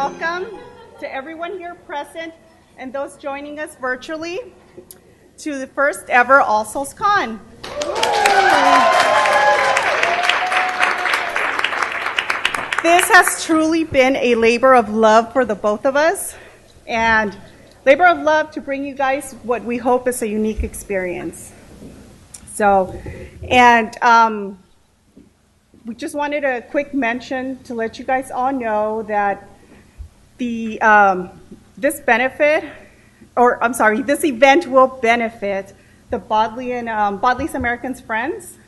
welcome to everyone here present and those joining us virtually to the first ever All Souls Con. This has truly been a labor of love for the both of us, and labor of love to bring you guys what we hope is a unique experience. So, and we just wanted a quick mention to let you guys all know that the this event will benefit the Bodleian Americans Friends,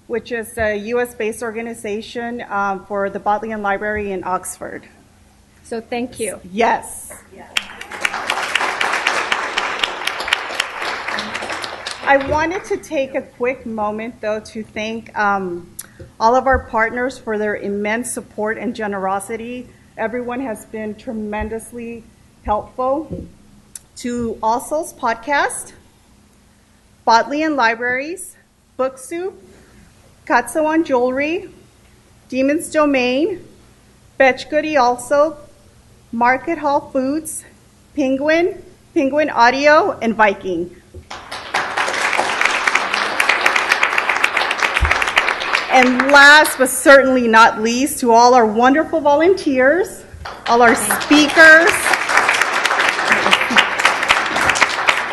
which is a U.S.-based organization for the Bodleian Library in Oxford. So thank you. Yes. I wanted to take a quick moment, though, to thank all of our partners for their immense support and generosity. Everyone has been tremendously helpful. To All Souls Podcast, Bodleian Libraries, Book Soup, Katsuan Jewelry, Demon's Domain, Fetch Goody Also, Market Hall Foods, Penguin Audio, and Viking. And last but certainly not least, to all our wonderful volunteers, all our speakers,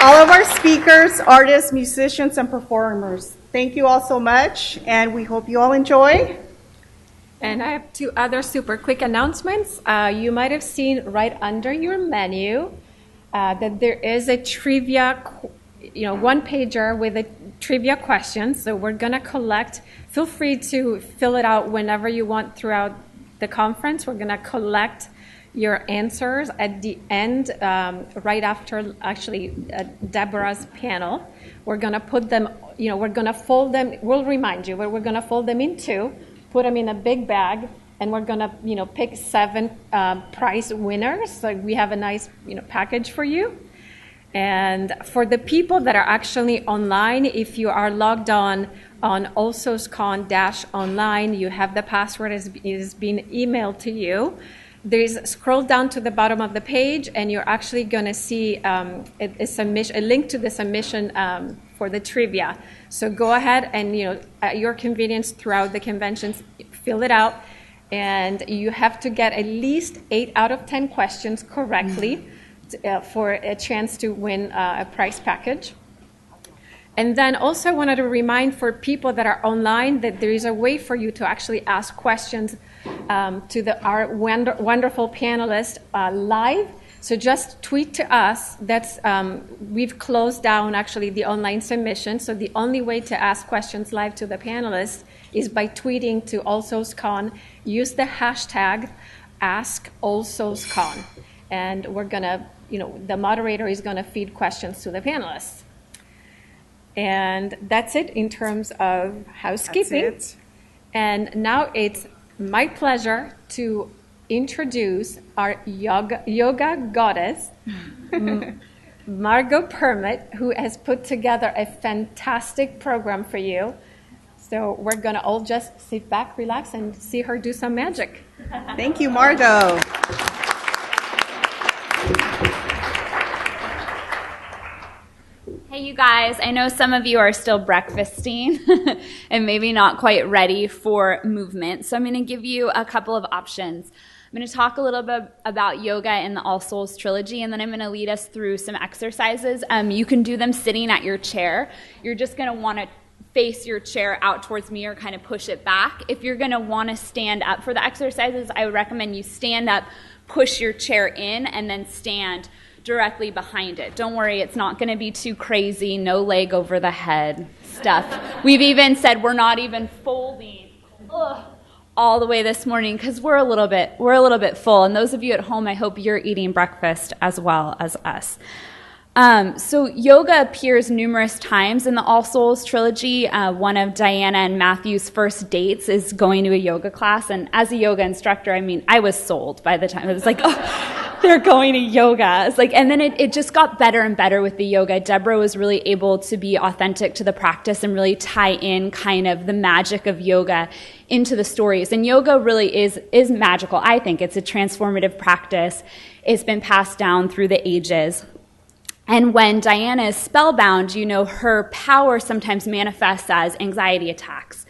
all of our speakers, artists, musicians, and performers. Thank you all so much, and we hope you all enjoy. And I have two other super quick announcements. You might have seen right under your menu that there is a trivia, one-pager with a trivia question. So we're going to collect. Feel free to fill it out whenever you want throughout the conference. We're going to collect your answers at the end, right after Deborah's panel. We're going to put them, we're going to fold them. We'll remind you, but we're going to fold them in two, put them in a big bag, and we're going to, pick 7 prize winners. So we have a nice, package for you. And for the people that are actually online, if you are logged on AllSoulsCon-online, you have the password is being emailed to you. Scroll down to the bottom of the page, and you're actually going to see a link to the submission for the trivia. So go ahead and, at your convenience throughout the conventions, fill it out. And you have to get at least 8 out of 10 questions correctly for a chance to win a prize package. And then also I wanted to remind for people that are online that there is a way for you to actually ask questions to our wonderful panelists live. So just tweet to us. We've closed down actually the online submission. So the only way to ask questions live to the panelists is by tweeting to AllSoulsCon. Use the hashtag #AllSoulsCon. And we're going to, the moderator is going to feed questions to the panelists. And that's it in terms of housekeeping. That's it. And now it's my pleasure to introduce our yoga goddess, Margaux Permutt, who has put together a fantastic program for you. So we're going to all just sit back, relax, and see her do some magic. Thank you, Margaux. Hey, you guys, I know some of you are still breakfasting and maybe not quite ready for movement, so I'm going to give you a couple of options. I'm going to talk a little bit about yoga in the All Souls trilogy, and then I'm going to lead us through some exercises. You can do them sitting at your chair. You're just going to want to face your chair out towards me or kind of push it back. If you're going to want to stand up for the exercises, I would recommend you stand up, push your chair in, and then stand directly behind it. Don't worry, it's not going to be too crazy, no leg over the head stuff. We've even said we're not even folding all the way this morning because we're a little bit full. And those of you at home, I hope you're eating breakfast as well as us. So yoga appears numerous times in the All Souls trilogy. One of Diana and Matthew's first dates is going to a yoga class. And as a yoga instructor, I was sold by the time. It was like, they're going to yoga. It's like, and then it just got better and better with the yoga. Deborah was really able to be authentic to the practice and really tie in kind of the magic of yoga into the stories. And yoga really is magical. I think it's a transformative practice. It's been passed down through the ages. And when Diana is spellbound, her power sometimes manifests as anxiety attacks.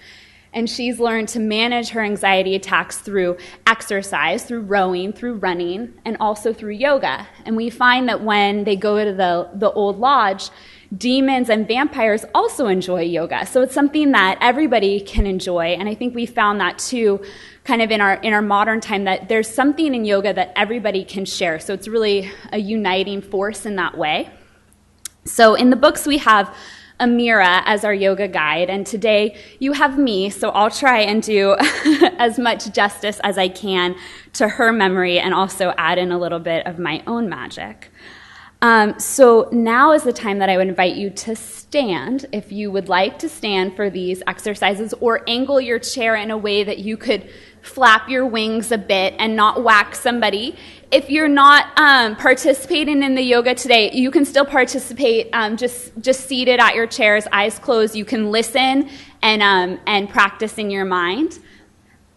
And she's learned to manage her anxiety attacks through exercise, through rowing, through running, and also through yoga. And we find that when they go to the old lodge, demons and vampires also enjoy yoga. So it's something that everybody can enjoy. And I think we found that too, kind of in our modern time, that there's something in yoga that everybody can share. So it's really a uniting force in that way. So in the books we have Amira as our yoga guide, and today you have me, so I'll try and do as much justice as I can to her memory and also add in a little bit of my own magic. So now is the time that I would invite you to stand, if you would like to stand for these exercises, or angle your chair in a way that you could flap your wings a bit and not whack somebody. If you're not participating in the yoga today, you can still participate just seated at your chairs, eyes closed. You can listen and practice in your mind.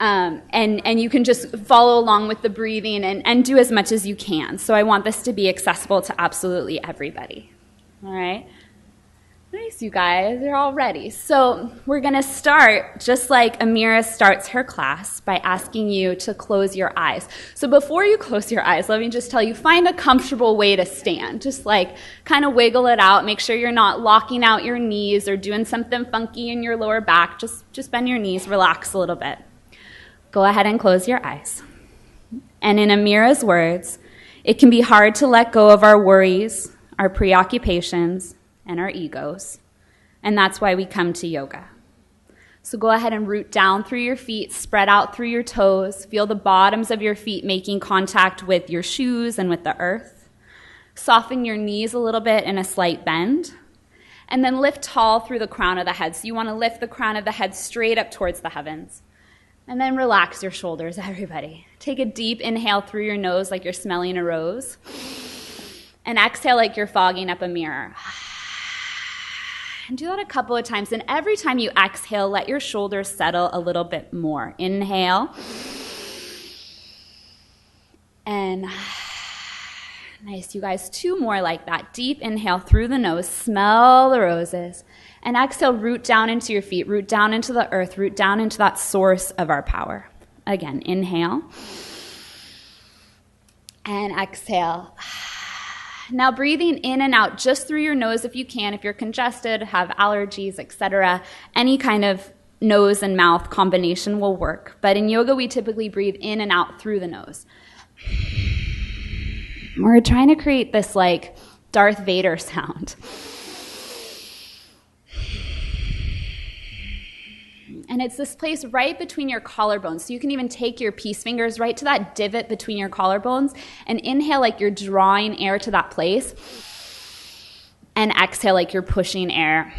And you can just follow along with the breathing and do as much as you can. So I want this to be accessible to absolutely everybody. All right? Nice, you guys. You're all ready. So we're going to start just like Amira starts her class by asking you to close your eyes. So before you close your eyes, let me just tell you, find a comfortable way to stand. Just like kind of wiggle it out. Make sure you're not locking out your knees or doing something funky in your lower back. Just bend your knees, relax a little bit. Go ahead and close your eyes. And in Amira's words, it can be hard to let go of our worries, our preoccupations, and our egos. And that's why we come to yoga. So go ahead and root down through your feet, spread out through your toes. Feel the bottoms of your feet making contact with your shoes and with the earth. Soften your knees a little bit in a slight bend. And then lift tall through the crown of the head. So you want to lift the crown of the head straight up towards the heavens. And then relax your shoulders, everybody. Take a deep inhale through your nose like you're smelling a rose. And exhale like you're fogging up a mirror. And do that a couple of times. And every time you exhale, let your shoulders settle a little bit more. Inhale. And nice, you guys. 2 more like that. Deep inhale through the nose. Smell the roses. And exhale, root down into your feet. Root down into the earth. Root down into that source of our power. Again, inhale. And exhale. Now breathing in and out just through your nose if you can. If you're congested, have allergies, etc., any kind of nose and mouth combination will work. But in yoga, we typically breathe in and out through the nose. We're trying to create this like Darth Vader sound. And it's this place right between your collarbones. So you can even take your peace fingers right to that divot between your collarbones and inhale like you're drawing air to that place. And exhale like you're pushing air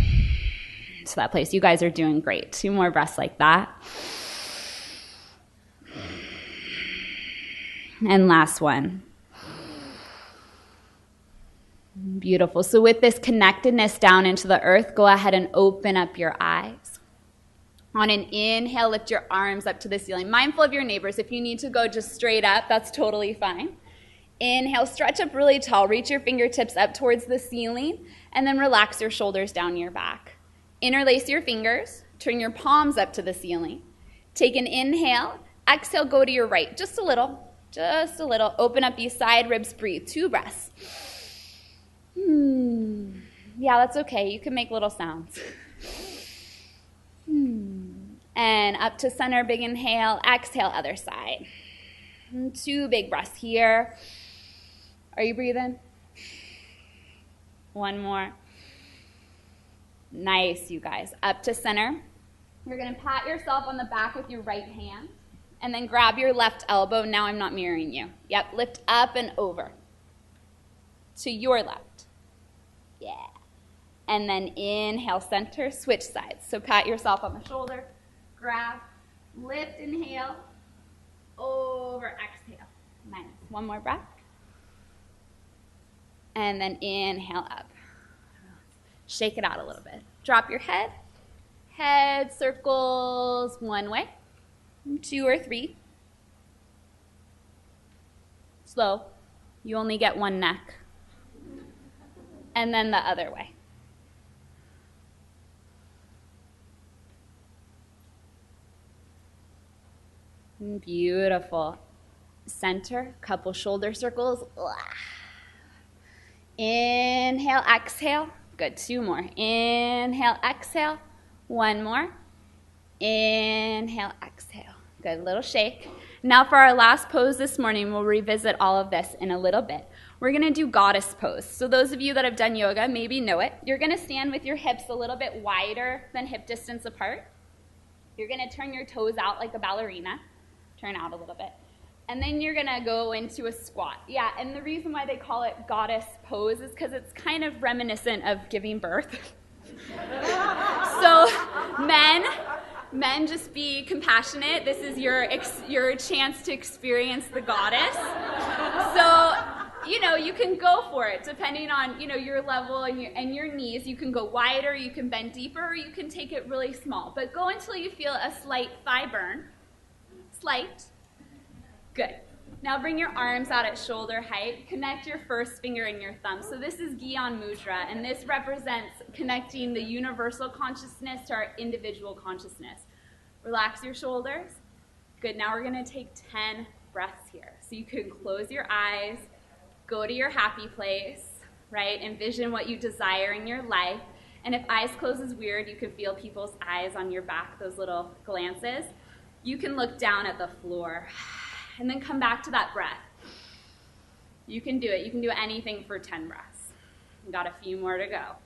to that place. You guys are doing great. 2 more breaths like that. And last one. Beautiful. So with this connectedness down into the earth, go ahead and open up your eyes. On an inhale, lift your arms up to the ceiling. Mindful of your neighbors. If you need to go just straight up, that's totally fine. Inhale, stretch up really tall. Reach your fingertips up towards the ceiling, and then relax your shoulders down your back. Interlace your fingers. Turn your palms up to the ceiling. Take an inhale. Exhale, go to your right. Just a little. Just a little. Open up these side ribs. Breathe. 2 breaths. Yeah, that's okay. You can make little sounds. And up to center, big inhale. Exhale, other side. 2 big breaths here. Are you breathing? 1 more. Nice, you guys. Up to center. You're going to pat yourself on the back with your right hand. And then grab your left elbow. Now I'm not mirroring you. Yep, lift up and over. To your left. Yeah. And then inhale, center, switch sides. So pat yourself on the shoulder, grab, lift, inhale, over, exhale. Nice. 1 more breath. And then inhale up. Shake it out a little bit. Drop your head. Head circles one way, 2 or 3. Slow. You only get one neck. And then the other way. Beautiful. Center, couple shoulder circles. Inhale, exhale. Good, 2 more. Inhale, exhale. 1 more. Inhale, exhale. Good, little shake. Now for our last pose this morning, we'll revisit all of this in a little bit. We're going to do goddess pose. So those of you that have done yoga maybe know it. You're going to stand with your hips a little bit wider than hip distance apart. You're going to turn your toes out like a ballerina. Turn out a little bit. And then you're going to go into a squat. Yeah, and the reason why they call it goddess pose is because it's kind of reminiscent of giving birth. So men, just be compassionate. This is your chance to experience the goddess. So, you can go for it depending on, your level and your knees. You can go wider, you can bend deeper, or you can take it really small. But go until you feel a slight thigh burn. Slight. Good. Now bring your arms out at shoulder height. Connect your first finger and your thumb. So this is Gyan Mudra, and this represents connecting the universal consciousness to our individual consciousness. Relax your shoulders. Good. Now we're going to take 10 breaths here. So you can close your eyes, go to your happy place, right? Envision what you desire in your life. And if eyes closed is weird, you can feel people's eyes on your back, those little glances. You can look down at the floor. And then come back to that breath. You can do it. You can do anything for 10 breaths. We've got a few more to go.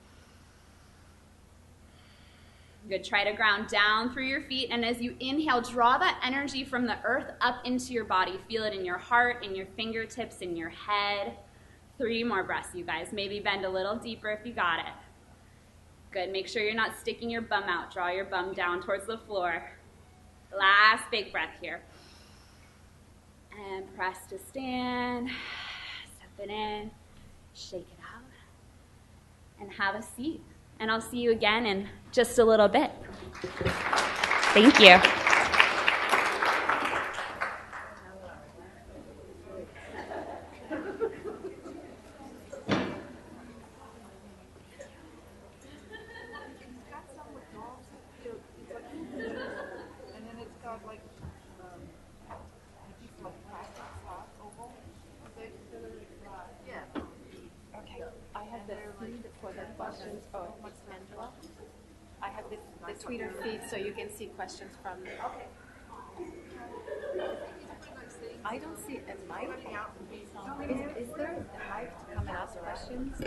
Good. Try to ground down through your feet. And as you inhale, draw that energy from the earth up into your body. Feel it in your heart, in your fingertips, in your head. 3 more breaths, you guys. Maybe bend a little deeper if you got it. Good. Make sure you're not sticking your bum out. Draw your bum down towards the floor. Last big breath here. And press to stand, step it in, shake it out, and have a seat. And I'll see you again in just a little bit. Thank you. I have the Twitter feed so you can see questions from me. I don't see a mic. Is there a mic to come and ask questions?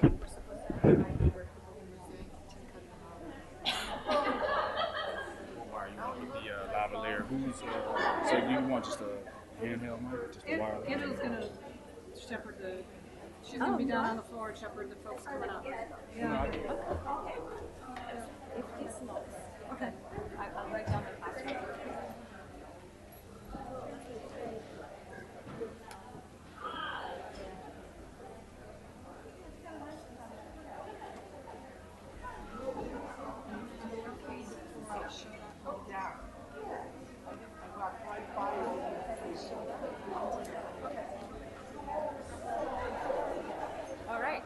Wire, you want with the lavalier. So you want just a handheld mic, just a wireless? Angela's gonna shepherd she's gonna be down on the floor and shepherd the folks coming up. Yeah. If this looks, Okay. I'll write down the password. All right.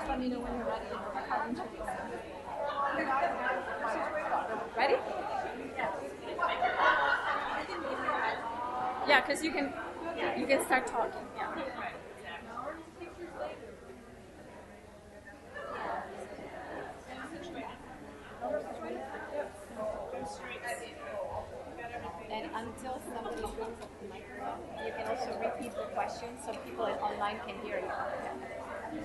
Let me know when you're ready. Ready? Yeah, because you can start talking. Yeah. And until online can hear you.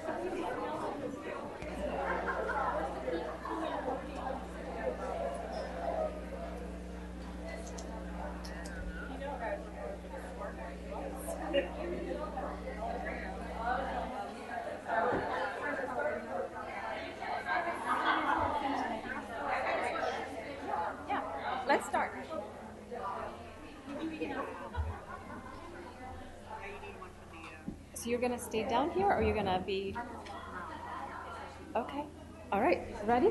Yeah, let's start. So you're gonna stay down here, or you're gonna be? Okay. All right. Ready?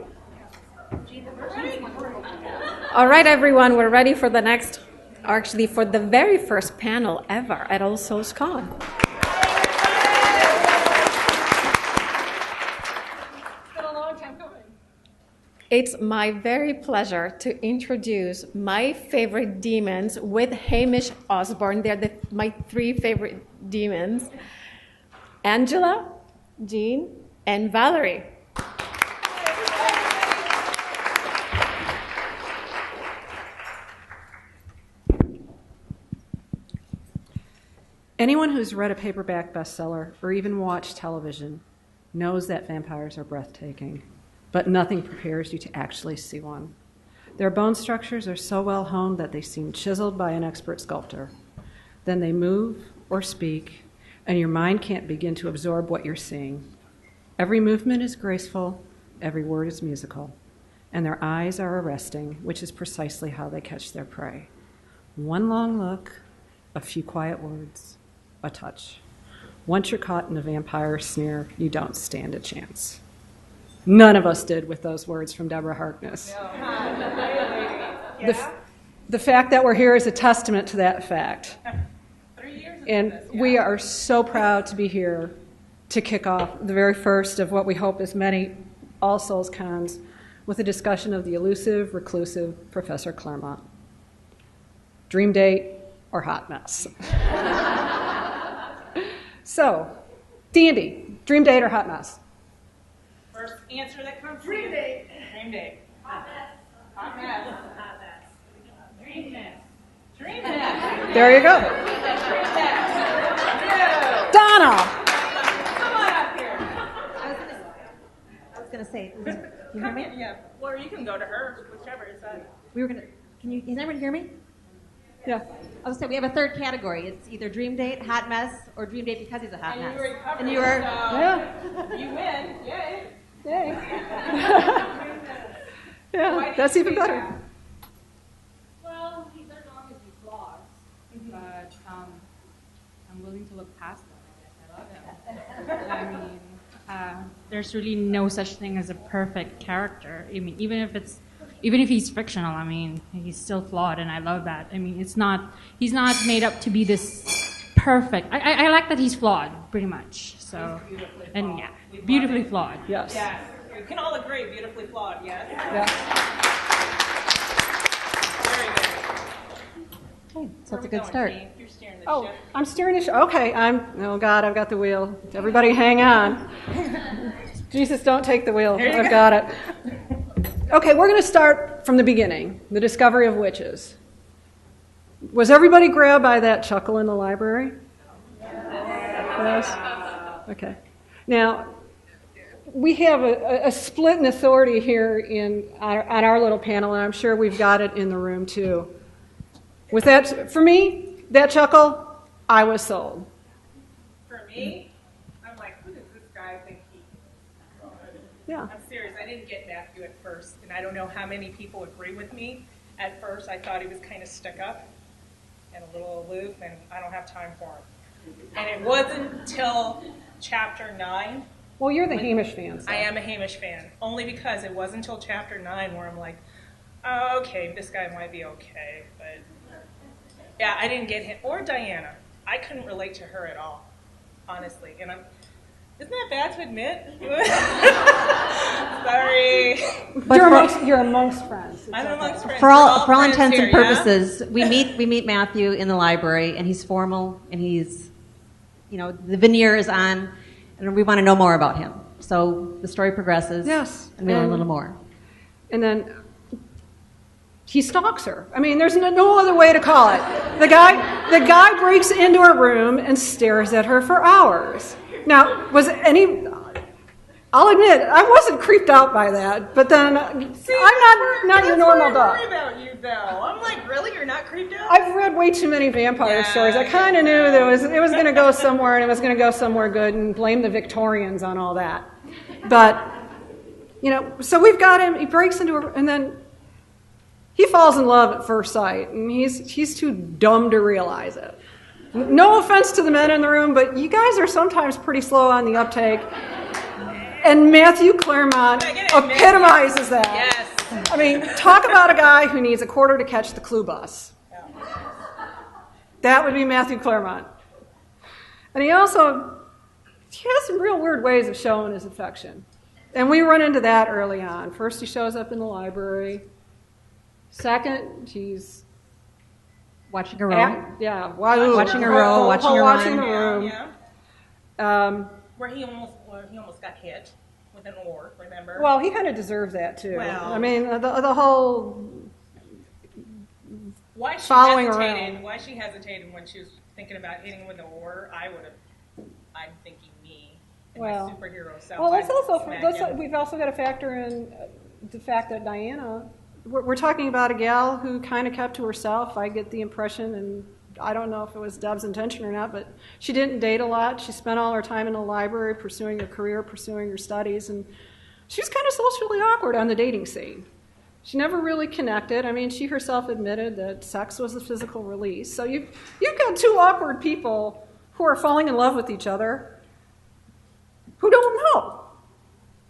All right, everyone. We're ready for the next. Actually, for the very first panel ever at All Souls Con. It's my very pleasure to introduce my favorite demons with Hamish Osborne. They're my three favorite demons: Angela, Jean, and Valerie. Anyone who's read a paperback bestseller or even watched television knows that vampires are breathtaking, but nothing prepares you to actually see one. Their bone structures are so well honed that they seem chiseled by an expert sculptor. Then they move or speak, and your mind can't begin to absorb what you're seeing. Every movement is graceful, every word is musical, and their eyes are arresting, which is precisely how they catch their prey. One long look, a few quiet words, a touch. Once you're caught in a vampire snare, you don't stand a chance. None of us did with those words from Deborah Harkness. The fact that we're here is a testament to that fact. And we are so proud to be here to kick off the very first of what we hope is many All Souls Cons with a discussion of the elusive, reclusive Professor Clairmont. Dream date or hot mess? So, Dandy, dream date or hot mess? First answer that comes to Dream date. Dream date. Hot mess. Hot mess. Hot mess. Dream mess. Dream mess. There you go. Dream mess. Donna! Come on up here. I was gonna say, can you hear me? Yeah. Or you can go to her, whichever is that. Can everyone hear me? Yeah. I was gonna say, we have a third category. It's either dream date, hot mess, or dream date because he's a hot And mess. you already covered And you it, were, so Yeah. you win. Yay. Yay. Yeah, that's even better. Well, there's obviously flaws, but I'm willing to look past them. I love him. I mean, there's really no such thing as a perfect character. I mean, even if he's fictional, I mean, he's still flawed, and I love that. I mean, he's not made up to be this perfect. I like that he's flawed, pretty much. So, and yeah, beautifully flawed. Yes. Yes. We can all agree, beautifully flawed, yes? Yeah. Very good. okay, so that's a Where good we start. going, Jean? You're steering the Oh, ship. I'm steering the ship. Okay, oh God, I've got the wheel. Everybody hang on. Jesus, don't take the wheel. I've got it. Okay, we're going to start from the beginning, the discovery of witches. Was everybody grabbed by that chuckle in the library? Yes? Okay. Now, we have a split in authority here on our little panel, and I'm sure we've got it in the room too. With that, for me, that chuckle, I was sold. For me, I'm like, who does this guy think he is? Yeah. I'm serious. I didn't get Matthew at first, and I don't know how many people agree with me. At first, I thought he was kind of stuck up and a little aloof, and I don't have time for him. And it wasn't until chapter 9. Well, you're the Hamish fan. So. I am a Hamish fan, only because it wasn't until chapter 9 where I'm like, oh, okay, this guy might be okay, but yeah, I didn't get him. Or Diana. I couldn't relate to her at all, honestly. And isn't that bad to admit? Sorry. But You're amongst friends. I'm amongst friends. for We're all friends intents here, and yeah? purposes, we meet Matthew in the library, and he's formal, and he's, the veneer is on, and we want to know more about him. So the story progresses. Yes. And we learn a little more. And then he stalks her. I mean, there's no other way to call it. The guy breaks into her room and stares at her for hours. Now, I'll admit, I wasn't creeped out by that, but then I'm not your normal dog. That's what I worry about you, though. I'm like, really? You're not creeped out? I've read way too many vampire stories. I kind of knew that it was going to go somewhere, and it was going to go somewhere good, and blame the Victorians on all that. But, so we've got him, he breaks into her, and then he falls in love at first sight, and he's too dumb to realize it. No offense to the men in the room, but you guys are sometimes pretty slow on the uptake. And Matthew Clairmont epitomizes that. Yes. I mean, talk about a guy who needs a quarter to catch the clue bus. That would be Matthew Clairmont. And he has some real weird ways of showing his affection. And we run into that early on. First, he shows up in the library. Second, he's watching a room. Watching a room. Watching the room. Yeah. Where he almost got hit with an oar, remember? Well, he kind of deserves that, too. Well, I mean, the whole why she following hesitated, around. Why she hesitated when she was thinking about hitting him with an oar, I'm thinking me and my superhero self. Well, we've also got to factor in the fact that Diana, we're talking about a gal who kind of kept to herself. I get the impression, and I don't know if it was Deb's intention or not, but she didn't date a lot. She spent all her time in the library pursuing her career, pursuing her studies, and she was kind of socially awkward on the dating scene. She never really connected. I mean, she herself admitted that sex was a physical release. So you've got two awkward people who are falling in love with each other who don't know.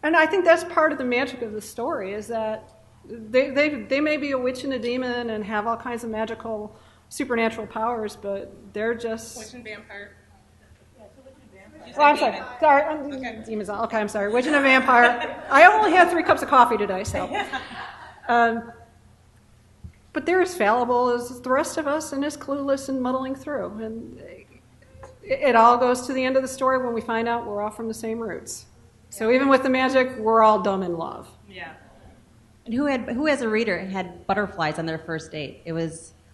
And I think that's part of the magic of the story, is that they may be a witch and a demon and have all kinds of magical supernatural powers, but they're just... Witch and vampire. I'm sorry. Demons. Okay, I'm sorry. Witch and a vampire. I only had 3 cups of coffee today, so... But they're as fallible as the rest of us and as clueless and muddling through. And it all goes to the end of the story when we find out we're all from the same roots. So even with the magic, we're all dumb in love. Yeah. And who as a reader had butterflies on their first date? I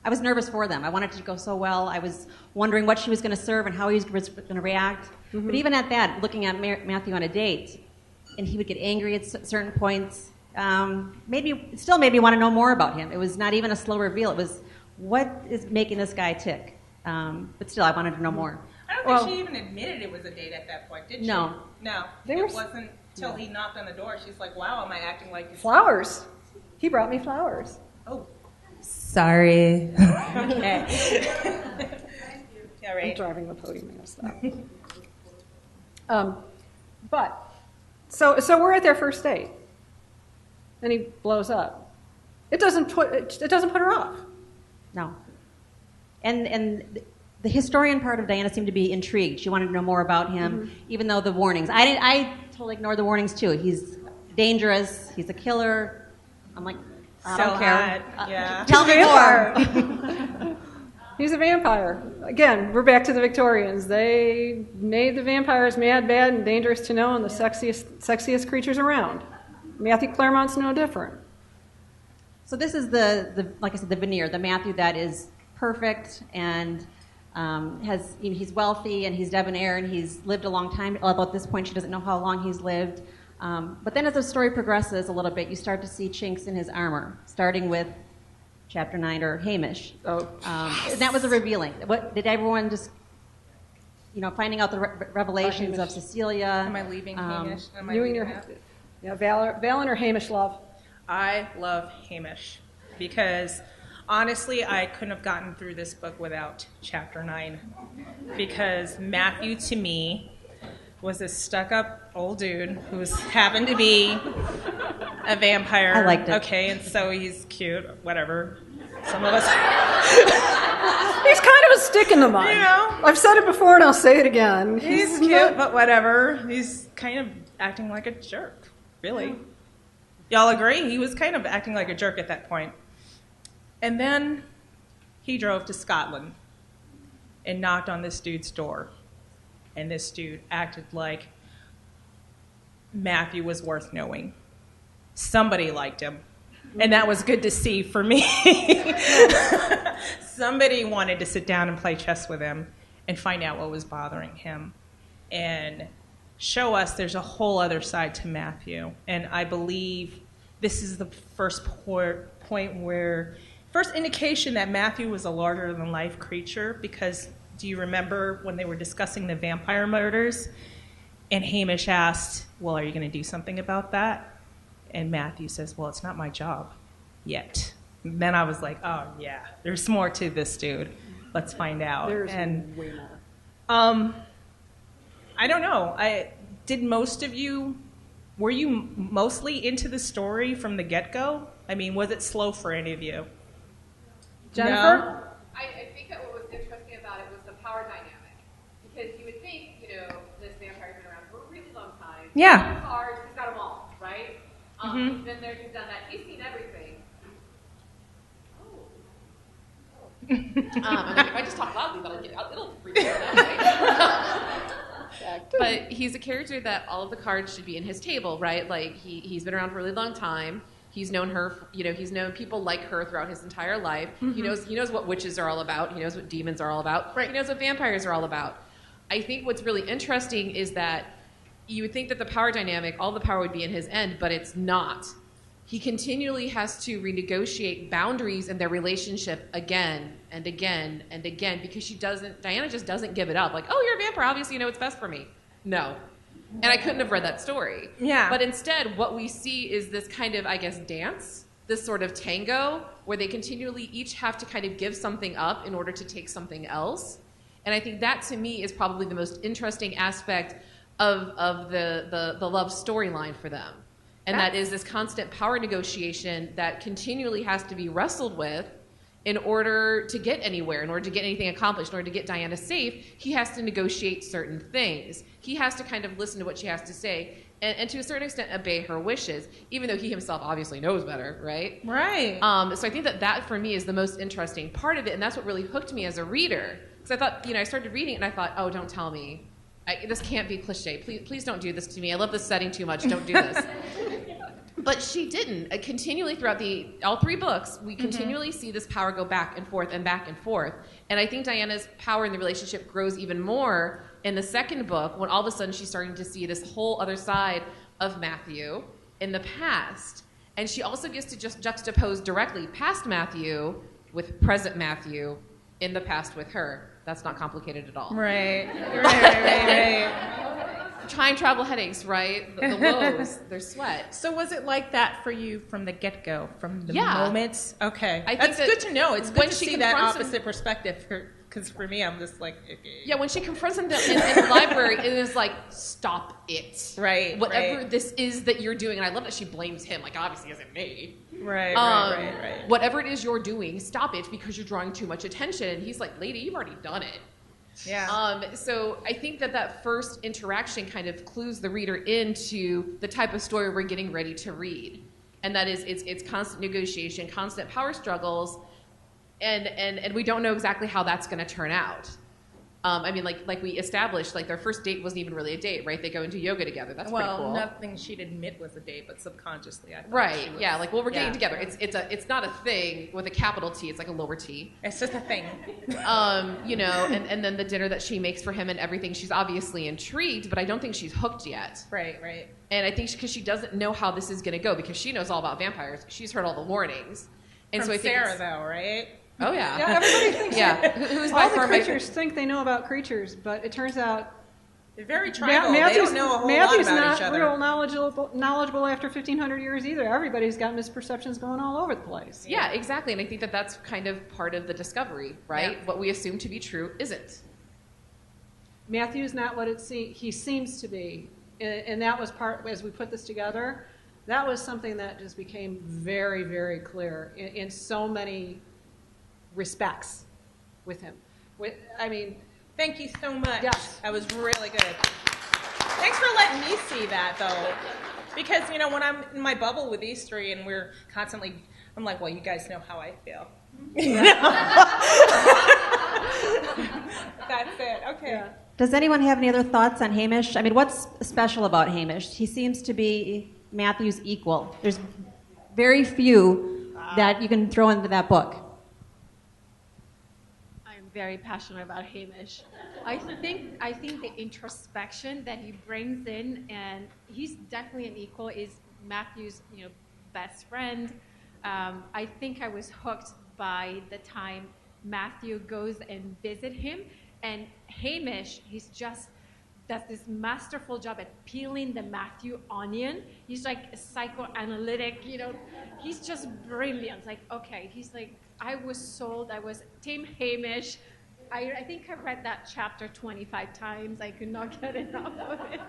was nervous for them. I wanted it to go so well. I was wondering what she was going to serve and how he was going to react. Mm-hmm. But even at that, looking at Matthew on a date, and he would get angry at certain points, made me want to know more about him. It was not even a slow reveal. It was, what is making this guy tick? But still, I wanted to know more. I don't think she even admitted it was a date at that point, did she? No. It wasn't until he knocked on the door. She's like, wow, am I acting like this? Flowers. He brought me flowers. Oh. Sorry. Okay. Yeah, right. I'm driving the podium and stuff. So we're at their first date, and he blows up. It doesn't put her off. No. And the historian part of Diana seemed to be intrigued. She wanted to know more about him, even though the warnings. I totally ignored the warnings too. He's dangerous. He's a killer. I'm like, I don't care. Yeah. Tell me more. He's a vampire. Again, we're back to the Victorians. They made the vampires mad, bad, and dangerous to know, and the sexiest creatures around. Matthew Clairmont's no different. So this is the like I said, the veneer, the Matthew that is perfect and he's wealthy and he's debonair and he's lived a long time. Although at this point she doesn't know how long he's lived. But then as the story progresses a little bit, you start to see chinks in his armor, starting with Chapter 9, or Hamish. And that was a revealing. What did everyone just, finding out the revelations of Cecilia? Am I leaving Hamish? Valen or Hamish love? I love Hamish because honestly, I couldn't have gotten through this book without Chapter 9 because Matthew, to me, was a stuck-up old dude who happened to be a vampire. I liked it. Okay, and so he's cute, whatever. Some of us... He's kind of a stick in the mud. I've said it before and I'll say it again. He's cute, but whatever. He's kind of acting like a jerk, really. Y'all agree? He was kind of acting like a jerk at that point. And then he drove to Scotland and knocked on this dude's door. And this dude acted like Matthew was worth knowing. Somebody liked him. And that was good to see for me. Somebody wanted to sit down and play chess with him and find out what was bothering him and show us there's a whole other side to Matthew. And I believe this is the first first indication that Matthew was a larger-than-life creature, because do you remember when they were discussing the vampire murders? And Hamish asked, well, are you going to do something about that? And Matthew says, well, it's not my job yet. And then I was like, oh, yeah, there's more to this dude. Let's find out. There's way more. I don't know. Did most of you, were you mostly into the story from the get-go? I mean, was it slow for any of you? Jennifer? No? I think that what was interesting about it was the power dynamic. Because you would think, this vampire's been around for a really long time. Yeah. He's cards, he's got them all, right? Mm-hmm. He's been there, he's done that, he's seen everything. If I just talk loudly, it'll freak you out, right? But he's a character that all of the cards should be in his table, right? Like, he's been around for a really long time. He's known her, he's known people like her throughout his entire life. Mm-hmm. He knows what witches are all about. He knows what demons are all about. Right. He knows what vampires are all about. I think what's really interesting is that you would think that the power dynamic, all the power would be in his end, but it's not. He continually has to renegotiate boundaries in their relationship again and again and again, because Diana just doesn't give it up. Like, oh, you're a vampire, obviously you know what's best for me. No. And I couldn't have read that story. Yeah. But instead, what we see is this kind of, I guess, dance, this sort of tango, where they continually each have to kind of give something up in order to take something else. And I think that, to me, is probably the most interesting aspect of the love storyline for them. And that is this constant power negotiation that continually has to be wrestled with in order to get anywhere, in order to get anything accomplished, in order to get Diana safe. He has to negotiate certain things. He has to kind of listen to what she has to say and to a certain extent obey her wishes, even though he himself obviously knows better, right? Right. So I think that for me is the most interesting part of it, and that's what really hooked me as a reader. Because I thought, I started reading it and I thought, oh, don't tell me. This can't be cliche. Please don't do this to me. I love this setting too much. Don't do this. But she didn't. Continually throughout all three books, we continually see this power go back and forth and back and forth. And I think Diana's power in the relationship grows even more in the second book, when all of a sudden she's starting to see this whole other side of Matthew in the past. And she also gets to just juxtapose directly past Matthew with present Matthew in the past with her. That's not complicated at all. Right. Time travel headaches, right? The lows, their sweat. So was it like that for you from the get-go, from the Yeah. moments? Okay. I think That's good to know. It's good when to she see that confronts him- opposite perspective, because for me, I'm just like, okay. Yeah, when she confronts him in the library, it is like, stop it. Right, Whatever right. this is that you're doing, and I love that she blames him, like, obviously isn't me. Right. Whatever it is you're doing, stop it, because you're drawing too much attention. And he's like, lady, you've already done it. Yeah. So I think that first interaction kind of clues the reader into the type of story we're getting ready to read. And that is, it's constant negotiation, constant power struggles, and we don't know exactly how that's going to turn out. I mean, like we established, like their first date wasn't even really a date, right? They go into yoga together. That's pretty cool. Well, nothing she'd admit was a date, but subconsciously I thought right? she was, Yeah, like, well, we're getting yeah. together. It's not a thing with a capital T. It's like a lower T. It's just a thing. And then the dinner that she makes for him and everything. She's obviously intrigued, but I don't think she's hooked yet. Right. And I think because she doesn't know how this is going to go, because she knows all about vampires. She's heard all the warnings. And From so I think Sarah, though, right? Oh yeah. Yeah, everybody thinks yeah. Who's by all the far creatures think they know about creatures, but it turns out They're very tribal. They don't know a whole Matthew's lot about not each other. real knowledgeable after 1,500 years either. Everybody's got misperceptions going all over the place. Yeah, exactly. And I think that's kind of part of the discovery, right? Yeah. What we assume to be true isn't. Matthew's not what he seems to be. And that was part, as we put this together, that was something that just became very, very clear in so many respects with him. Thank you so much. Yes. That was really good. Thanks for letting me see that, though. Because, when I'm in my bubble with these three and we're constantly, I'm like, well, you guys know how I feel. That's it. Okay. Yeah. Does anyone have any other thoughts on Hamish? I mean, what's special about Hamish? He seems to be Matthew's equal. There's very few that you can throw into that book. I'm very passionate about Hamish. I think the introspection that he brings in, and he's definitely an equal, is Matthew's best friend. I think I was hooked by the time Matthew goes and visit him, and Hamish, he's just does this masterful job at peeling the Matthew onion. He's like a psychoanalytic, he's just brilliant. Like, okay, he's like, I was sold. I was Team Hamish. I think I read that chapter 25 times. I could not get enough of it.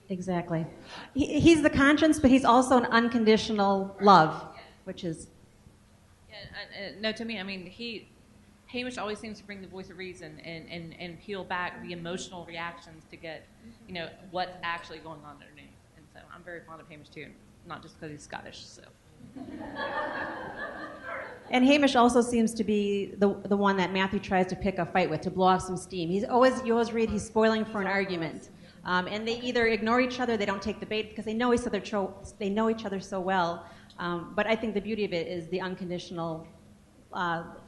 Exactly. He's the conscience, but he's also an unconditional love, which is... No, to me, I mean, Hamish always seems to bring the voice of reason and peel back the emotional reactions to get, what's actually going on underneath. And so I'm very fond of Hamish too, not just because he's Scottish. So. And Hamish also seems to be the one that Matthew tries to pick a fight with, to blow off some steam. You always read he's spoiling for an argument. And they either ignore each other, they don't take the bait because they know each other so well. But I think the beauty of it is the unconditional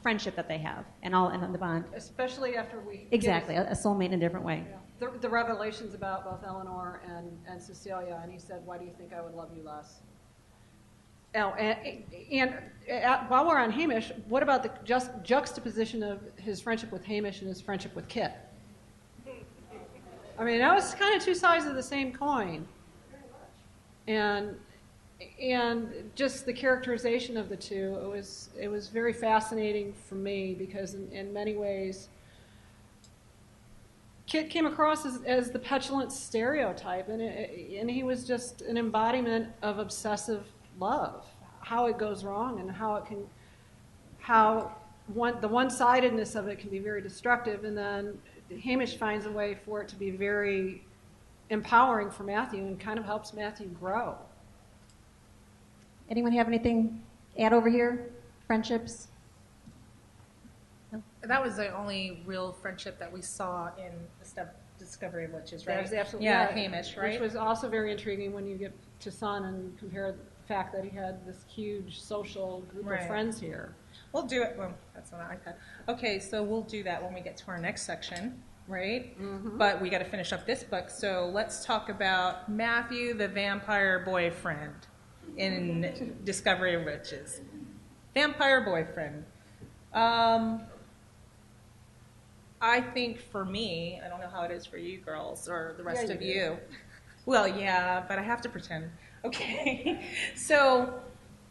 friendship that they have and the bond. Especially after we... Exactly, a soulmate in a different way. Yeah. The revelations about both Eleanor and Cecilia, and he said, why do you think I would love you less? Oh, and while we're on Hamish, what about the juxtaposition of his friendship with Hamish and his friendship with Kit? I mean, that was kind of two sides of the same coin. And just the characterization of the two, it was very fascinating for me because in many ways, Kit came across as the petulant stereotype, and he was just an embodiment of obsessive love, how it goes wrong and the one-sidedness of it can be very destructive, and then Hamish finds a way for it to be very empowering for Matthew and kind of helps Matthew grow. Anyone have anything to add over here? Friendships? No? That was the only real friendship that we saw in the Discovery of Witches, right? That was absolutely yeah, right. Hamish, right? Which was also very intriguing when you get to Son and compare the fact that he had this huge social group of friends here. We'll do it. Well, that's on the iPad. Okay, so we'll do that when we get to our next section, right? Mm-hmm. But we got to finish up this book. So let's talk about Matthew, the vampire boyfriend in Discovery of Witches. Vampire boyfriend. I think for me, I don't know how it is for you girls or the rest of you. Well, yeah, but I have to pretend. Okay. So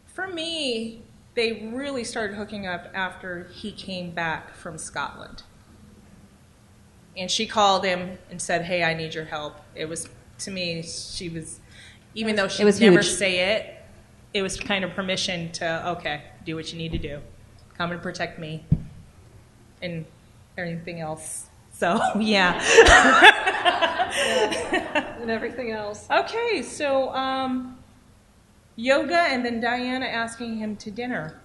for me, they really started hooking up after he came back from Scotland. And she called him and said, hey, I need your help. It was, to me, she was, even though she would never say it, it was kind of permission to, okay, do what you need to do. Come and protect me and everything else. So, yeah. And everything else. Okay, so yoga and then Diana asking him to dinner.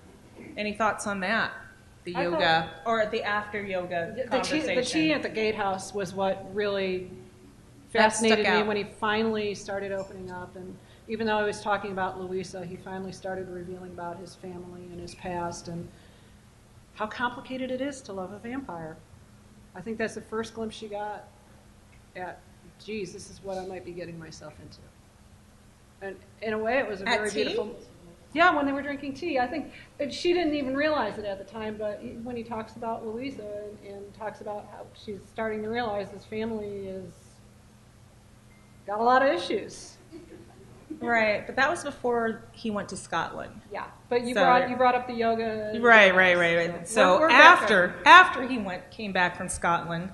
Any thoughts on that? The yoga or the after yoga conversation? The tea at the gatehouse was what really fascinated me when he finally started opening up. And even though I was talking about Louisa, he finally started revealing about his family and his past and how complicated it is to love a vampire. I think that's the first glimpse she got at, geez, this is what I might be getting myself into. And in a way, it was a very beautiful... Yeah, when they were drinking tea. I think she didn't even realize it at the time, but when he talks about Louisa and talks about how she's starting to realize his family is got a lot of issues. Right, but that was before he went to Scotland. Yeah, but you brought up the yoga. Right. So after he came back from Scotland,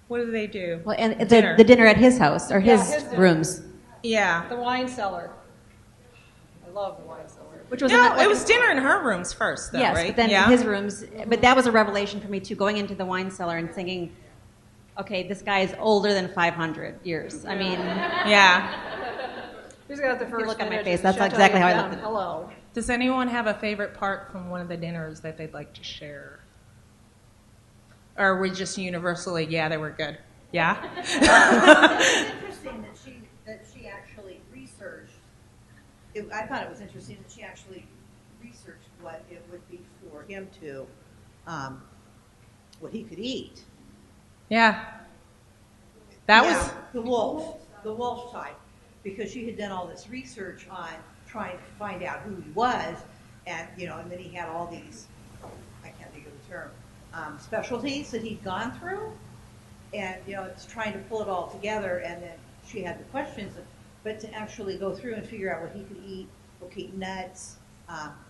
what do they do? Well, and the dinner at his house or his rooms. Yeah, the wine cellar. I love the wine cellar. Which was it was dinner in her rooms first, though, yes, right? But then his rooms. But that was a revelation for me too, going into the wine cellar and thinking, okay, this guy is older than 500 years. I mean, He's got the first look at my face. That's exactly how I looked at it. Hello. Does anyone have a favorite part from one of the dinners that they'd like to share? Or are we just universally, they were good? Yeah? It's interesting that that she actually researched. I thought it was interesting that she actually researched what it would be for him to, what he could eat. Yeah. That Yeah, was the wolf type, because she had done all this research on trying to find out who he was, and and then he had all these, I can't think of the term, specialties that he'd gone through, and it's trying to pull it all together, and then she had the questions, but to actually go through and figure out what he could eat, nuts,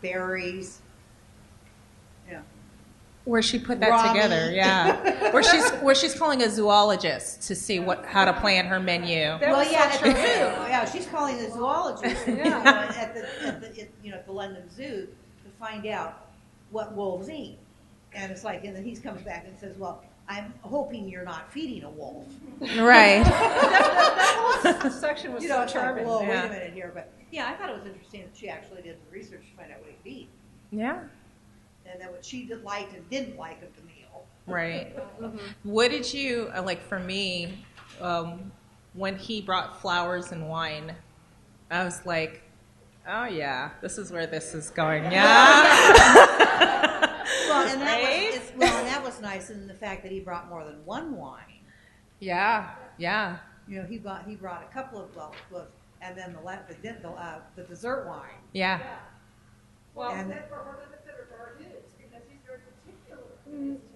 berries, where she put that raw together, meat. yeah. where she's calling a zoologist to see how to plan her menu. At the zoo. Yeah, she's calling a zoologist at the London Zoo to find out what wolves eat. And it's like, and then he comes back and says, "Well, I'm hoping you're not feeding a wolf." Right. that whole section was so charming. Like, whoa, wait a minute here, but I thought it was interesting that she actually did the research to find out what he could eat. Yeah. And then what she liked and didn't like of the meal. Right. What did you like? For me, when he brought flowers and wine, I was like, "Oh yeah, this is where this is going." Yeah. Well, and that was nice in the fact that he brought more than one wine. Yeah. Yeah. He brought a couple of books, and then the dessert wine. Yeah. Well, and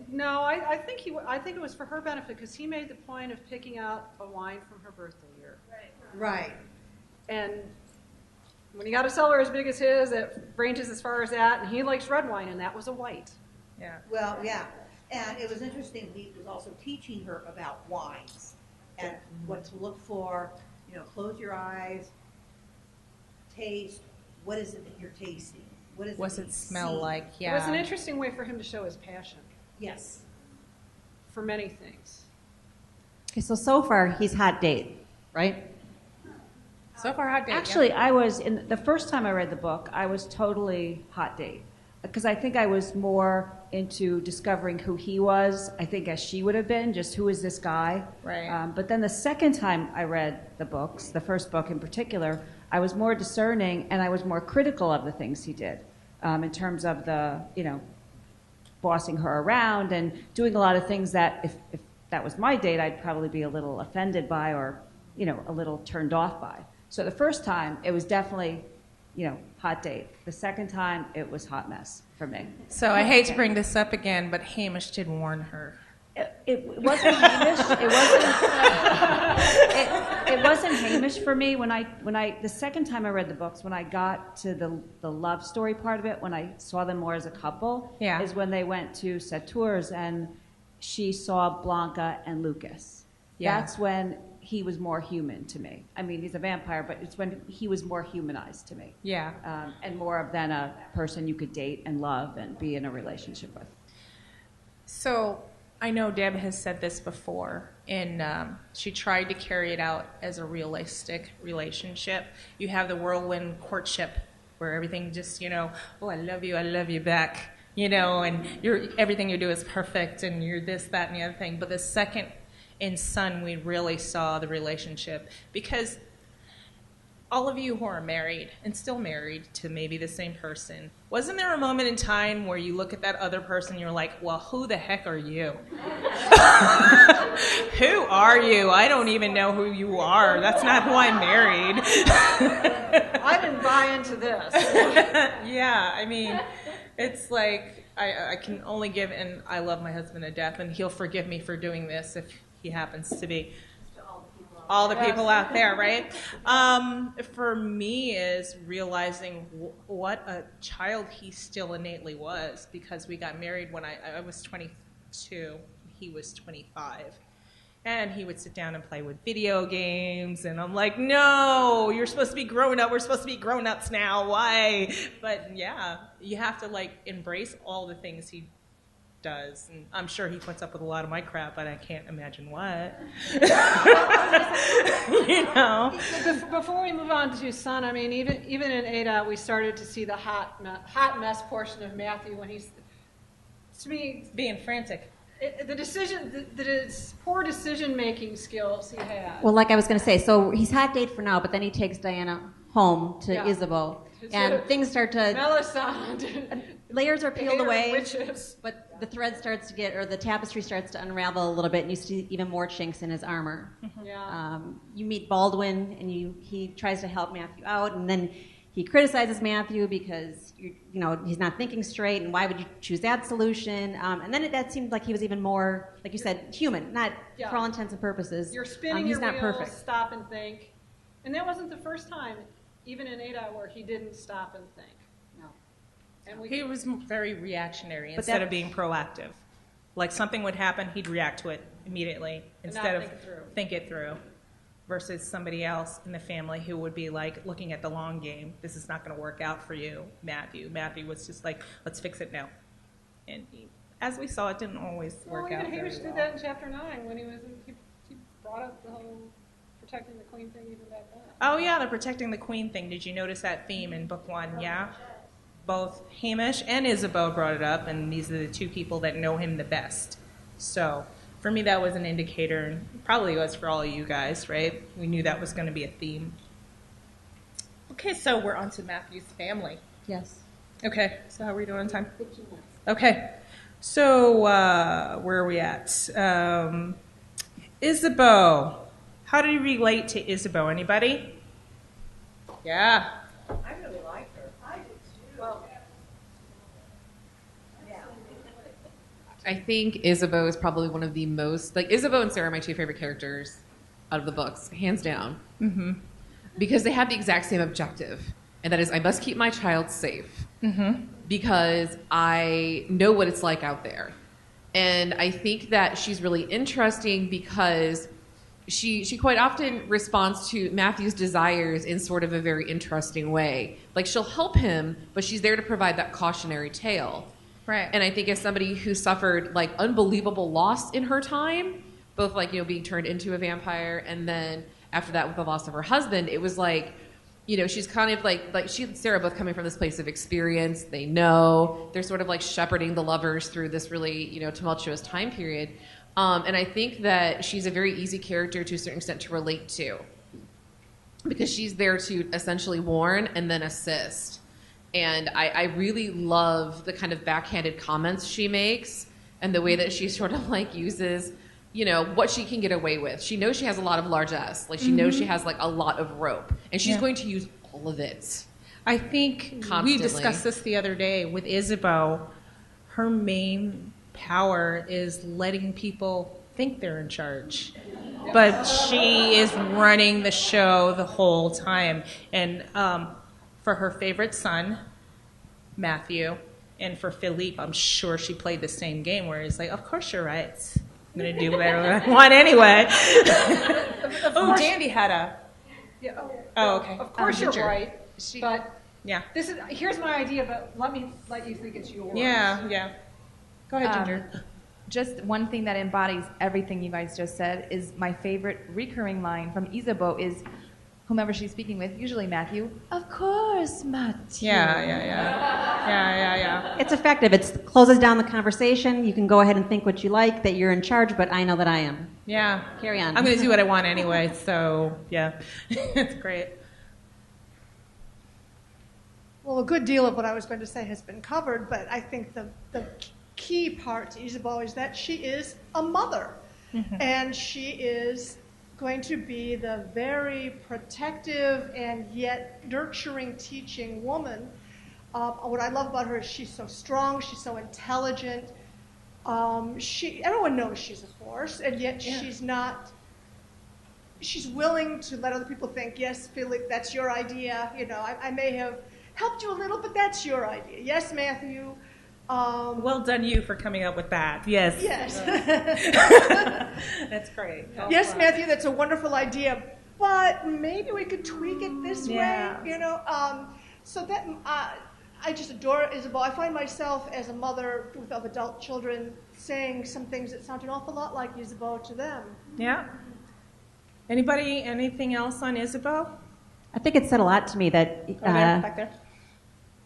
no, I think it was for her benefit, because he made the point of picking out a wine from her birthday year. Right. And when you got a cellar as big as his, it ranges as far as that, and he likes red wine, and that was a white. Yeah. Well, yeah. And it was interesting, he was also teaching her about wines and what to look for. Close your eyes, taste. What is it that you're tasting? What's it smell like? Yeah. It was an interesting way for him to show his passion. Yes. For many things. Okay, so far he's hot date, right? So far, hot date. Actually, I was the first time I read the book, I was totally hot date, because I think I was more into discovering who he was. I think as she would have been, just who is this guy? Right. But then the second time I read the books, the first book in particular, I was more discerning and I was more critical of the things he did, in terms of the bossing her around and doing a lot of things that if that was my date, I'd probably be a little offended by or a little turned off by. So the first time, it was definitely, hot date. The second time, it was hot mess for me. So I hate to bring this up again, but Hamish did warn her. It wasn't Hamish. It wasn't Hamish for me. When I the second time I read the books, when I got to the love story part of it, when I saw them more as a couple, is when they went to Sauteurs and she saw Blanca and Lucas. Yeah. That's when he was more human to me. I mean, he's a vampire, but it's when he was more humanized to me. Yeah. And more than a person you could date and love and be in a relationship with. So I know Deb has said this before, and she tried to carry it out as a realistic relationship. You have the whirlwind courtship where everything just, oh, I love you back, and everything you do is perfect, and you're this, that, and the other thing. But the second in Son, we really saw the relationship, because all of you who are married and still married to maybe the same person, wasn't there a moment in time where you look at that other person and you're like, well, who the heck are you? Who are you? I don't even know who you are. That's not who I married. I didn't buy into this. Yeah, I mean, it's like, I can only give, and I love my husband to death, and he'll forgive me for doing this if he happens to be. All the people out there, right? For me is realizing what a child he still innately was, because we got married when I was 22, he was 25. And he would sit down and play with video games, and I'm like, no, you're supposed to be grown up. We're supposed to be grown-ups now. Why? But yeah, you have to embrace all the things he does, and I'm sure he puts up with a lot of my crap, but I can't imagine what. Before we move on to Son, I mean, even in Ada, we started to see the hot mess portion of Matthew when he's, to me, being frantic. the poor decision-making skills he had. Well, like I was going to say, so he's hot date for now, but then he takes Diana home to Isabeau, and things start to... Melisande. Layers are peeled away, witches. but the thread starts to get, or the tapestry starts to unravel a little bit, and you see even more chinks in his armor. Yeah. You meet Baldwin, and he tries to help Matthew out, and then he criticizes Matthew because he's not thinking straight, and why would you choose that solution? And then that seemed like he was even more, like you said, human, not for all intents and purposes. You're spinning he's your not wheels, perfect. stop and think. And that wasn't the first time, even in Ada, where he didn't stop and think. No. And He was very reactionary But instead of being proactive. Like something would happen, he'd react to it immediately instead of think it through. Versus somebody else in the family who would be like looking at the long game. This is not going to work out for you, Matthew. Matthew was just like, let's fix it now. And as we saw, it didn't always work out. Even very Hamish well. did that in chapter 9 when he brought up the whole protecting the queen thing even back then. Oh yeah, the protecting the queen thing. Did you notice that theme in book 1? Yeah. Both Hamish and Isabeau brought it up, and these are the two people that know him the best. So for me, that was an indicator, and probably was for all of you guys, right? We knew that was going to be a theme. Okay, so we're on to Matthew's family. Yes. Okay, so how are we doing on time? Okay, so where are we at? Isabeau. How do you relate to Isabeau? Anybody? Yeah. I really like her. I do too. Well, yeah. I think Isabeau is probably one of the most, like, Isabeau and Sarah are my two favorite characters out of the books, hands down. Mm-hmm. Because they have the exact same objective, and that is, I must keep my child safe. Mm-hmm. Because I know what it's like out there. And I think that she's really interesting because she quite often responds to Matthew's desires in sort of a very interesting way. Like, she'll help him, but she's there to provide that cautionary tale. Right. And I think as somebody who suffered, like, unbelievable loss in her time, both, like, being turned into a vampire, and then after that with the loss of her husband, it was like, she's kind of like she and Sarah both coming from this place of experience. They know. They're sort of like shepherding the lovers through this really, tumultuous time period. And I think that she's a very easy character to a certain extent to relate to, because she's there to essentially warn and then assist. And I really love the kind of backhanded comments she makes and the way that she sort of like uses, what she can get away with. She knows she has a lot of largesse. Like, she knows she has like a lot of rope, and she's going to use all of it. I think constantly. We discussed this the other day with Isabeau. Her main power is letting people think they're in charge. But she is running the show the whole time. And for her favorite son, Matthew, and for Philippe, I'm sure she played the same game where he's like, of course you're right. I'm going to do whatever I want anyway. Oh, Dandy had a... Yeah. Oh, okay. Of course you're right. But yeah. Here's my idea, but let you think it's yours. Yeah. Go ahead, Ginger. Just one thing that embodies everything you guys just said is my favorite recurring line from Isabeau is, whomever she's speaking with, usually Matthew, of course, Matthew. Yeah. It's effective. It closes down the conversation. You can go ahead and think what you like, that you're in charge, but I know that I am. Yeah. Carry on. I'm going to do what I want anyway, so yeah. It's great. Well, a good deal of what I was going to say has been covered, but I think the key part to Isabeau is that she is a mother, and she is going to be the very protective and yet nurturing, teaching woman. What I love about her is she's so strong, she's so intelligent. Everyone knows she's a force, and yet she's not. She's willing to let other people think, yes, Philip, that's your idea. I may have helped you a little, but that's your idea. Yes, Matthew. Well done, you, for coming up with that. Yes. That's great. Yes, Matthew, that's a wonderful idea, but maybe we could tweak it this way. So that I just adore Isabeau. I find myself as a mother of adult children saying some things that sound an awful lot like Isabeau to them. Yeah. Anybody? Anything else on Isabeau? I think it said a lot to me that Back there.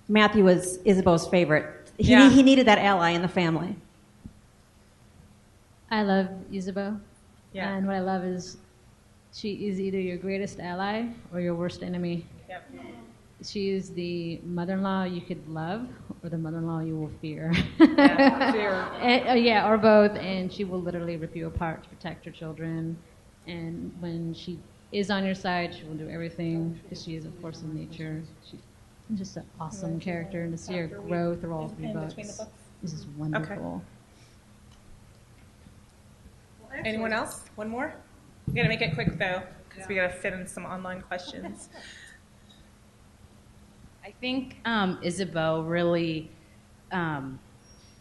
Matthew was Isabeau's favorite. He needed that ally in the family. I love Isabeau. Yeah. And what I love is she is either your greatest ally or your worst enemy. Yep. She is the mother-in-law you could love or the mother-in-law you will fear. Yeah, fear. Yeah, or both. And she will literally rip you apart to protect her children. And when she is on your side, she will do everything because she is a force of nature. She's just an awesome character. And to see her grow through all three books, this is wonderful. Anyone else? One more? We gotta make it quick though, because we gotta fit in some online questions. I think Isabeau really,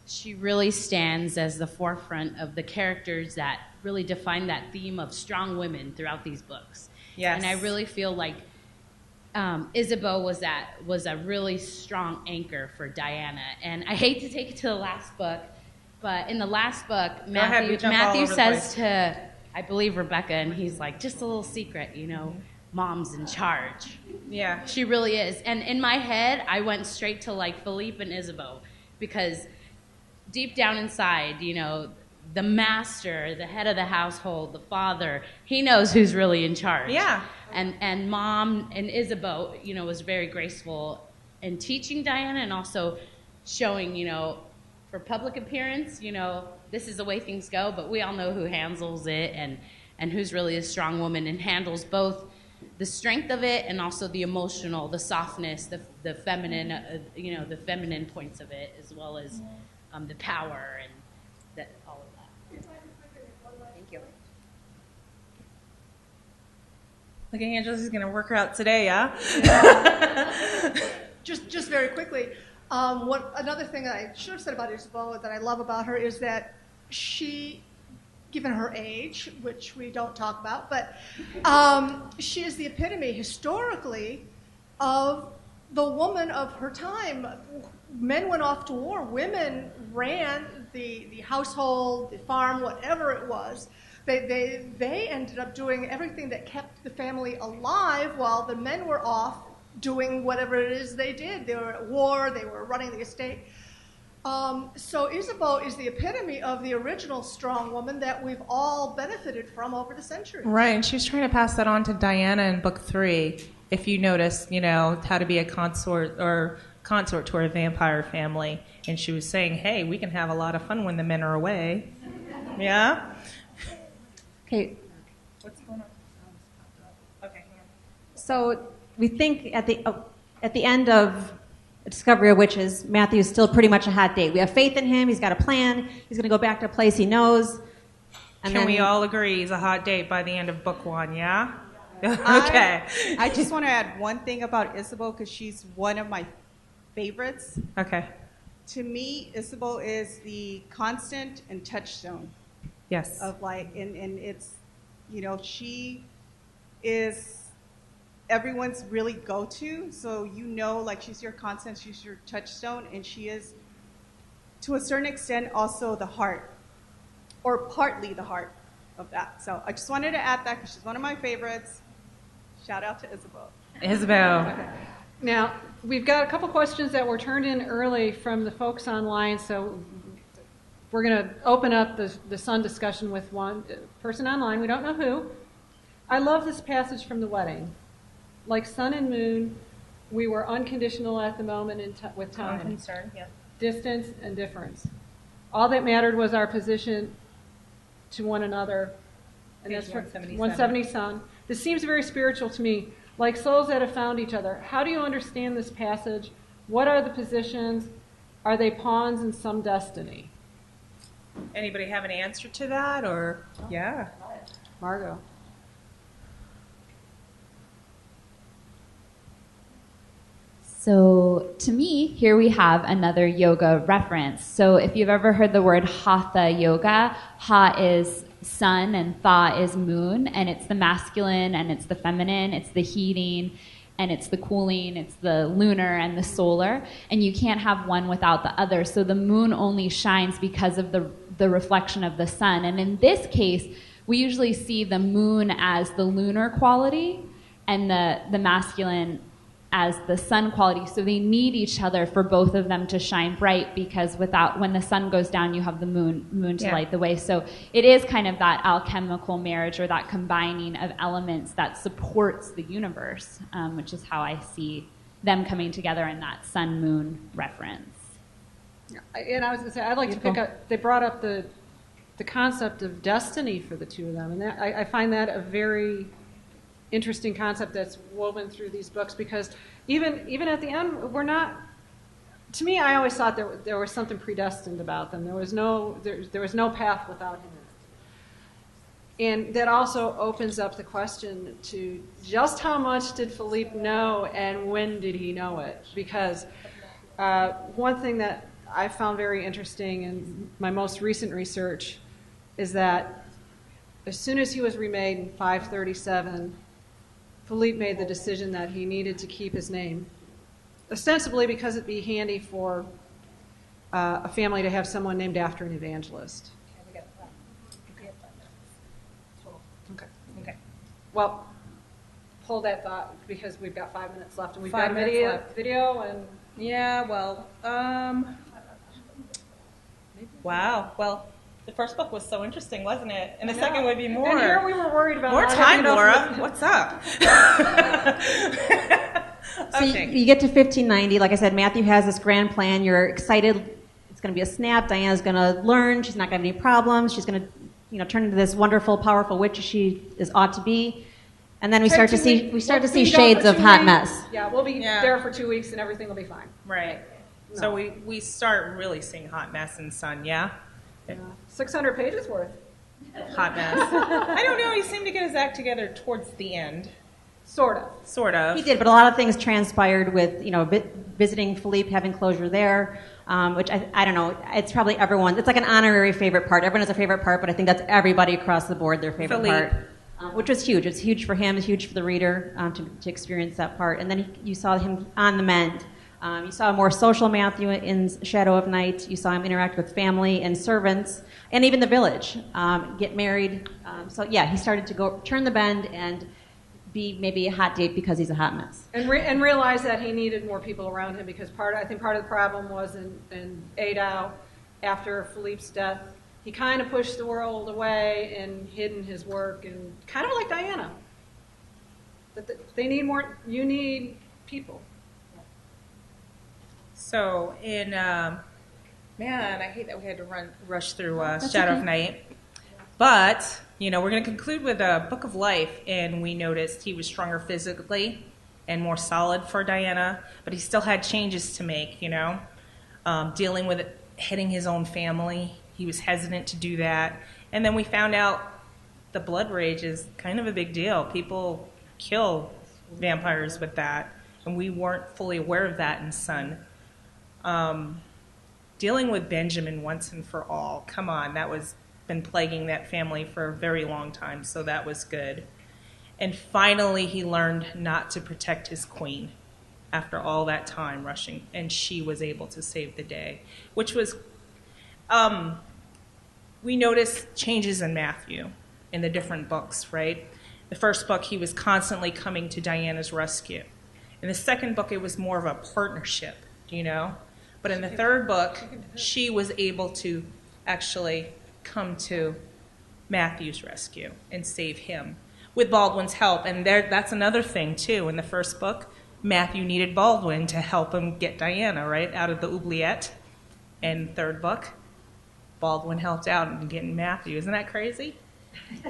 she really stands as the forefront of the characters that really define that theme of strong women throughout these books. Yes. And I really feel like Isabeau was a really strong anchor for Diana. And I hate to take it to the last book, but in the last book, Matthew says to, I believe, Rebecca, and he's like, just a little secret, you know, Mom's in charge. Yeah. She really is. And in my head, I went straight to like Philippe and Isabeau, because deep down inside, you know, the master, the head of the household, the father, he knows who's really in charge. Yeah. And Mom and Isabeau, you know, was very graceful in teaching Diana and also showing, you know, for public appearance, you know, this is the way things go, but we all know who handles it and who's really a strong woman and handles both the strength of it and also the emotional, the softness, the feminine, you know, the feminine points of it, as well as the power and that all of that. Thank you. Look at Angela's going to work her out today, yeah? Just very quickly, another thing that I should have said about Isabeau that I love about her is that she, given her age, which we don't talk about, but she is the epitome historically of the woman of her time. Men went off to war. Women ran the household, the farm, whatever it was. They ended up doing everything that kept the family alive while the men were off doing whatever it is they did. They were at war. They were running the estate. So Isabeau is the epitome of the original strong woman that we've all benefited from over the centuries. Right, and she's trying to pass that on to Diana in book 3. If you notice, you know, how to be a consort to her vampire family. And she was saying, hey, we can have a lot of fun when the men are away. Yeah? Okay. What's going on? Okay. So we think at the end of Discovery of Witches, Matthew's still pretty much a hot date. We have faith in him. He's got a plan. He's going to go back to a place he knows. And Can we all agree he's a hot date by the end of book 1, yeah? Okay. I just want to add one thing about Isabeau because she's one of my favorites. Okay. To me, Isabeau is the constant and touchstone. Yes. Of like, and it's, you know, she is everyone's really go-to. So you know, like she's your constant, she's your touchstone, and she is, to a certain extent, also the heart, or partly the heart of that. So I just wanted to add that because she's one of my favorites. Shout out to Isabeau. Isabeau. Okay. Now, we've got a couple questions that were turned in early from the folks online, so we're going to open up the sun discussion with one person online. We don't know who. I love this passage from The Wedding. Like sun and moon, we were unconditional at the moment with time. Unconcerned, yeah. Distance and difference. All that mattered was our position to one another. And Page that's from 177. 170 Sun. This seems very spiritual to me. Like souls that have found each other. How do you understand this passage? What are the positions? Are they pawns in some destiny? Anybody have an answer to that, or yeah? Margaux. So to me, here we have another yoga reference. So if you've ever heard the word Hatha yoga, Ha is sun and Tha is moon, and it's the masculine and it's the feminine, it's the heating and it's the cooling, it's the lunar and the solar, and you can't have one without the other. So the moon only shines because of the reflection of the sun. And in this case, we usually see the moon as the lunar quality and the masculine as the sun quality. So they need each other for both of them to shine bright, because when the sun goes down, you have the moon to light the way. So it is kind of that alchemical marriage, or that combining of elements that supports the universe, which is how I see them coming together in that sun-moon reference. And I was going to say, I'd like to pick up, they brought up the concept of destiny for the two of them. And I find that a very interesting concept that's woven through these books, because even at the end, we're not, to me, I always thought there was something predestined about them. There was no path without him. And that also opens up the question to just how much did Philippe know, and when did he know it? Because one thing that I found very interesting in my most recent research is that as soon as he was remade in 537, Philippe made the decision that he needed to keep his name, ostensibly because it'd be handy for a family to have someone named after an evangelist. Okay. Well, hold that thought, because we've got 5 minutes left, and we've got a video and... Yeah, well, wow. Well, the first book was so interesting, wasn't it? And the second would be more. And here we were worried about more time, Laura. What's up? So you get to 1590. Like I said, Matthew has this grand plan. You're excited. It's going to be a snap. Diana's going to learn. She's not going to have any problems. She's going to, turn into this wonderful, powerful witch she ought to be. And then we start to see shades of hot mess. Yeah, we'll be there for 2 weeks, and everything will be fine. Right. No. So we start really seeing hot mess in Sun, yeah? 600 pages worth. Hot mess. I don't know. He seemed to get his act together towards the end. Sort of. He did, but a lot of things transpired with, visiting Philippe, having closure there, which I don't know. It's probably everyone. It's like an honorary favorite part. Everyone has a favorite part, but I think that's everybody across the board, their favorite Philippe. part, which was huge. It's huge for him. It's huge for the reader to experience that part. And then you saw him on the mend. You saw a more social Matthew in Shadow of Night. You saw him interact with family and servants, and even the village, get married. He started to turn the bend and be maybe a hot date because he's a hot mess. And realize that he needed more people around him, because I think part of the problem was in Adao, after Philippe's death, he kind of pushed the world away and hidden his work, and kind of like Diana. They need more. You need people. So I hate that we had to rush through Shadow of Night. But, we're going to conclude with a Book of Life, and we noticed he was stronger physically and more solid for Diana, but he still had changes to make, dealing with hitting his own family. He was hesitant to do that. And then we found out the blood rage is kind of a big deal. People kill vampires with that, and we weren't fully aware of that in Sun. Dealing with Benjamin once and for all. Come on, that was been plaguing that family for a very long time, so that was good. And finally, he learned not to protect his queen after all that time rushing, and she was able to save the day, which was, we noticed changes in Matthew in the different books, right? The first book, he was constantly coming to Diana's rescue. In the second book, it was more of a partnership, But in the third book, she was able to actually come to Matthew's rescue and save him with Baldwin's help. And that's another thing, too. In the first book, Matthew needed Baldwin to help him get Diana, right, out of the oubliette. And third book, Baldwin helped out in getting Matthew. Isn't that crazy?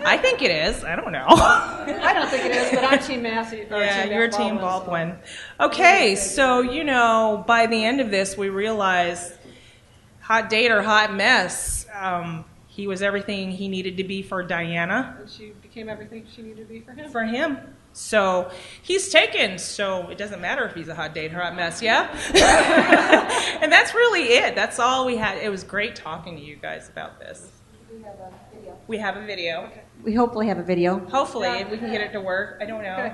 I think it is. I don't know. I don't think it is, but I'm Team Matthew. Yeah, you're Team Baldwin. Okay, so, by the end of this, we realized hot date or hot mess. He was everything he needed to be for Diana. And she became everything she needed to be for him. For him. So he's taken, so it doesn't matter if he's a hot date or hot mess, yeah? And that's really it. That's all we had. It was great talking to you guys about this. We have a video. Okay. We hopefully have a video. Hopefully, if we can get it to work. I don't know. Okay.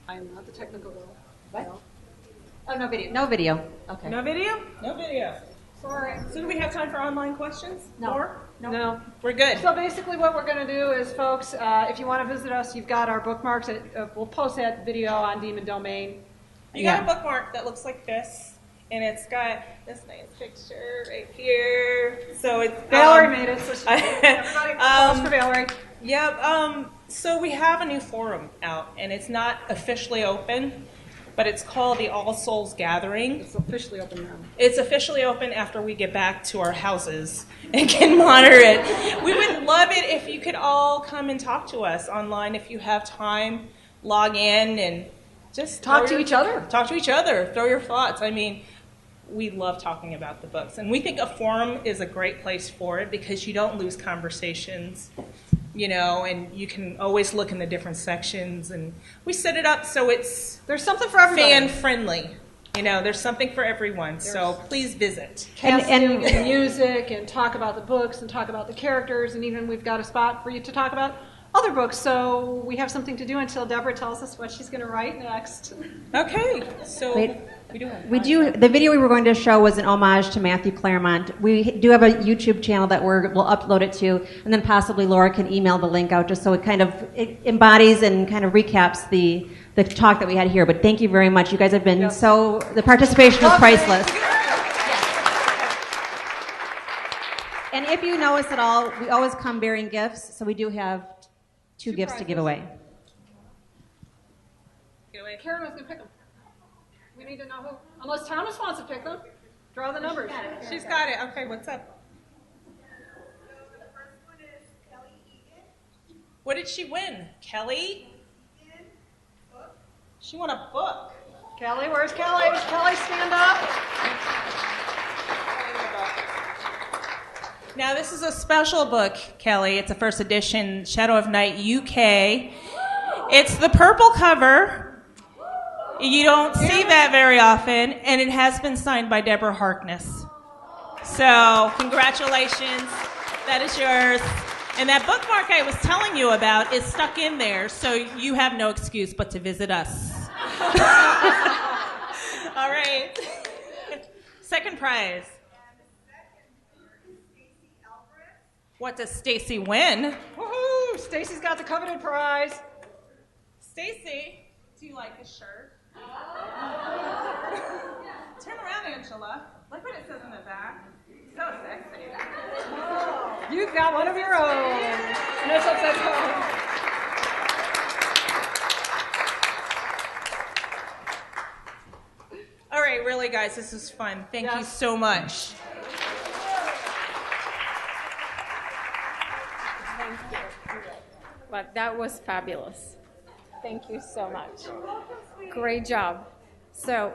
I am not the technical girl. What? Oh, no video. No video. Okay. No video? No video. Sorry. So do we have time for online questions? No. More? No. We're good. So basically what we're going to do is, folks, if you want to visit us, you've got our bookmarks. We'll post that video on Demon Domain. You got a bookmark that looks like this, and it's got this nice picture right here. So it's Valerie made it. So everybody applause for Valerie. Yep. So we have a new forum out, and it's not officially open, but it's called the All Souls Gathering. It's officially open now. It's officially open after we get back to our houses and can monitor it. We would love it if you could all come and talk to us online if you have time. Log in and just talk to each other. Talk to each other. Throw your thoughts. I mean, we love talking about the books, and we think a forum is a great place for it because you don't lose conversations. And you can always look in the different sections, and we set it up so there's something for everybody. Fan friendly. There's something for everyone. So please visit. Casting and music, and talk about the books, and talk about the characters, and even we've got a spot for you to talk about other books. So we have something to do until Deborah tells us what she's going to write next. Okay. So we do. The video we were going to show was an homage to Matthew Clairmont. We do have a YouTube channel that we'll upload it to, and then possibly Laura can email the link out just so it embodies and kind of recaps the talk that we had here. But thank you very much. You guys have been the participation was priceless. And if you know us at all, we always come bearing gifts, so we do have two gifts to give away. Karen was going to pick them. We need to know who. Unless Thomas wants to pick them, draw the numbers. She's got it. Okay, what's up? What did she win? Kelly? She won a book. Kelly, where's Kelly? Does Kelly stand up? Now, this is a special book, Kelly. It's a first edition, Shadow of Night UK. It's the purple cover. You don't see that very often, and it has been signed by Deborah Harkness. So, congratulations. That is yours. And that bookmark I was telling you about is stuck in there, so you have no excuse but to visit us. All right. Second prize. What does Stacy win? Woohoo! Stacy's got the coveted prize. Stacy, do you like his shirt? Turn around, Angela. Look what it says in the back. So sexy. Oh, you've got one of your own. And it's upside down. All right, really, guys, this is fun. Thank you so much. Thank you. Well, that was fabulous. Thank you so much. Great job. So,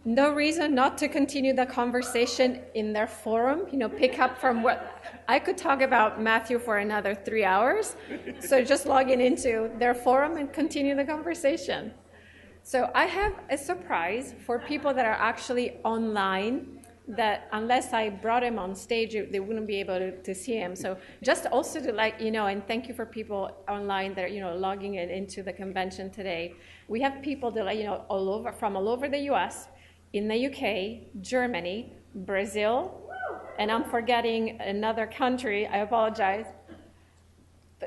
no reason not to continue the conversation in their forum. Pick up from what I could talk about Matthew for another 3 hours. So just log into their forum and continue the conversation. So I have a surprise for people that are actually online, that unless I brought him on stage, they wouldn't be able to see him. So just also to and thank you for people online that are, logging into the convention today. We have people that are, from all over the US, in the UK, Germany, Brazil, and I'm forgetting another country, I apologize.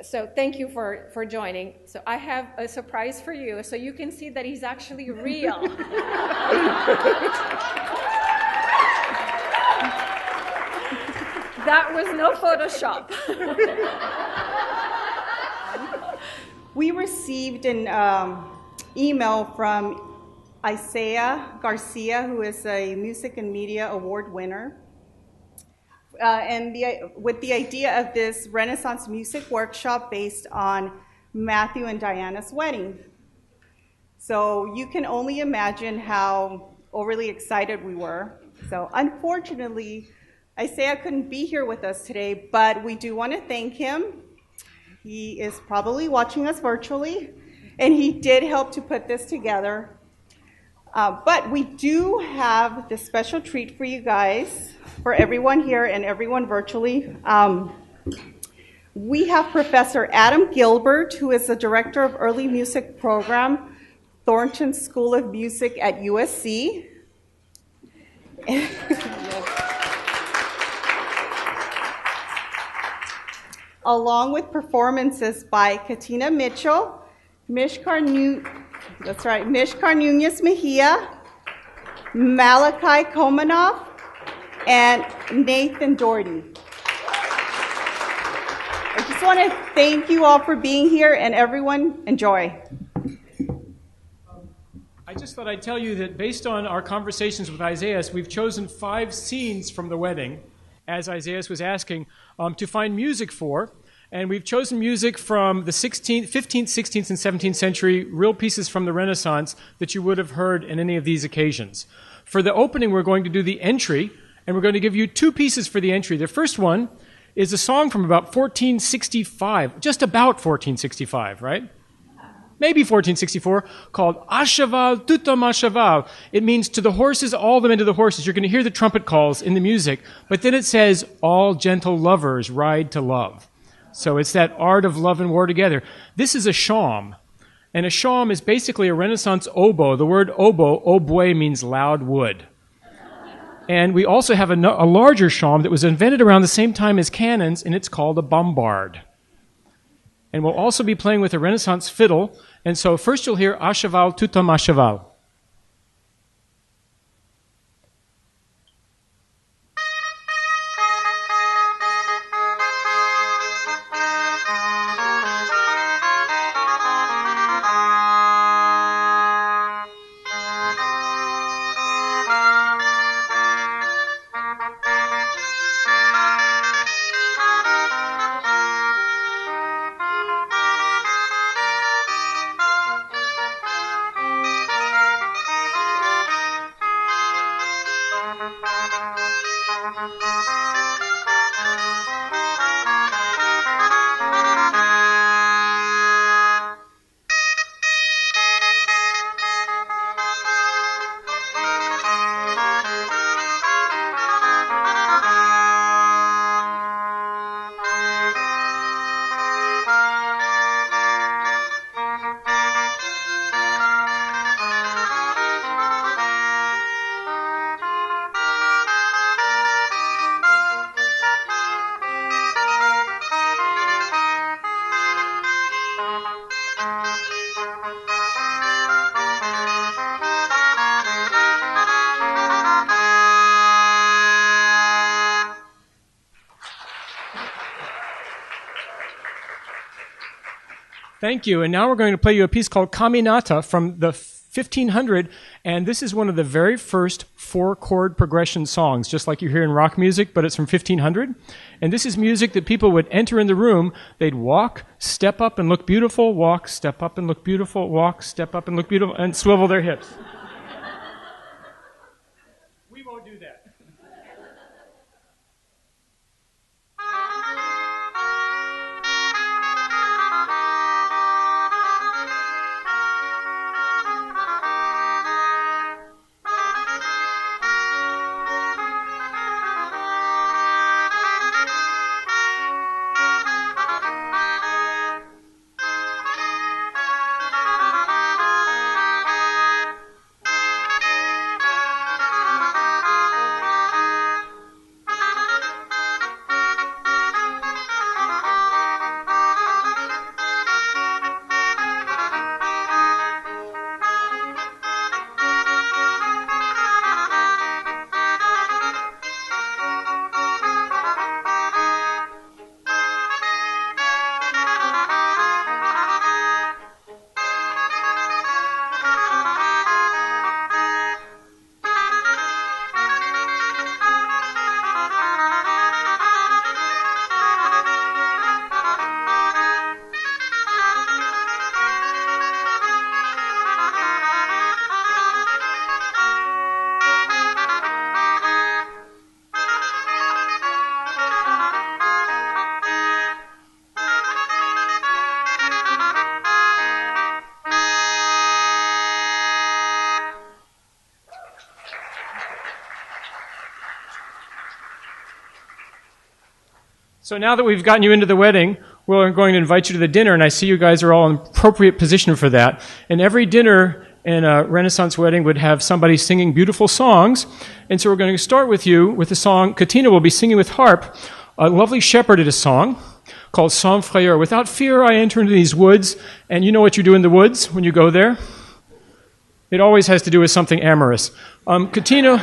So thank you for joining. So I have a surprise for you, so you can see that he's actually real. That was no Photoshop. We received an email from Isaiah Garcia, who is a Music and Media Award winner, and with the idea of this Renaissance music workshop based on Matthew and Diana's wedding. So you can only imagine how overly excited we were. So unfortunately, Isaiah couldn't be here with us today, but we do want to thank him. He is probably watching us virtually, and he did help to put this together. But we do have this special treat for you guys, for everyone here and everyone virtually. We have Professor Adam Gilbert, who is the Director of Early Music Program, Thornton School of Music at USC. along with performances by Katina Mitchell, Mishkar Nunez Mejia, Malachi Komanoff, and Nathan Doherty. I just want to thank you all for being here, and everyone, enjoy. I just thought I'd tell you that based on our conversations with Isaiah, we've chosen 5 scenes from the wedding, as Isaiah was asking, to find music for. And we've chosen music from the 15th, 16th, and 17th century, real pieces from the Renaissance that you would have heard in any of these occasions. For the opening, we're going to do the entry, and we're going to give you 2 pieces for the entry. The first one is a song from about 1465, just about 1465, right? Maybe 1464, called Ashaval Tutam Ashaval. It means to the horses, all the men to the horses. You're going to hear the trumpet calls in the music, but then it says, all gentle lovers ride to love. So it's that art of love and war together. This is a shawm, and a shawm is basically a Renaissance oboe. The word oboe, oboe, means loud wood. And we also have a larger shawm that was invented around the same time as cannons, and it's called a bombard. And we'll also be playing with a Renaissance fiddle. And so first you'll hear Ashaval Tutam Ashaval. Thank you. And now we're going to play you a piece called Caminata from the 1500, and this is one of the very first 4-chord progression songs, just like you hear in rock music, but it's from 1500. And this is music that people would enter in the room, they'd walk, step up and look beautiful, walk, step up and look beautiful, walk, step up and look beautiful, and swivel their hips. We won't do that. So now that we've gotten you into the wedding, we're going to invite you to the dinner, and I see you guys are all in appropriate position for that. And every dinner in a Renaissance wedding would have somebody singing beautiful songs. And so we're going to start with you with the song, Katina will be singing with harp. A lovely shepherd did a song called Sans Frayeur. Without fear, I enter into these woods, and you know what you do in the woods when you go there? It always has to do with something amorous. Katina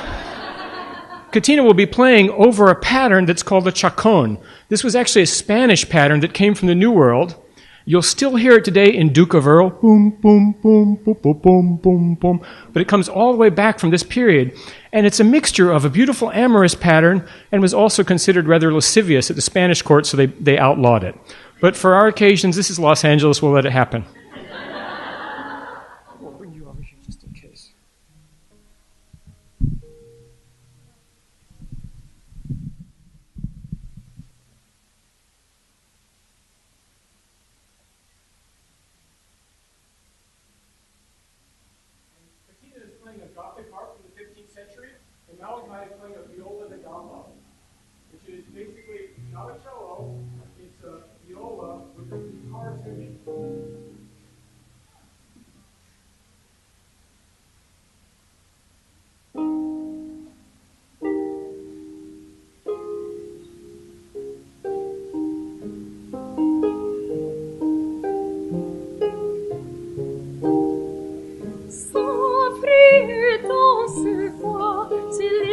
will be playing over a pattern that's called a chacon. This was actually a Spanish pattern that came from the New World. You'll still hear it today in Duke of Earl, boom, boom, boom, boom, boom, boom, boom, boom. But it comes all the way back from this period. And it's a mixture of a beautiful amorous pattern and was also considered rather lascivious at the Spanish court, so they outlawed it. But for our occasions, this is Los Angeles, we'll let it happen. We'll bring you over here just in case. Playing a Gothic harp from the 15th century, and Malachi is playing a viola da gamba, which is basically not a cello, it's a viola with a guitar tuning.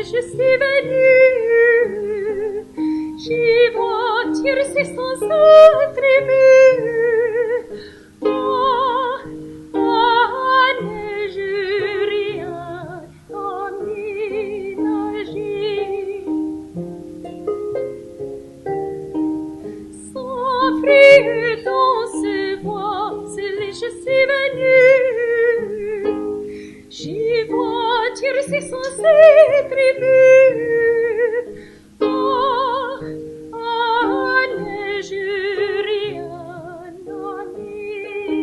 Je suis venue, j'y vois tirer sans être émue. Oh, n'ai-je rien à ménager? S'offrir dans ce voix, je suis venue, j'y vois tirer sans être émue. Oh, n'ai-je rien à ménager?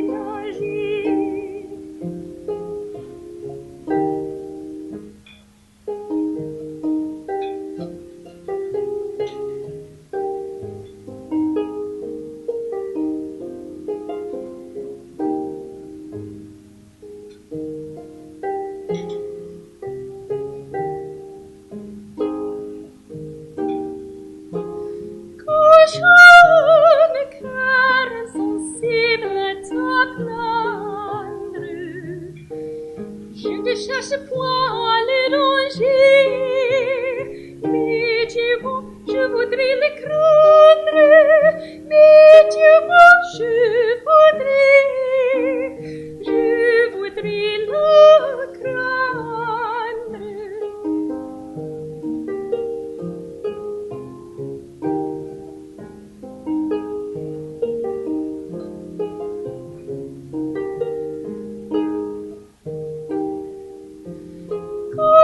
Je cherche point à les ranger, mais Dieu bon, je voudrais les craindre, mais Dieu bon, je voudrais le craindre.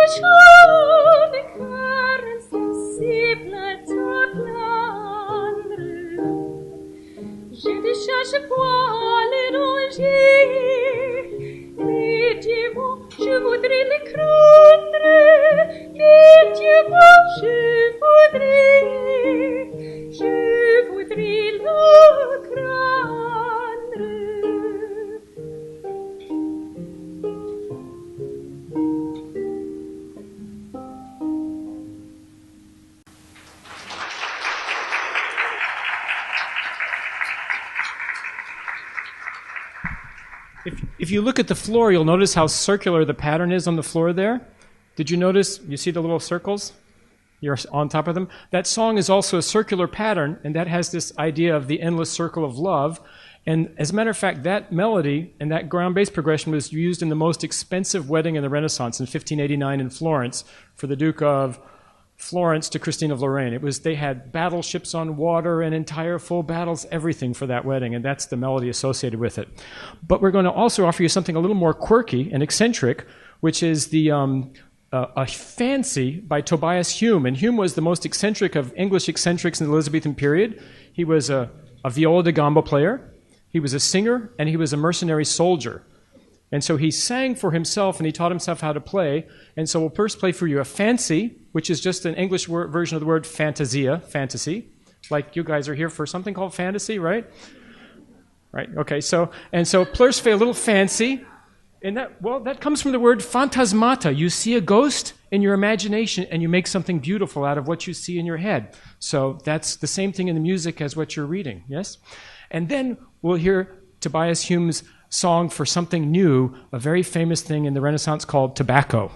Jeune cœur insensible à te plaindre, je ne cherche point à les ranger, mais Dieu bon, je voudrais les craindre, mais Dieu bon, je voudrais le craindre. If you look at the floor, you'll notice how circular the pattern is on the floor there. Did you notice? You see the little circles? You're on top of them. That song is also a circular pattern, and that has this idea of the endless circle of love. And as a matter of fact, that melody and that ground bass progression was used in the most expensive wedding in the Renaissance in 1589 in Florence for the Duke of Florence to Christine of Lorraine. They had battleships on water and entire full battles, everything for that wedding, and that's the melody associated with it. But we're going to also offer you something a little more quirky and eccentric, which is a fancy by Tobias Hume. And Hume was the most eccentric of English eccentrics in the Elizabethan period. He was a viola da gamba player, he was a singer, and he was a mercenary soldier. And so he sang for himself, and he taught himself how to play. And so we'll first play for you a fancy, which is just an English version of the word fantasia, fantasy. Like you guys are here for something called fantasy, right? Right, okay, so first play a little fancy, And that comes from the word phantasmata. You see a ghost in your imagination and you make something beautiful out of what you see in your head. So that's the same thing in the music as what you're reading, yes? And then we'll hear Tobias Hume's song for something new, a very famous thing in the Renaissance called tobacco.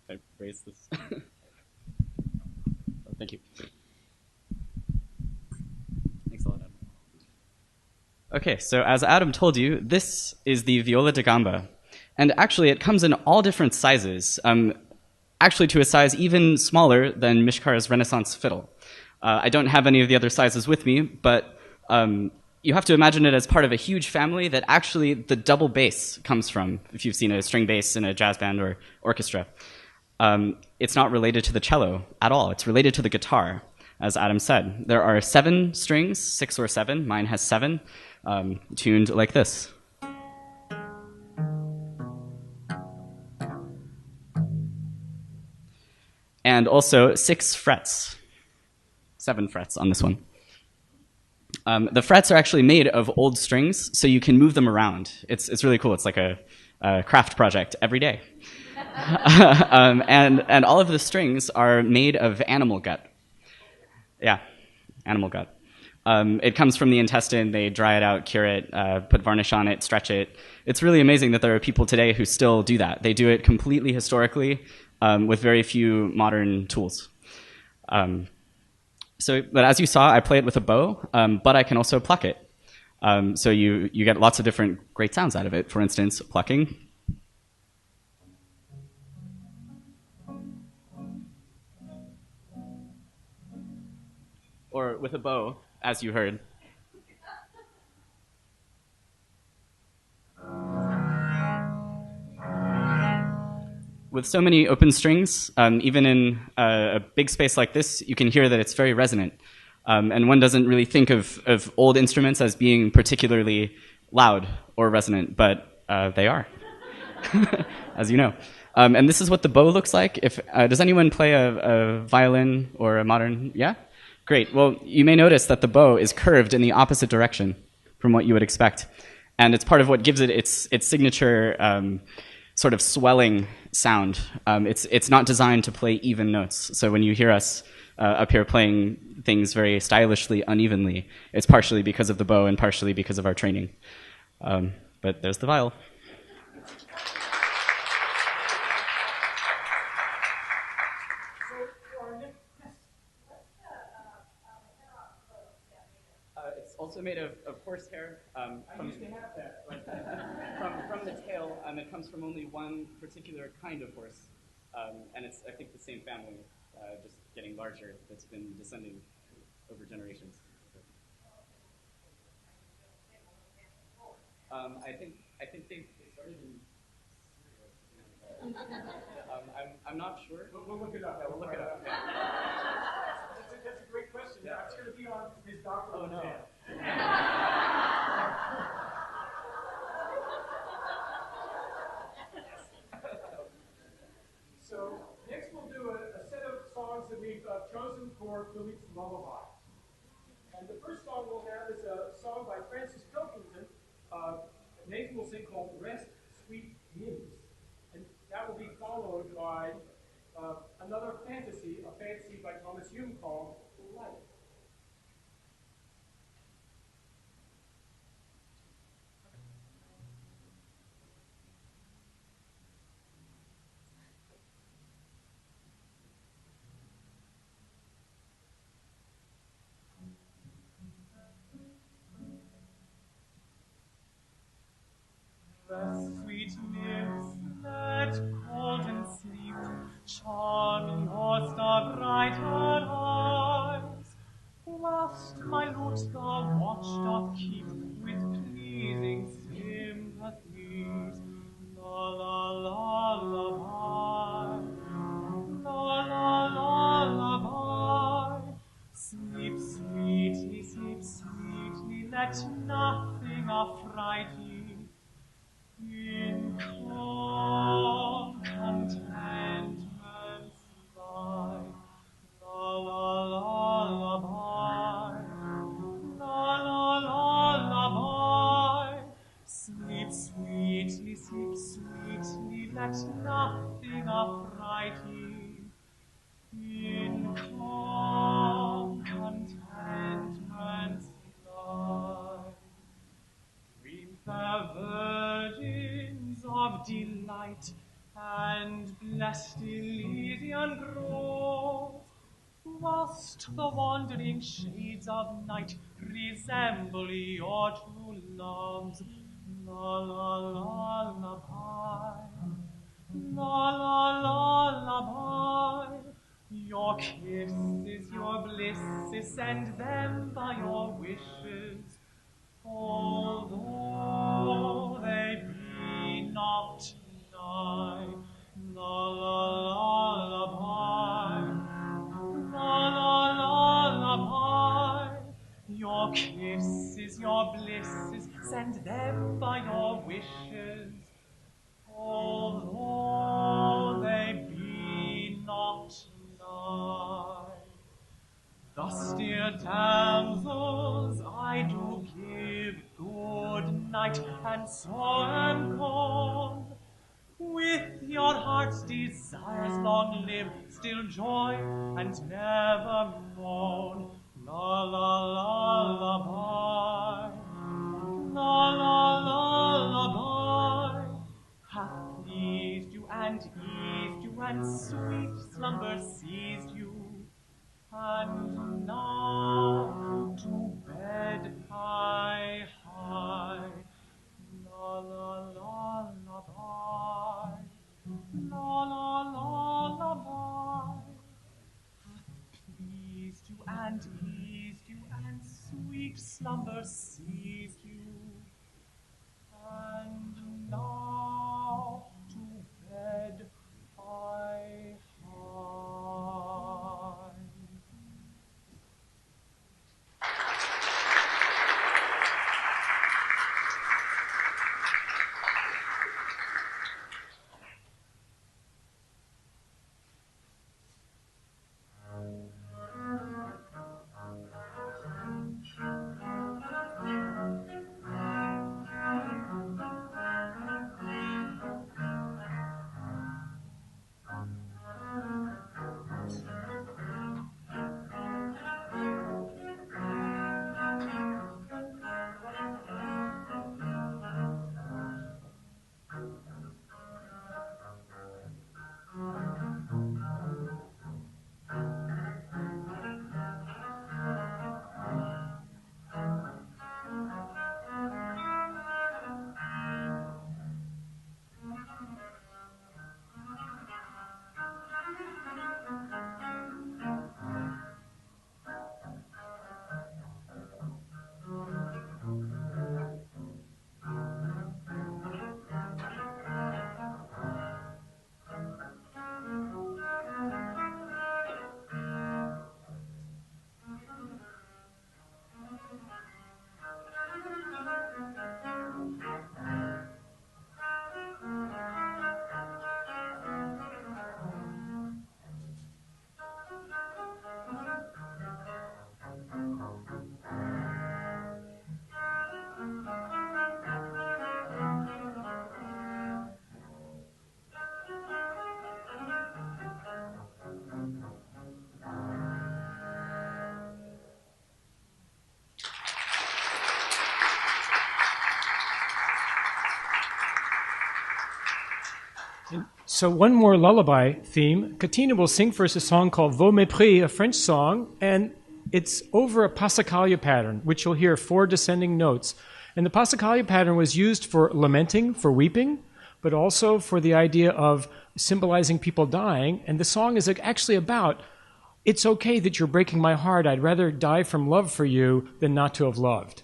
I raise this? Thank you. Thanks a lot, Adam. Okay, so as Adam told you, this is the viola da gamba. And actually, it comes in all different sizes, actually to a size even smaller than Mishkar's Renaissance fiddle. I don't have any of the other sizes with me, but you have to imagine it as part of a huge family that actually the double bass comes from, if you've seen a string bass in a jazz band or orchestra. It's not related to the cello at all. It's related to the guitar, as Adam said. There are 7 strings, 6 or 7. Mine has 7, tuned like this. And also 6 frets, 7 frets on this one. The frets are actually made of old strings, so you can move them around. It's really cool. It's like a craft project every day. And all of the strings are made of animal gut. Yeah, animal gut. It comes from the intestine. They dry it out, cure it, put varnish on it, stretch it. It's really amazing that there are people today who still do that. They do it completely historically with very few modern tools. But as you saw, I play it with a bow, but I can also pluck it. So you get lots of different great sounds out of it. For instance, plucking. Or with a bow, as you heard. With so many open strings, even in a big space like this, you can hear that it's very resonant. And one doesn't really think of old instruments as being particularly loud or resonant, but they are, as you know. And this is what the bow looks like. Does anyone play a violin or a modern? Yeah? Great. Well, you may notice that the bow is curved in the opposite direction from what you would expect. And it's part of what gives it its signature sort of swelling sound. It's not designed to play even notes. So when you hear us up here playing things very stylishly, unevenly, it's partially because of the bow and partially because of our training. But there's the viol. It's also made of horsehair. I used to have that. From the tail, it comes from only one particular kind of horse. And it's, I think, the same family, just getting larger, that's been descending over generations. I think they started in Syria. I'm not sure. We'll look it up. Yeah, we'll look it up. Yeah. That's a great question. Yeah. It's going to be on his doctoral exam. So next we'll do a set of songs that we've chosen for Philippe's lullaby. And the first song we'll have is a song by Francis Pilkington. Nathan will sing called Rest, Sweet Hymns. And that will be followed by another fantasy, a fantasy by Thomas Hume called Life. The sweet nymphs that golden sleep, charming or star brighter eyes, whilst my lute the watch doth keep with pleasing sympathies. La la la la bye, la la la la bye. Sleep sweetly, let nothing affright ye. In calm contentment lie. La la la la bye, la la la la bye. Sleep sweetly, let nothing affright ye. In calm contentment lie. Weep the virgins of delight, and blessed Elysian grove, whilst the wandering shades of night resemble your true loves. La la la la bye, la la la la bye. Your kisses, your blisses, send them by your wishes, although they be not nigh. La la la la bye, la la la la bye. Your kisses, your blisses, send them by your wishes, although they be not nigh. Thus, dear damsels, I I do give good night, and so am gone. With your heart's desires long live, still joy and never moan. La la la la bye, la la la la bye. Hath pleased you and eased you, and sweet slumber seized you. And now to bed hie. La la la la bye. La la la la bye. Hath pleased you and eased you, and sweet slumber seized you. And now to bed hie. So one more lullaby theme. Katina will sing for us a song called Vos Mépris, a French song, and it's over a Passacaglia pattern, which you'll hear 4 descending notes. And the Passacaglia pattern was used for lamenting, for weeping, but also for the idea of symbolizing people dying. And the song is actually about, it's okay that you're breaking my heart. I'd rather die from love for you than not to have loved.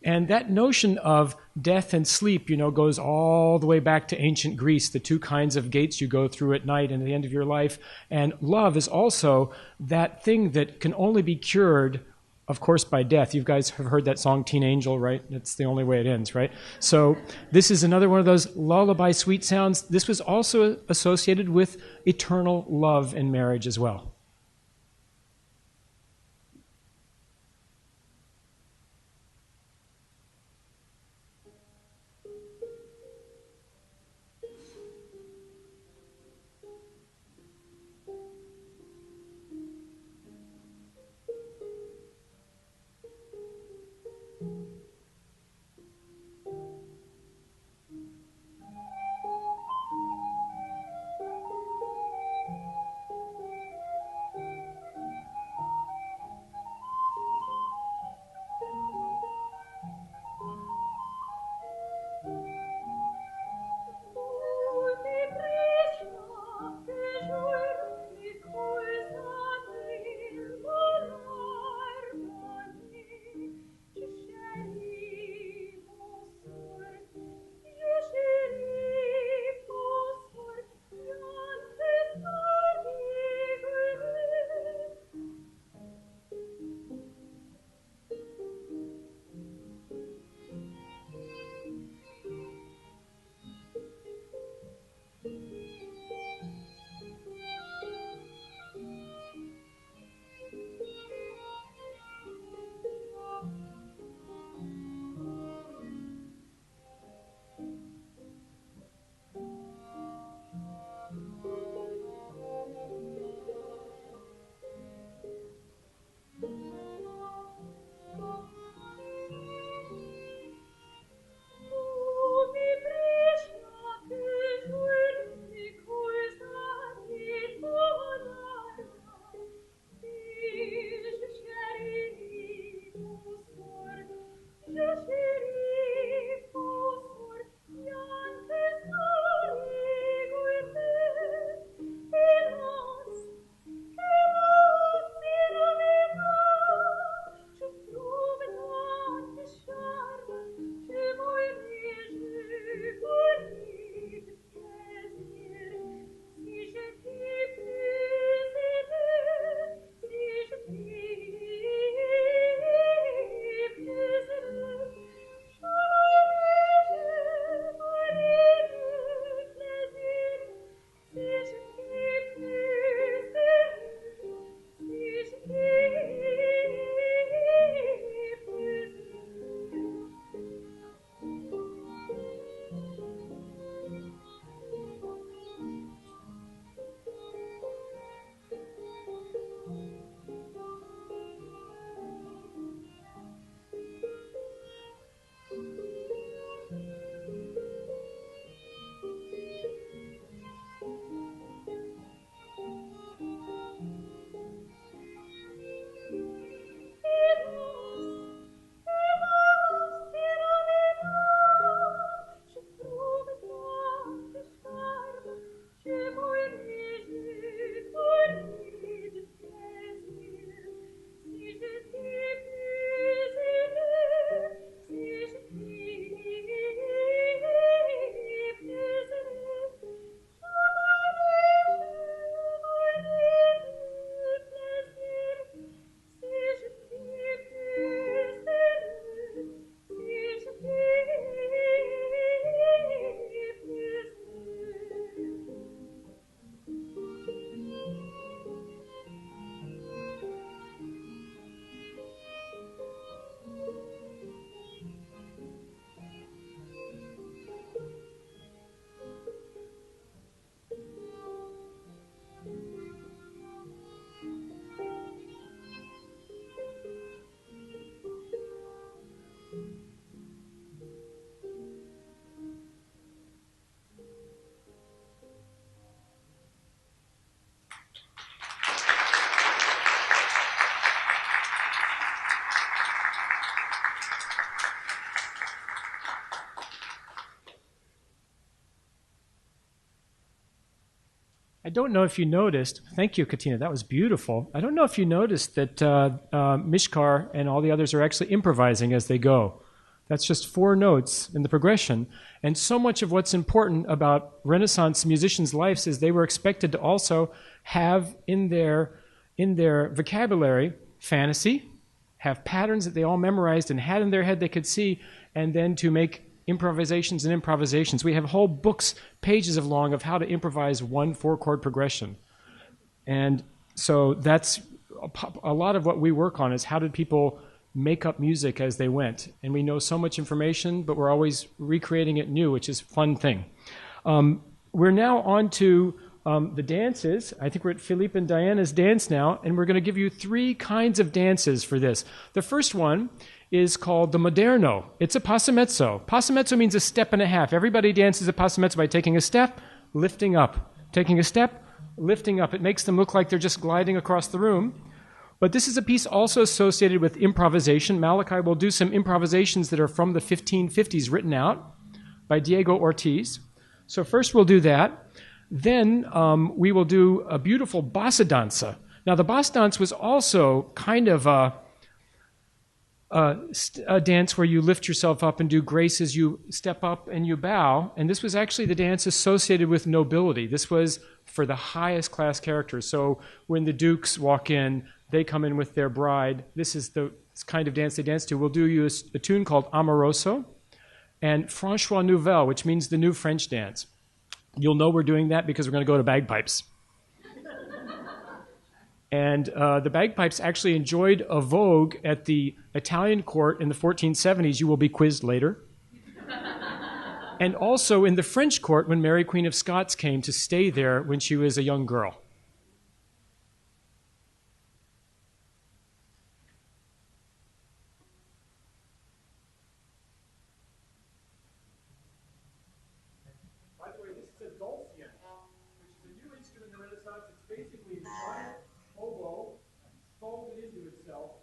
And that notion of death and sleep, goes all the way back to ancient Greece, the 2 kinds of gates you go through at night and at the end of your life. And love is also that thing that can only be cured, of course, by death. You guys have heard that song, Teen Angel, right? It's the only way it ends, right? So this is another one of those lullaby sweet sounds. This was also associated with eternal love in marriage as well. I don't know if you noticed, thank you, Katina, that was beautiful. I don't know if you noticed that Mishkar and all the others are actually improvising as they go. That's just 4 notes in the progression. And so much of what's important about Renaissance musicians' lives is they were expected to also have in their vocabulary fantasy, have patterns that they all memorized and had in their head they could see, and then to make improvisations and improvisations. We have whole books, pages of long, of how to improvise one 4-chord progression. And so that's a lot of what we work on, is how did people make up music as they went. And we know so much information, but we're always recreating it new, which is a fun thing. We're now on to the dances. I think we're at Philippe and Diana's dance now, and we're going to give you 3 kinds of dances for this. The first one is called the Maderno. It's a passamezzo. Passamezzo means a step and a half. Everybody dances a passamezzo by taking a step, lifting up. Taking a step, lifting up. It makes them look like they're just gliding across the room. But this is a piece also associated with improvisation. Malachi will do some improvisations that are from the 1550s written out by Diego Ortiz. So first we'll do that. Then we will do a beautiful bassa danza. Now the bassa dance was also kind of a dance where you lift yourself up and do grace as you step up and you bow. And this was actually the dance associated with nobility. This was for the highest class characters. So when the dukes walk in, they come in with their bride. This is the kind of dance they dance to. We'll do you a tune called Amoroso and François Nouvelle, which means the new French dance. You'll know we're doing that because we're going to go to bagpipes. And the bagpipes actually enjoyed a vogue at the Italian court in the 1470s. You will be quizzed later. And also in the French court when Mary Queen of Scots came to stay there when she was a young girl. By the way, this is a dulcian, which is a new instrument in the Renaissance. It's basically a giant oboe folded into itself.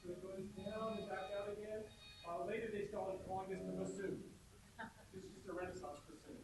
So it goes down and back out again. Later they started calling this the bassoon. This is just a Renaissance bassoon.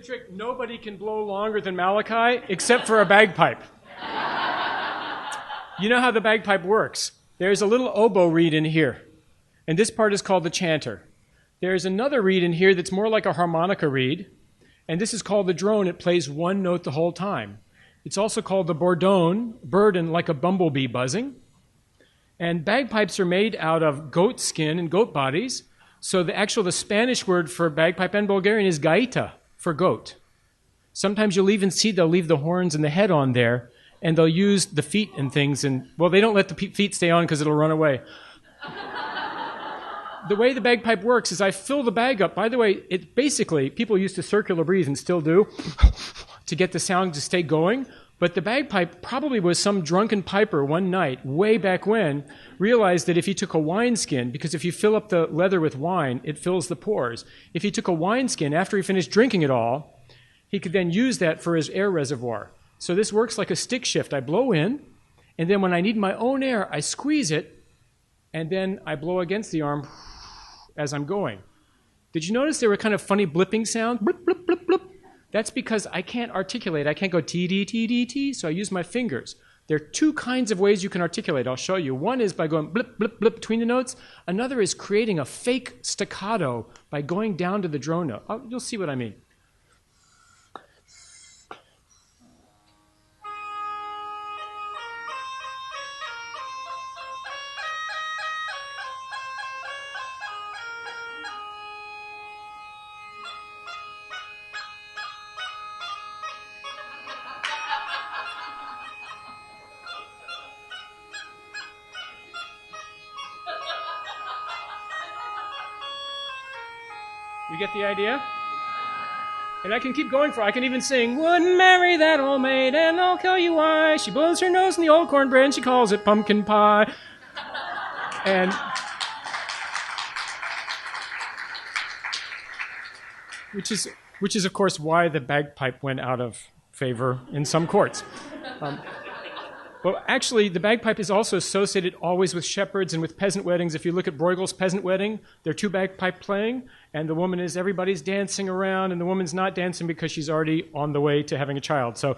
trick. Nobody can blow longer than Malachi except for a bagpipe. You know how the bagpipe works. There's a little oboe reed in here, and this part is called the chanter. There's another reed in here that's more like a harmonica reed, and this is called the drone. It plays one note the whole time. It's also called the bourdon, burden, like a bumblebee buzzing. And bagpipes are made out of goat skin and goat bodies. So the Spanish word for bagpipe and Bulgarian is gaita, for goat. Sometimes you'll even see they'll leave the horns and the head on there, and they'll use the feet and things. And, well, they don't let the feet stay on because it'll run away. The way the bagpipe works is I fill the bag up. By the way, it basically, people used to circular breathe and still do to get the sound to stay going. But the bagpipe probably was some drunken piper one night, way back when, realized that if he took a wineskin, because if you fill up the leather with wine, it fills the pores. If he took a wineskin, after he finished drinking it all, he could then use that for his air reservoir. So this works like a stick shift. I blow in, and then when I need my own air, I squeeze it, and then I blow against the arm as I'm going. Did you notice there were kind of funny blipping sounds? Blip, blip, blip, blip. That's because I can't articulate. I can't go T-D, T-D, T, so I use my fingers. There are two kinds of ways you can articulate. I'll show you. One is by going blip, blip, blip between the notes. Another is creating a fake staccato by going down to the drone note. You'll see what I mean. You get the idea? And I can keep going I can even sing, wouldn't marry that old maid, and I'll tell you why. She blows her nose in the old cornbread, and she calls it pumpkin pie. And which is of course why the bagpipe went out of favor in some courts. Well, actually, the bagpipe is also associated always with shepherds and with peasant weddings. If you look at Bruegel's peasant wedding, there are two bagpipe playing, and the woman everybody's dancing around, and the woman's not dancing because she's already on the way to having a child. So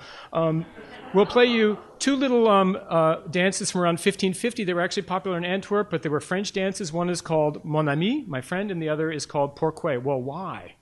we'll play you two little dances from around 1550. They were actually popular in Antwerp, but they were French dances. One is called Mon Ami, my friend, and the other is called Pourquoi. Well, why?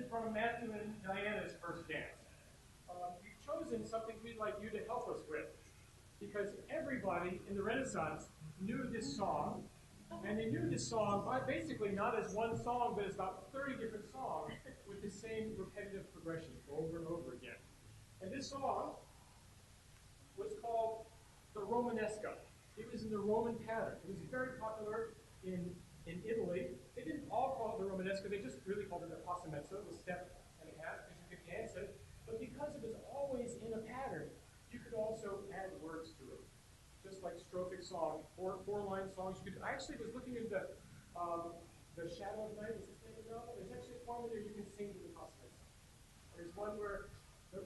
From Matthew and Diana's first dance. We've chosen something we'd like you to help us with, because everybody in the Renaissance knew this song, and they knew this song basically not as one song, but as about 30 different songs with the same repetitive progression over and over again. And this song was called the Romanesca. It was in the Roman pattern. It was very popular in Italy. They didn't all call it the Romanesca. They just really called it the passamezzo, the step and a half, because you could dance it. But because it was always in a pattern, you could also add words to it. Just like strophic song, four-line songs. You could. I actually was looking at the Shadow of Night. Is this name available? There's actually a poem there you can sing to the passamezzo. There's one where the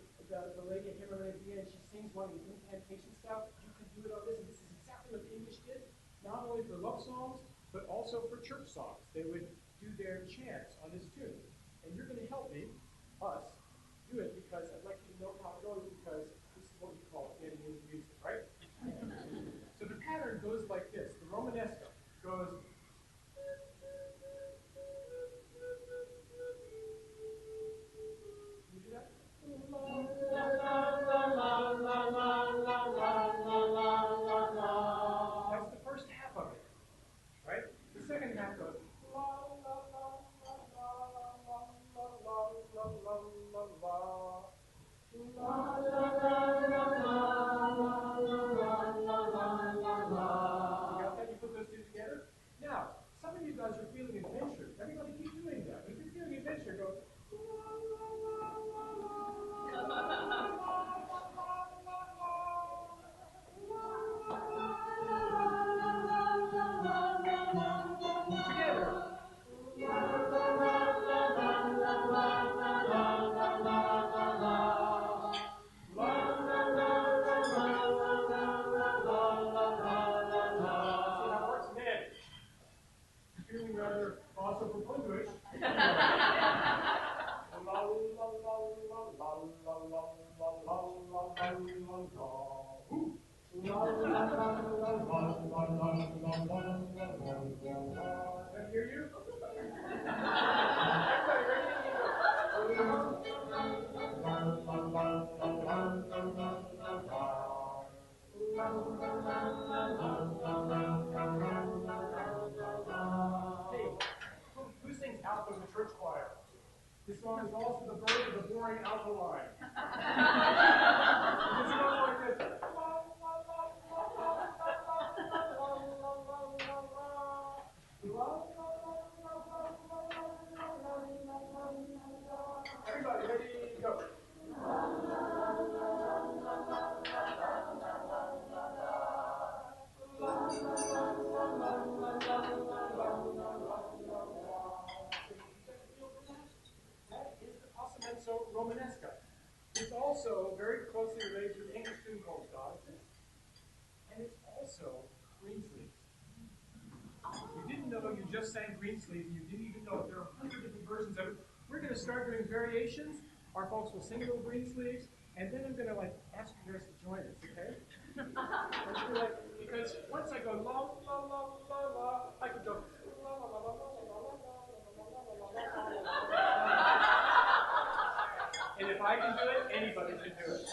lady at Himalayan at the end, she sings one of the incantation stuff. You can do it on this, and this is exactly what the English did, not only for love songs, but also for church songs. They would do their chants on this tune. And you're going to help me, us, do it, because I'd like you to know how it goes, because this is what we call getting into music, right? So the pattern goes like this. The Romanesca goes... Can you do that? That's the first half of it, right? The second half goes. You put those two together? Now, some of you guys are feeling adventure. Everybody keep doing that. If you're feeling adventure, go. Feeling rather also proposed. Can I hear you? Who sings alto in the church choir? This song is also the birth of the boring alto line. It goes like this. Everybody, ready, go. That is the passamezzo romanesca. It's also very closely related to the English tune called Goddesses, and it's also Greensleeves. You didn't know you just sang Greensleeves, and you didn't even know there are 100 different versions of it. We're going to start doing variations. Our folks will sing a little Greensleeves, and then I'm going to ask you guys to join us, okay? Because once I go la la la la la, I could go la la la la la la la la. And if I can do it, anybody can do it.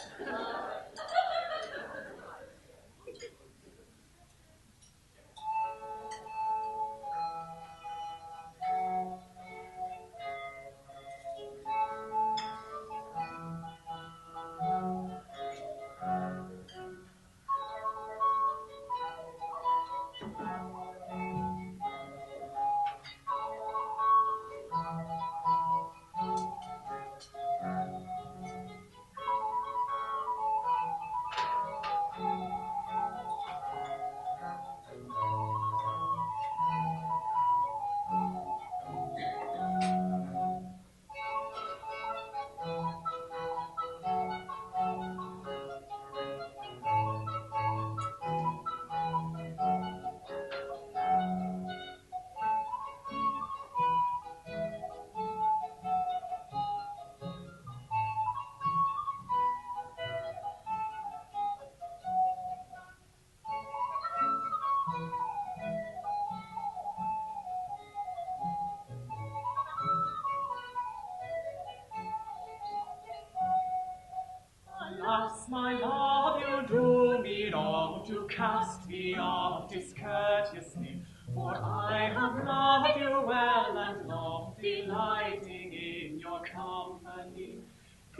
Alas, my love, you do me wrong to cast me off discourteously, for I have loved you well and long, delighting in your company.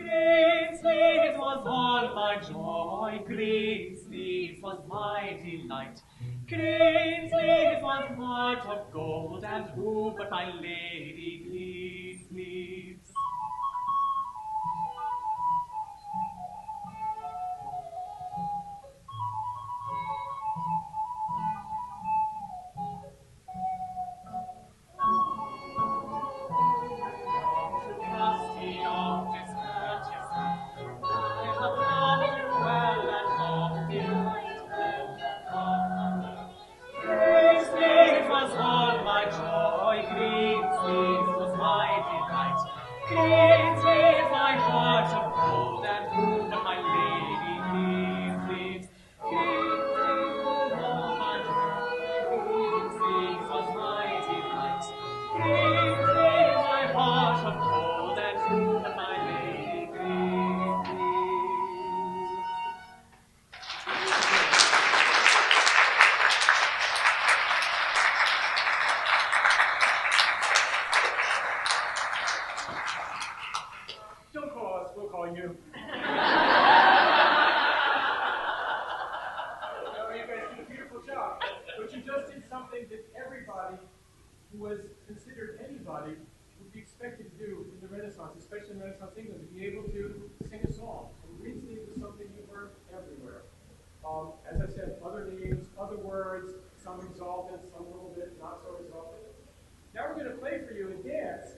Green sleeves was all my joy, green sleeves was my delight. Green sleeves was heart of gold, and who but my lady green sleeves? Trusty of discourteous, I have loved you well and loved you right. Green sleeves was all my joy, green sleeves was my delight. Green sleeves my heart of gold, and who but my lady green sleeves? Green sleeves was all my joy, green sleeves was my delight. Green sleeves my heart of gold, and who but my lady green sleeves? Don't call us, we'll call you. No, you guys did a beautiful job. But you just did something that everybody who was considered anybody would be expected to do in the Renaissance, especially in Renaissance England, to be able to sing a song. And green sleeves is something you heard everywhere. As I said, other names, other words, some exalted, some a little bit not so exalted. Now we're going to play for you a dance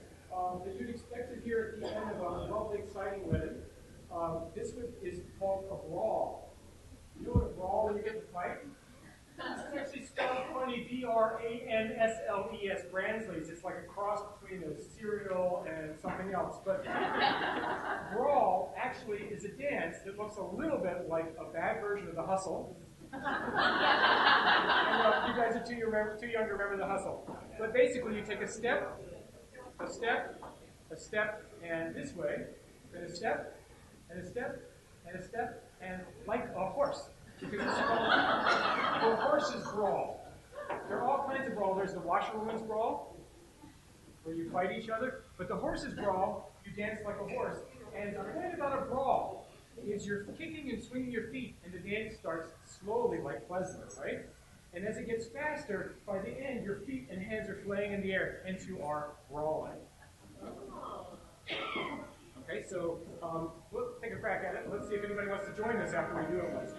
that you'd expect to hear at the end of a lovely, exciting wedding. This one is called a brawl. You know what a brawl when you get to fight? It's actually spelled funny, B-R-A-N-S-L-E-S, Bransley's. It's like a cross between a cereal and something else. But brawl actually is a dance that looks a little bit like a bad version of the hustle. You guys are too young to remember the hustle. But basically you take a step, a step, a step, and this way, then a step, and a step, and a step, and like a horse. Because it's called the horse's brawl. There are all kinds of brawl. There's the washerwoman's brawl, where you fight each other. But the horse's brawl, you dance like a horse. And the point about a brawl is you're kicking and swinging your feet, and the dance starts slowly like Klezmer, right? And as it gets faster, by the end, your feet and hands are flaying in the air, hence you are brawling. Okay, so we'll take a crack at it. Let's see if anybody wants to join us after we do it once.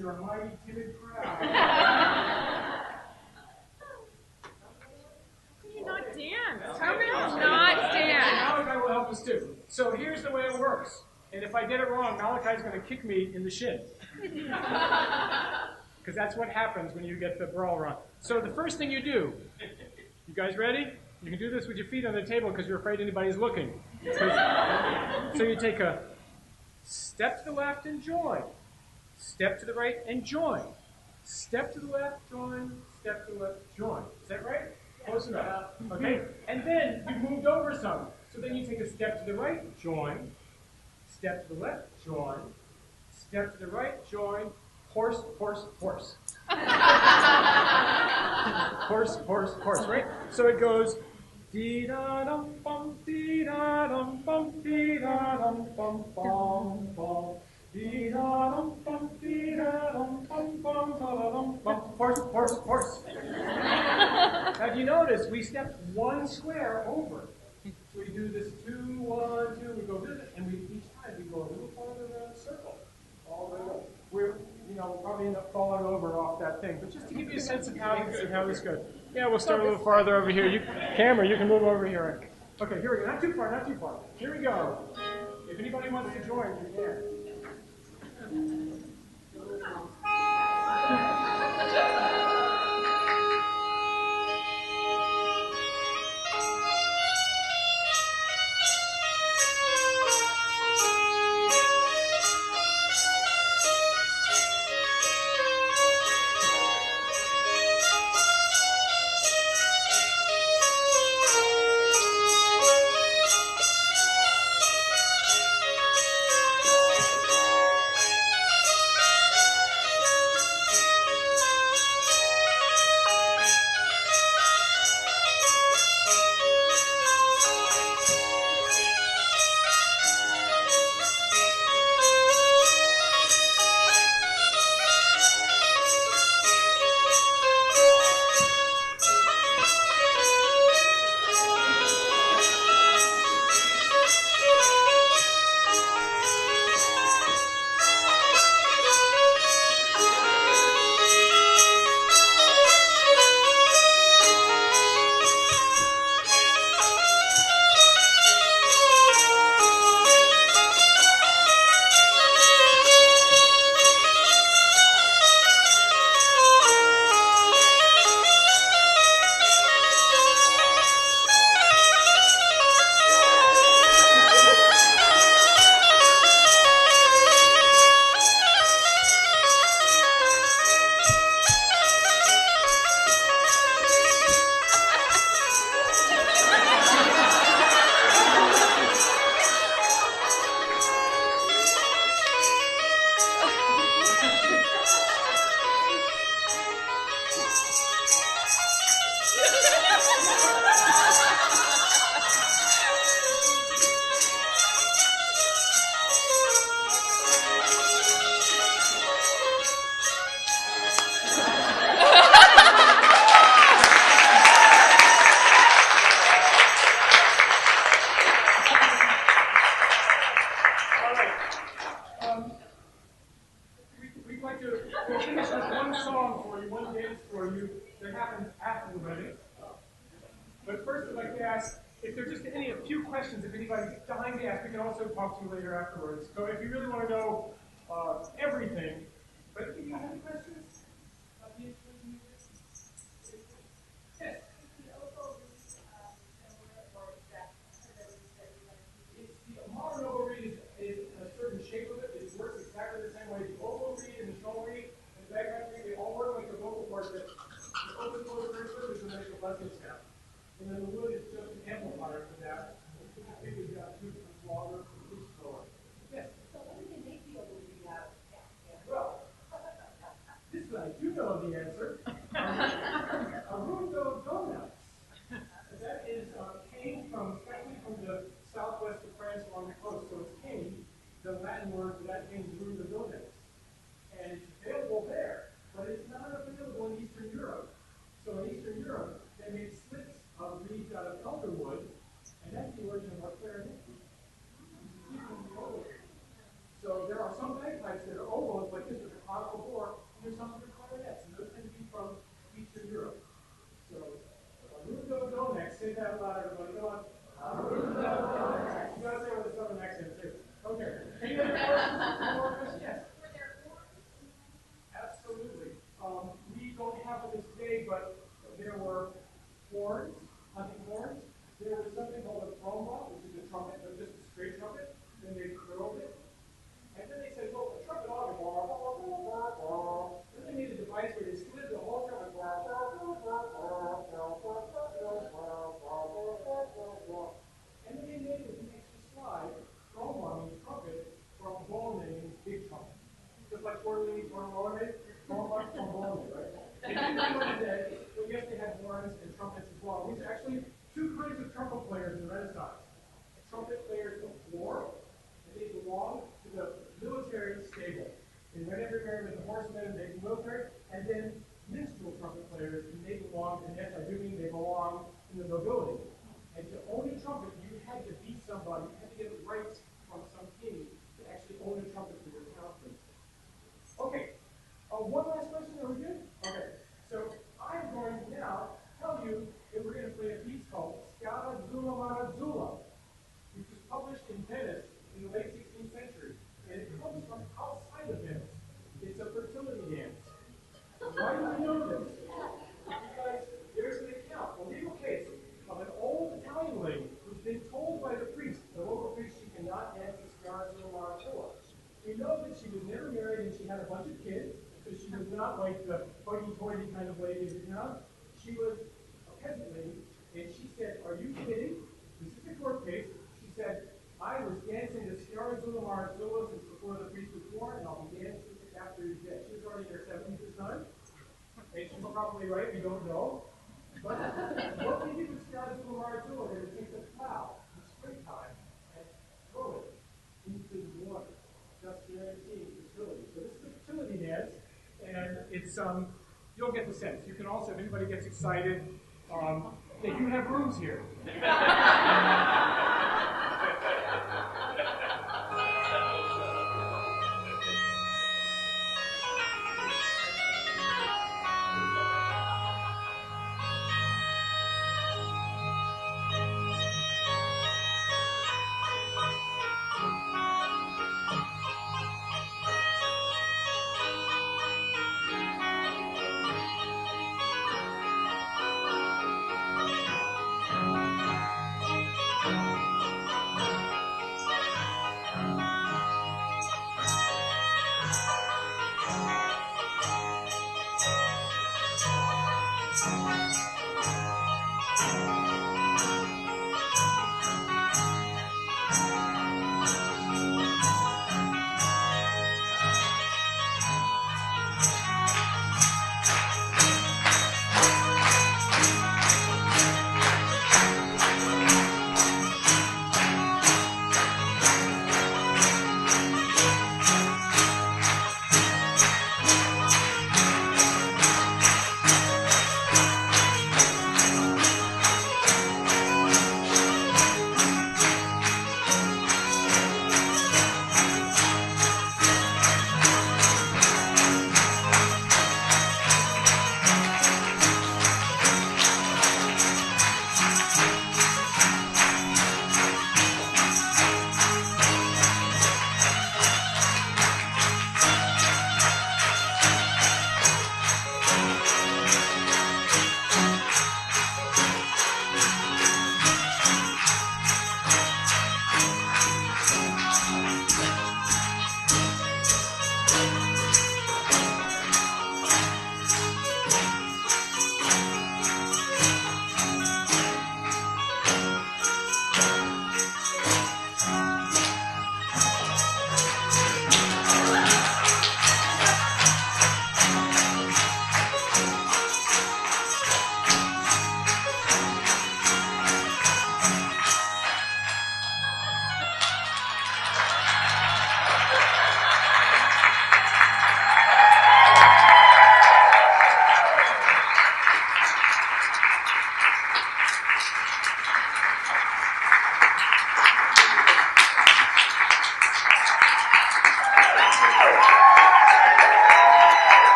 you're a mighty timid crowd. Can you not dance? How can you not dance? Malachi will help us too. So here's the way it works. And if I get it wrong, Malachi's going to kick me in the shin. Because that's what happens when you get the brawl wrong. So the first thing you do, you guys ready? You can do this with your feet on the table because you're afraid anybody's looking. So you take a step to the left and join. Step to the right and join. Step to the left, join. Step to the left, join. Is that right? Close enough. Okay? And then you moved over some. So then you take a step to the right, join. Step to the left, join. Step to the right, join. Horse, horse, horse. Horse, horse, horse, right? So it goes dee-da-dum bum, dee-da-dum bum, dee-da-dum bum bum bum. Dee-da-dum bum, dee-da-dum bum bum da-da-dum bum. Horse, horse, horse. Now if you notice, we stepped one square over. So we do this 2, 1, 2, we go visit, and each time we go a little farther around the circle. All the way over. We're probably end up falling over off that thing. But just to give you a sense of how this goes. Yeah, we'll start a little farther over here. Camera, you can move over here. Okay, here we go. Not too far, not too far. Here we go. If anybody wants to join, you can. Talk to you later afterwards. So if you really want to know everything, but do you have any questions? Yes. The Maderno reed is a certain shape of it. It works exactly the same way. The oval reed and the shoal reed and the bagpipe reed, they all work like the vocal cords. The open closed version is to make a blessing sound. And then the wood is just an amplifier for that. We've got two longer. Yes. So what do they make the oval reed out of? Well, this I do know the answer. Arundo donuts. That is cane especially from the southwest of France along the coast. So it's cane. The Latin word for that cane is Arundo donuts. And it's available there, but it's not available in Eastern Europe. So in Eastern Europe, they make slits of reeds out of elder wood, and that's the origin of our clarinet. So there are some bagpipes that are ovals like this with a conical bore, They didn't know that, but yes, they had horns and trumpets as well. These are actually two kinds of trumpet players in the Renaissance. Trumpet players of war, and they belong to the military stable. They went everywhere with the horsemen and they were military, and then minstrel trumpet players, and they belong, and yes, I do mean they belong in the nobility. And to own a trumpet, you had to beat somebody, you had to get rights from some king to actually own a trumpet for your town. Okay, one last question, are we good? Okay, so I'm going to now tell you that we're going to play a piece called Scala Zula Marazzula, which was published in Venice in the late 16th century, and it comes from outside of Venice. It's a fertility dance. Why do we know this? Because there's an account, a legal case, of an old Italian lady who's been told by the priest, the local priest, she cannot dance the Scala Zula Marazzula. We know that she was never married and she had a bunch of kids, so she was not like the hoity-toity kind of lady of the town. She was a peasant lady, and she said, "Are you kidding? This is a court case." She said, "I was dancing the Scala Zula Marazzula since before the priest was born, and I'll be dancing after he's dead." She was already in her 70s at the time, and she's probably right, we don't know. But what they did with Scala Zula Marazzula, they would take the plow in springtime and throw it into the water, just guaranteeing fertility. So this is a fertility dance, and it's you'll get the sense. You can also, if anybody gets excited, they do have rooms here.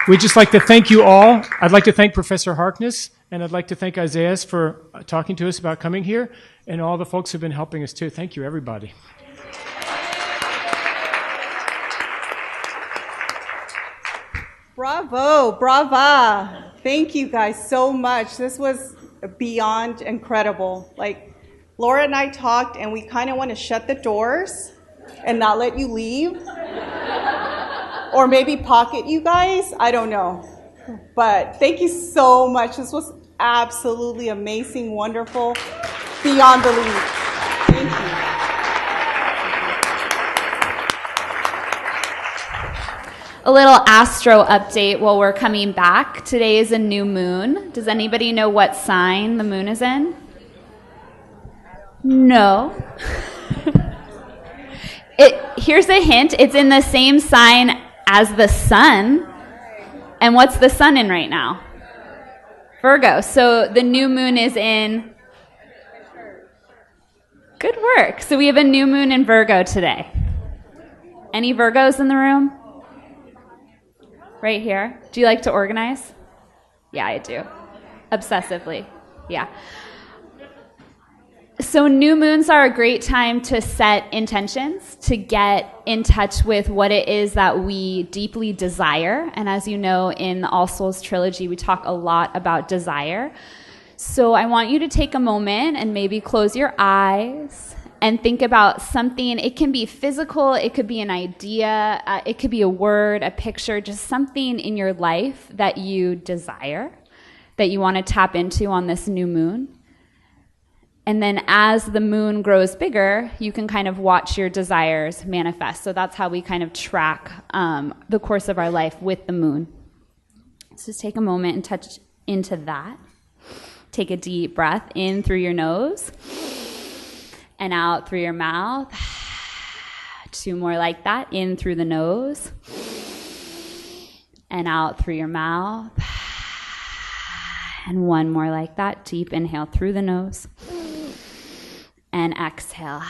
We'd just like to thank you all. I'd like to thank Professor Harkness, and I'd like to thank Isaiah for talking to us about coming here, and all the folks who've been helping us too. Thank you, everybody. Bravo, brava. Thank you guys so much. This was beyond incredible. Like, Laura and I talked, and we kind of want to shut the doors and not let you leave. Or maybe pocket you guys. I don't know. But thank you so much. This was absolutely amazing, wonderful, beyond belief. Thank you. a little astro update while we're coming back. Today is a new moon. Does anybody know what sign the moon is in? No. Here's a hint. It's in the same sign as the sun. And what's the sun in right now? Virgo. So the new moon is in... Good work. So we have a new moon in Virgo today. Any Virgos in the room? Right here. Do you like to organize? Yeah, I do. Obsessively. Yeah. So new moons are a great time to set intentions, to get in touch with what it is that we deeply desire. And as you know, in the All Souls trilogy, we talk a lot about desire. So I want you to take a moment and maybe close your eyes and think about something. It can be physical, it could be an idea, it could be a word, a picture, just something in your life that you desire, that you want to tap into on this new moon. And then as the moon grows bigger, you can kind of watch your desires manifest. So that's how we kind of track the course of our life with the moon. So just take a moment and touch into that. Take a deep breath in through your nose and out through your mouth. 2 more like that. In through the nose and out through your mouth. And 1 more like that. Deep inhale through the nose and exhale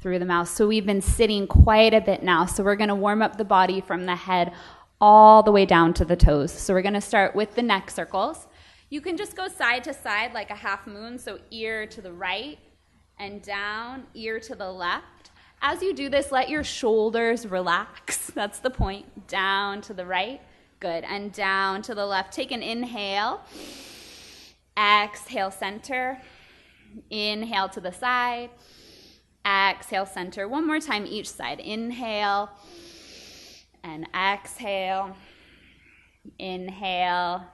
through the mouth. So we've been sitting quite a bit now. So we're going to warm up the body from the head all the way down to the toes. So we're going to start with the neck circles. You can just go side to side like a half moon, so ear to the right and down, ear to the left. As you do this, let your shoulders relax. That's the point. Down to the right. Good. And down to the left. Take an inhale. Exhale, center. Inhale to the side. Exhale, center. 1 more time each side. Inhale and exhale. Inhale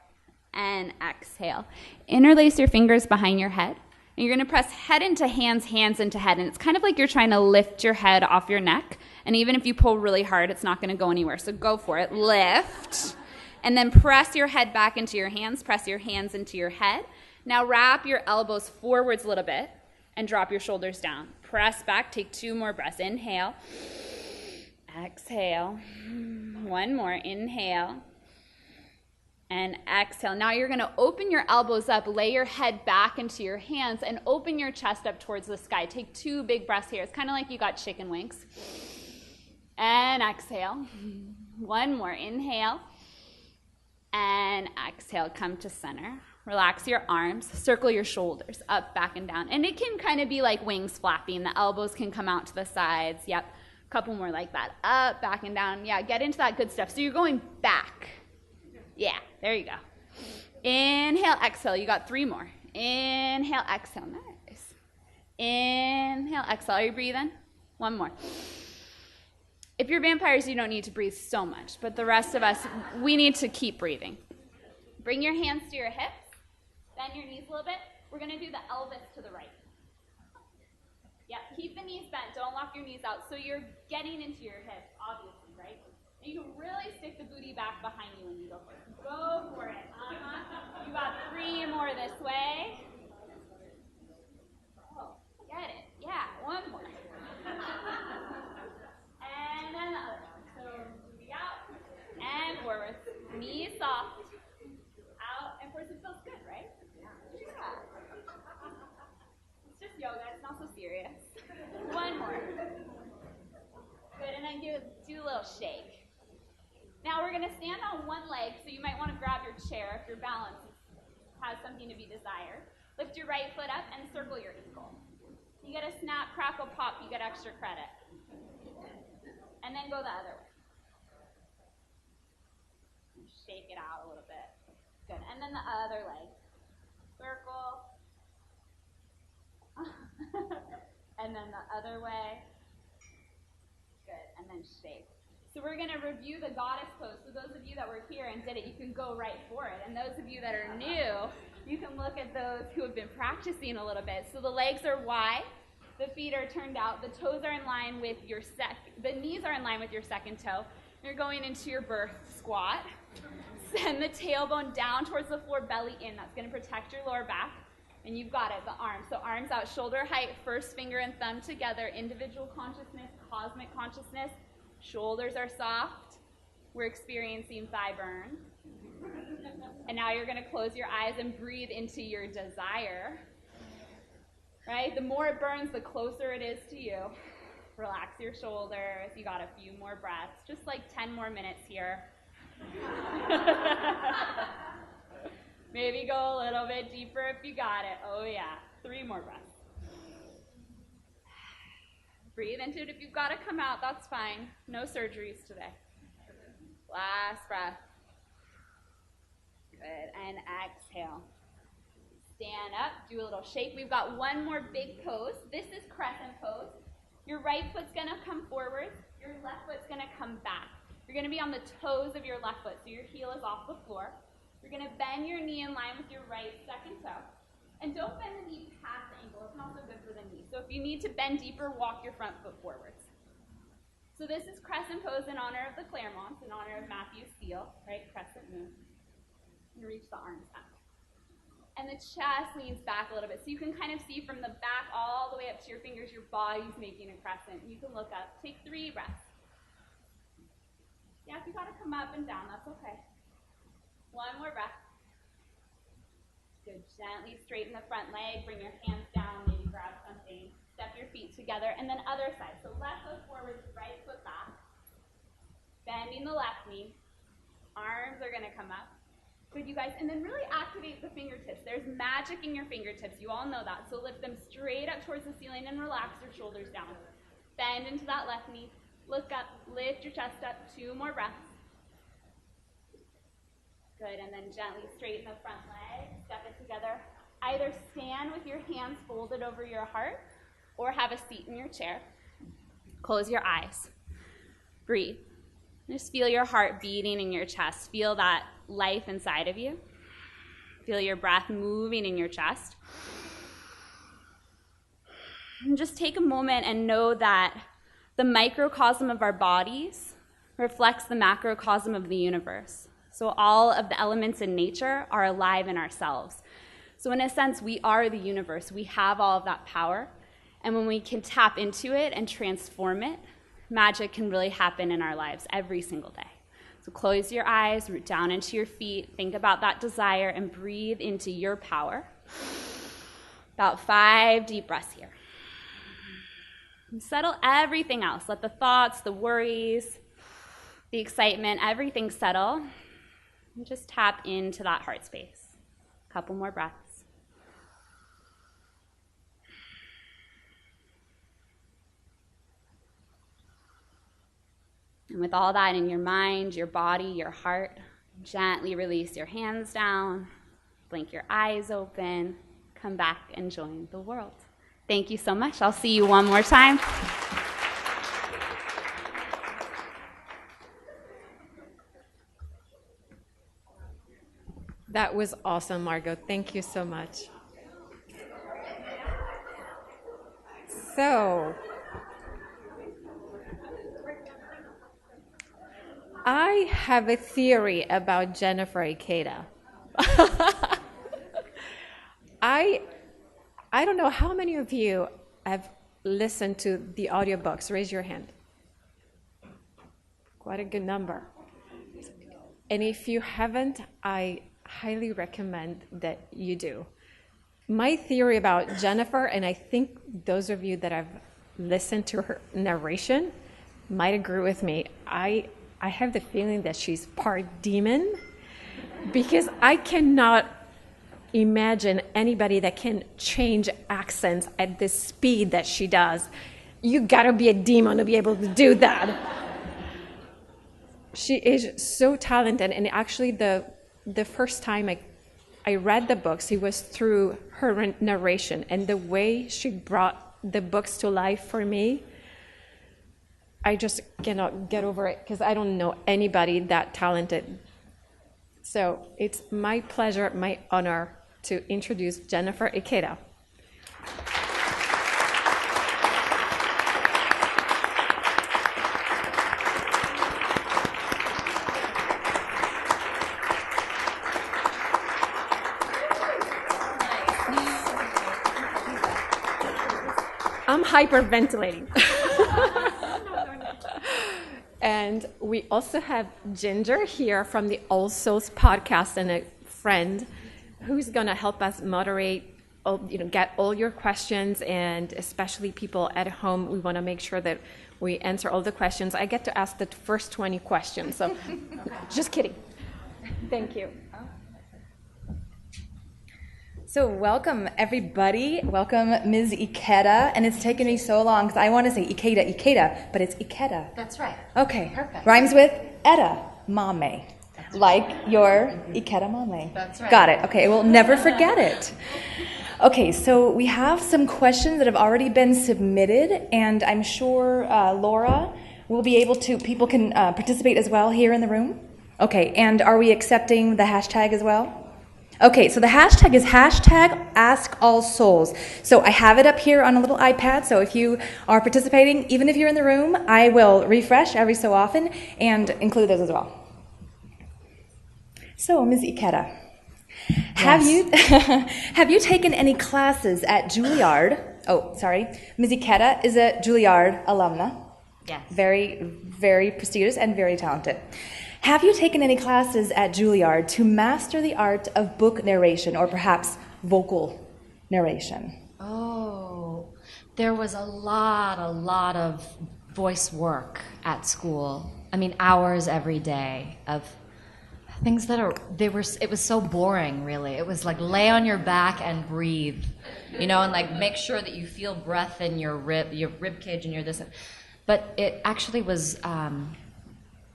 and exhale. Interlace your fingers behind your head. And you're going to press head into hands, hands into head. And it's kind of like you're trying to lift your head off your neck. And even if you pull really hard, it's not going to go anywhere. So go for it. Lift. And then press your head back into your hands. Press your hands into your head. Now wrap your elbows forwards a little bit and drop your shoulders down. Press back. Take 2 more breaths. Inhale. Exhale. 1 more. Inhale. And exhale. Now you're going to open your elbows up, lay your head back into your hands, and open your chest up towards the sky. Take 2 big breaths here. It's kind of like you got chicken wings. And exhale. 1 more. Inhale. And exhale. Come to center. Relax your arms. Circle your shoulders up, back, and down. And it can kind of be like wings flapping. The elbows can come out to the sides. Yep. A couple more like that. Up, back, and down. Yeah, get into that good stuff. So you're going back. Yeah, there you go. Inhale, exhale. You got 3 more. Inhale, exhale. Nice. Inhale, exhale. Are you breathing? 1 more. If you're vampires, you don't need to breathe so much. But the rest of us, we need to keep breathing. Bring your hands to your hips. Bend your knees a little bit. We're going to do the Elvis to the right. Yeah, keep the knees bent. Don't lock your knees out. So you're getting into your hips, obviously, right? And you can really stick the booty back behind you when you go for it. Go for it. You got 3 more this way. Oh, get it. Yeah, 1 more. And then the other one. So booty out and forward. Knees soft. Out and forward. It feels good, right? Yeah. It's just yoga. It's not so serious. 1 more. Good. And then do a little shake. Now we're going to stand on 1 leg, so you might want to grab your chair if your balance has something to be desired. Lift your right foot up and circle your ankle. You get a snap, crackle, pop, you get extra credit. And then go the other way. Shake it out a little bit. Good. And then the other leg. Circle. And then the other way. Good. And then shake. So we're going to review the goddess pose. So those of you that were here and did it, you can go right for it. And those of you that are new, you can look at those who have been practicing a little bit. So the legs are wide. The feet are turned out. The toes are in line with your the knees are in line with your second toe. You're going into your birth squat. Send the tailbone down towards the floor, belly in. That's going to protect your lower back. And you've got it, the arms. So arms out, shoulder height, first finger and thumb together, individual consciousness, cosmic consciousness. Shoulders are soft. We're experiencing thigh burn. And now you're going to close your eyes and breathe into your desire. Right? The more it burns, the closer it is to you. Relax your shoulders. You got a few more breaths. Just like 10 more minutes here. Maybe go a little bit deeper if you got it. Oh yeah, 3 more breaths. Breathe into it. If you've got to come out, that's fine. No surgeries today. Last breath. Good, and exhale. Stand up, do a little shake. We've got one more big pose. This is Crescent Pose. Your right foot's gonna come forward, your left foot's gonna come back. You're gonna be on the toes of your left foot, so your heel is off the floor. You're going to bend your knee in line with your right second toe. And don't bend the knee past the ankle. It's not so good for the knee. So if you need to bend deeper, walk your front foot forwards. So this is Crescent Pose in honor of the Clairmonts, in honor of Matthew's seal, right? Crescent moon. And reach the arms up. And the chest leans back a little bit. So you can kind of see from the back all the way up to your fingers, your body's making a crescent. You can look up. Take 3 breaths. Yeah, if you got to come up and down, that's okay. 1 more breath. Good. Gently straighten the front leg. Bring your hands down. Maybe grab something. Step your feet together. And then other side. So left foot forward, right foot back. Bending the left knee. Arms are going to come up. Good, you guys. And then really activate the fingertips. There's magic in your fingertips. You all know that. So lift them straight up towards the ceiling and relax your shoulders down. Bend into that left knee. Look up. Lift your chest up. 2 more breaths. Good, and then gently straighten the front leg, step it together. Either stand with your hands folded over your heart or have a seat in your chair. Close your eyes. Breathe. Just feel your heart beating in your chest. Feel that life inside of you. Feel your breath moving in your chest. And just take a moment and know that the microcosm of our bodies reflects the macrocosm of the universe. So all of the elements in nature are alive in ourselves. So in a sense, we are the universe. We have all of that power. And when we can tap into it and transform it, magic can really happen in our lives every single day. So close your eyes, root down into your feet, think about that desire, and breathe into your power. About 5 deep breaths here. And settle everything else. Let the thoughts, the worries, the excitement, everything settle. And just tap into that heart space. A couple more breaths. And with all that in your mind, your body, your heart, gently release your hands down, blink your eyes open, come back and join the world. Thank you so much. I'll see you one more time. That was awesome, Margaux. Thank you so much. So, I have a theory about Jennifer Ikeda. I don't know how many of you have listened to the audiobooks. Raise your hand. Quite a good number. And if you haven't, I highly recommend that you do. My theory about Jennifer, and I think those of you that have listened to her narration might agree with me, I have the feeling that she's part demon, because I cannot imagine anybody that can change accents at the speed that she does. You gotta be a demon to be able to do that. She is so talented, and actually the first time I read the books, it was through her narration, and the way she brought the books to life for me, I just cannot get over it, because I don't know anybody that talented. So it's my pleasure, my honor to introduce Jennifer Ikeda. I'm hyperventilating. And we also have Ginger here from the All Souls podcast, and a friend who's going to help us moderate, get all your questions, and especially people at home. We want to make sure that we answer all the questions. I get to ask the first 20 questions, so just kidding. Thank you. So welcome, everybody. Welcome, Ms. Ikeda. And it's taken me so long because I want to say Ikeda, but it's Ikeda. That's right. Okay. Perfect. Rhymes with Eda Mame. Like your Ikeda Mame. That's right. Got it. Okay, we'll never forget it. Okay, so we have some questions that have already been submitted, and I'm sure Laura will be able to, people can participate as well here in the room. Okay, and are we accepting the hashtag as well? Okay, so the hashtag is #AskAllSouls. So I have it up here on a little iPad, so if you are participating, even if you're in the room, I will refresh every so often and include those as well. So, Ms. Ikeda, have you taken any classes at Juilliard? Oh, sorry. Ms. Ikeda is a Juilliard alumna. Yes. Very, very prestigious and very talented. Have you taken any classes at Juilliard to master the art of book narration or perhaps vocal narration? Oh, there was a lot of voice work at school. I mean, hours every day of things it was so boring, really. It was like lay on your back and breathe, and like make sure that you feel breath in your rib cage and your this. But it actually was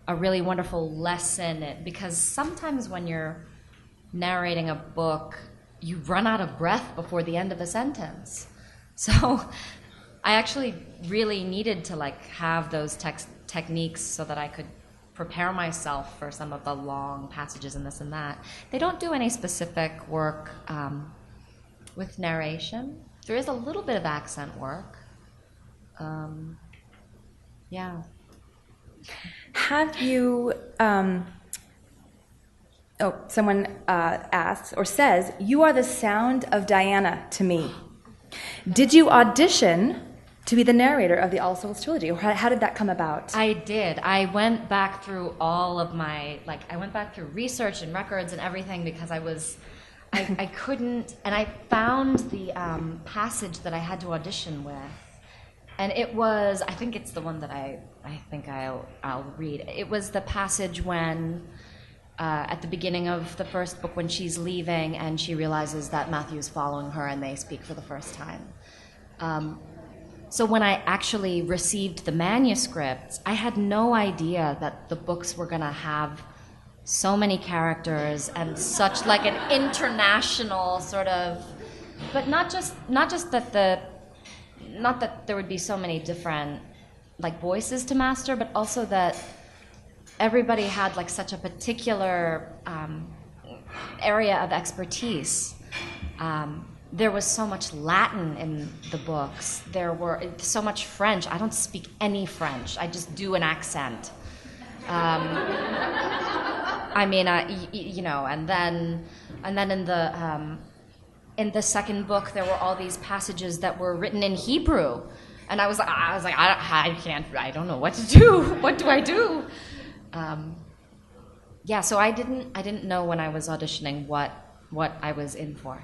a really wonderful lesson, because sometimes when you're narrating a book, you run out of breath before the end of a sentence. So I actually really needed to have those techniques so that I could prepare myself for some of the long passages and this and that. They don't do any specific work with narration. There is a little bit of accent work. Yeah. Have you, someone asks or says, "You are the sound of Diana to me." Did you audition to be the narrator of the All Souls trilogy, or how did that come about? I did. I went back through all of my, I went back through research and records and everything because I couldn't, and I found the passage that I had to audition with. And it was, I think it's the one that I think I'll read. It was the passage when, at the beginning of the first book, when she's leaving and she realizes that Matthew's following her and they speak for the first time. So when I actually received the manuscripts, I had no idea that the books were going to have so many characters and such an international sort of, but not just that not that there would be so many different voices to master, but also that everybody had such a particular area of expertise. There was so much Latin in the books. There were so much French. I don't speak any French. I just do an accent. I mean, and then in the second book, there were all these passages that were written in Hebrew, and I was like, I don't know what to do. What do I do? So I didn't know when I was auditioning what I was in for.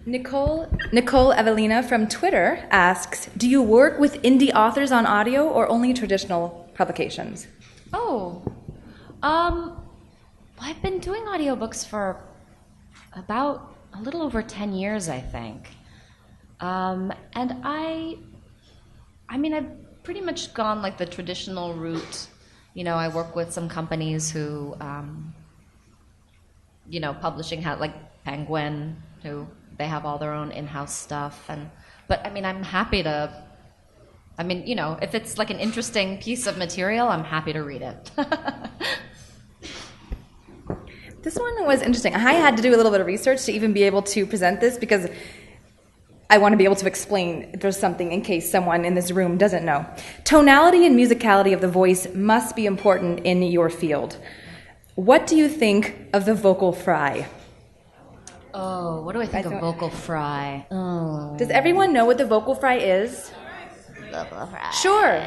Nicole Evelina from Twitter asks, "Do you work with indie authors on audio or only traditional publications?" I've been doing audiobooks for about a little over 10 years, I think. And I've pretty much gone the traditional route. I work with some companies who, publishing Penguin, who they have all their own in-house stuff. But I'm happy to, if it's an interesting piece of material, I'm happy to read it. This one was interesting. I had to do a little bit of research to even be able to present this because I want to be able to explain if there's something in case someone in this room doesn't know. Tonality and musicality of the voice must be important in your field. What do you think of the vocal fry? Oh, what do I think of vocal fry? Oh. Does everyone know what the vocal fry is? Vocal fry. Sure.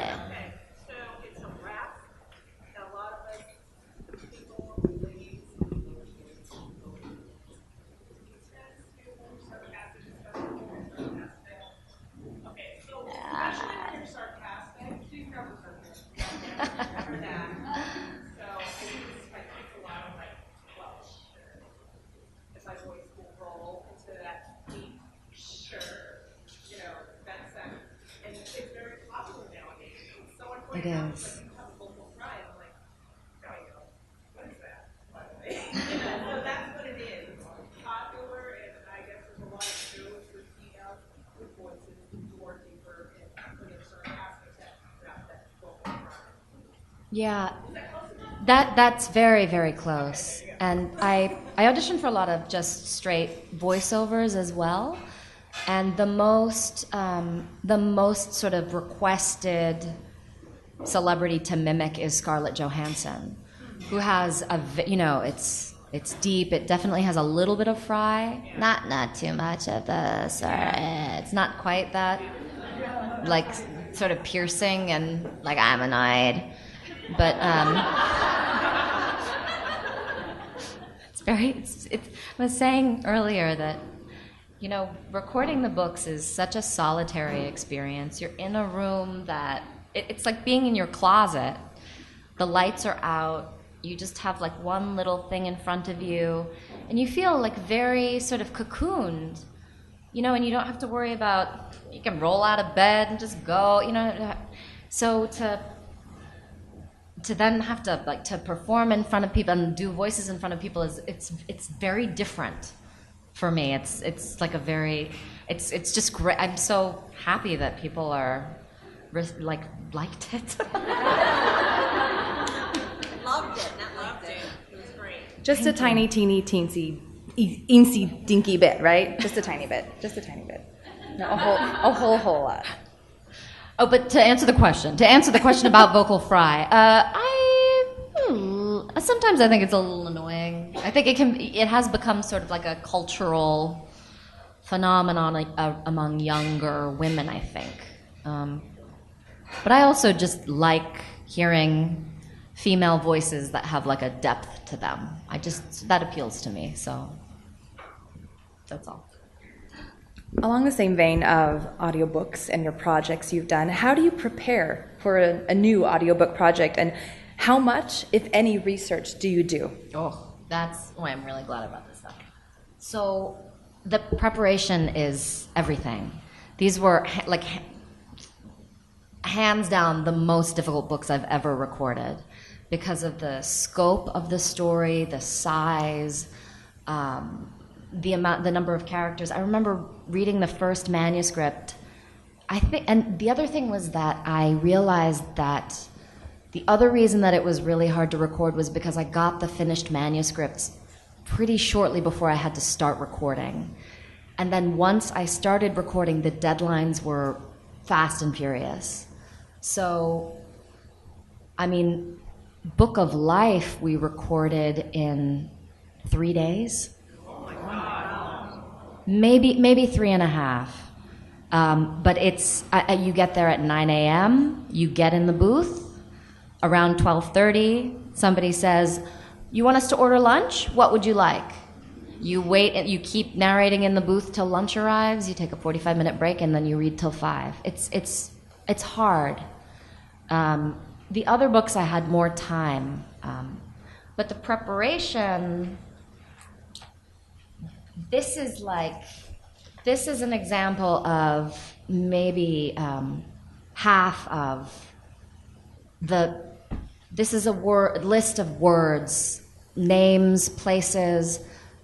It is. Yeah, that's very, very close. And I auditioned for a lot of just straight voiceovers as well. And the most sort of requested celebrity to mimic is Scarlett Johansson, who has it's deep. It definitely has a little bit of fry, not too much of this. It's not quite that like sort of piercing and like I'm annoyed, but I was saying earlier that recording the books is such a solitary experience. You're in a room that it's like being in your closet. The lights are out. You just have like one little thing in front of you, and you feel like very sort of cocooned, and you don't have to worry about, you can roll out of bed and just go, So to then have to perform in front of people and do voices in front of people it's very different for me. It's like it's just great. I'm so happy that people are liked it. Loved it, not loved it. It was great. Just a tiny, teeny, teensy, eensy, dinky bit, right? Just a tiny bit. No, a whole lot. Oh, but to answer the question about vocal fry, sometimes I think it's a little annoying. I think it has become sort of like a cultural phenomenon among younger women, I think. But I also just like hearing female voices that have like a depth to them. That appeals to me, so that's all. Along the same vein of audiobooks and your projects you've done, how do you prepare for a new audiobook project, and how much, if any, research do you do? I'm really glad about this stuff. So the preparation is everything. These were hands down the most difficult books I've ever recorded because of the scope of the story, the size, the number of characters. I remember reading the first manuscript, and the other thing was that I realized that the other reason that it was really hard to record was because I got the finished manuscripts pretty shortly before I had to start recording. And then once I started recording, the deadlines were fast and furious. So, Book of Life we recorded in 3 days. Maybe 3.5. But it's you get there at 9 a.m., you get in the booth. Around 12:30, somebody says, "You want us to order lunch? What would you like?" You wait, and you keep narrating in the booth till lunch arrives. You take a 45-minute break, and then you read till 5. It's hard. The other books I had more time, but the preparation. This is an example of maybe half of the. This is a list of words, names, places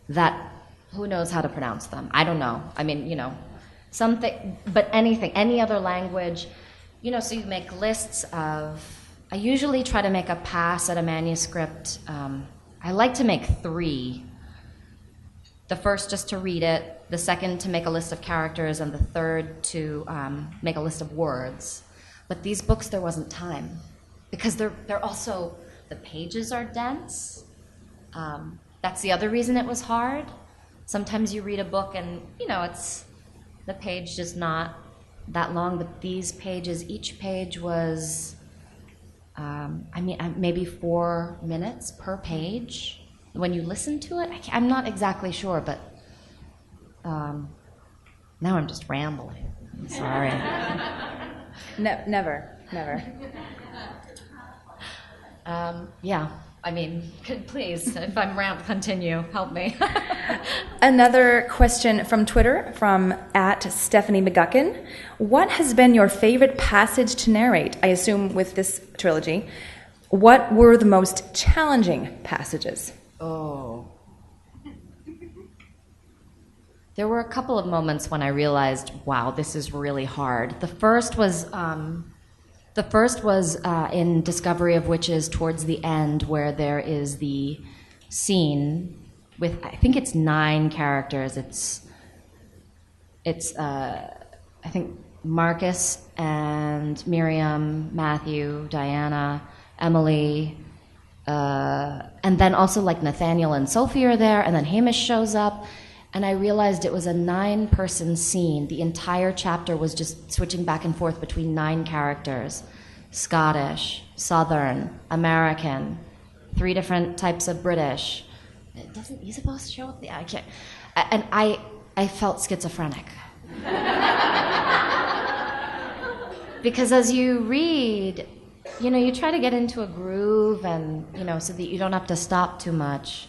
that who knows how to pronounce them. I don't know. Something, but anything, any other language, so you make lists of, I usually try to make a pass at a manuscript. I like to make 3. The first just to read it, the second to make a list of characters, and the third to make a list of words. But these books, there wasn't time. Because they're also, the pages are dense. That's the other reason it was hard. sometimes you read a book and, it's the page is not that long, but these pages, each page was, maybe 4 minutes per page. When you listen to it, I'm not exactly sure, but now I'm just rambling. I'm sorry. Never. Please, if I'm continue, help me. Another question from Twitter from @Stephanie McGuckin. What has been your favorite passage to narrate? I assume with this trilogy. What were the most challenging passages? Oh. There were a couple of moments when I realized, wow, this is really hard. The first was in Discovery of Witches towards the end, where there is the scene with, I think it's 9 characters. It's I think Marcus and Miriam, Matthew, Diana, Emily, and then also like Nathaniel and Sophie are there, and then Hamish shows up. And I realized it was a 9-person scene. The entire chapter was just switching back and forth between 9 characters. Scottish, Southern, American, 3 different types of British. Doesn't Isabel show up? I can't. And I felt schizophrenic. Because as you read, you try to get into a groove and, so that you don't have to stop too much.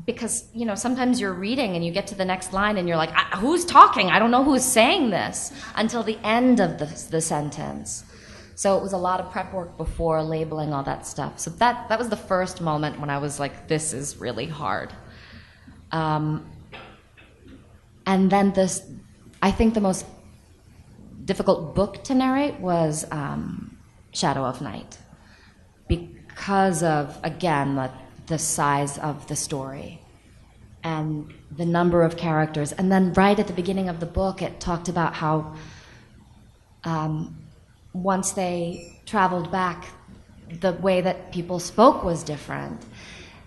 Because, sometimes you're reading and you get to the next line and you're like, who's talking? I don't know who's saying this, until the end of the sentence. So it was a lot of prep work before labeling all that stuff. So that was the first moment when I was like, this is really hard. And then I think the most difficult book to narrate was Shadow of Night. Because of, again, the size of the story and the number of characters. And then right at the beginning of the book, it talked about how once they traveled back, the way that people spoke was different.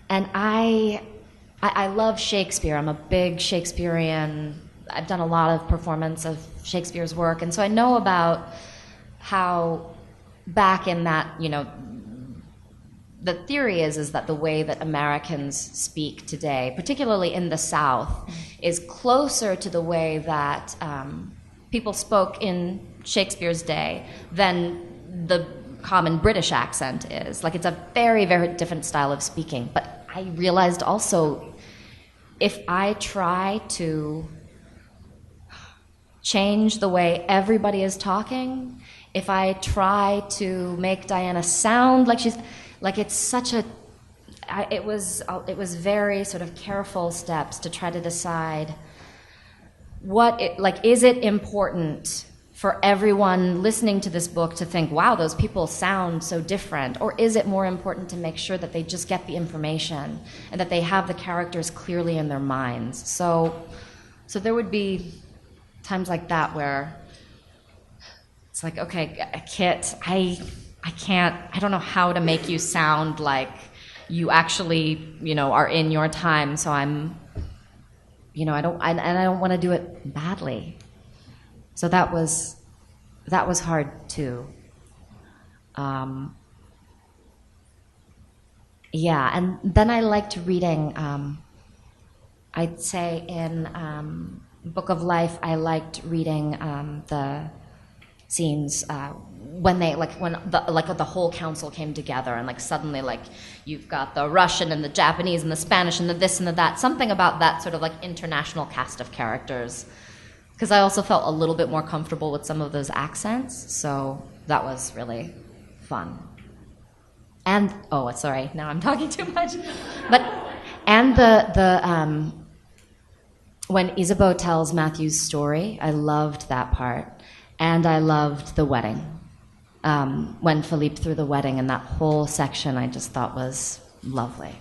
And I love Shakespeare. I'm a big Shakespearean. I've done a lot of performance of Shakespeare's work. And so I know about how back in that, the theory is that the way that Americans speak today, particularly in the South, is closer to the way that people spoke in Shakespeare's day than the common British accent is. Like, it's a very, very different style of speaking. But I realized also, if I try to change the way everybody is talking, if I try to make Diana sound like she's... Like, it's such a... It was very sort of careful steps to try to decide is it important for everyone listening to this book to think, wow, those people sound so different? Or is it more important to make sure that they just get the information and that they have the characters clearly in their minds? So there would be times like that where it's like, okay, Kit, I don't know how to make you sound like you actually, are in your time. So I'm, I don't want to do it badly. So that was hard too. And then I liked reading, I'd say in Book of Life, I liked reading the scenes when the whole council came together and suddenly you've got the Russian and the Japanese and the Spanish and the this and the that, something about that sort of international cast of characters, because I also felt a little bit more comfortable with some of those accents, so that was really fun. And sorry, now I'm talking too much, when Isabeau tells Matthew's story, I loved that part. And I loved the wedding. When Philippe threw the wedding, and that whole section I just thought was lovely.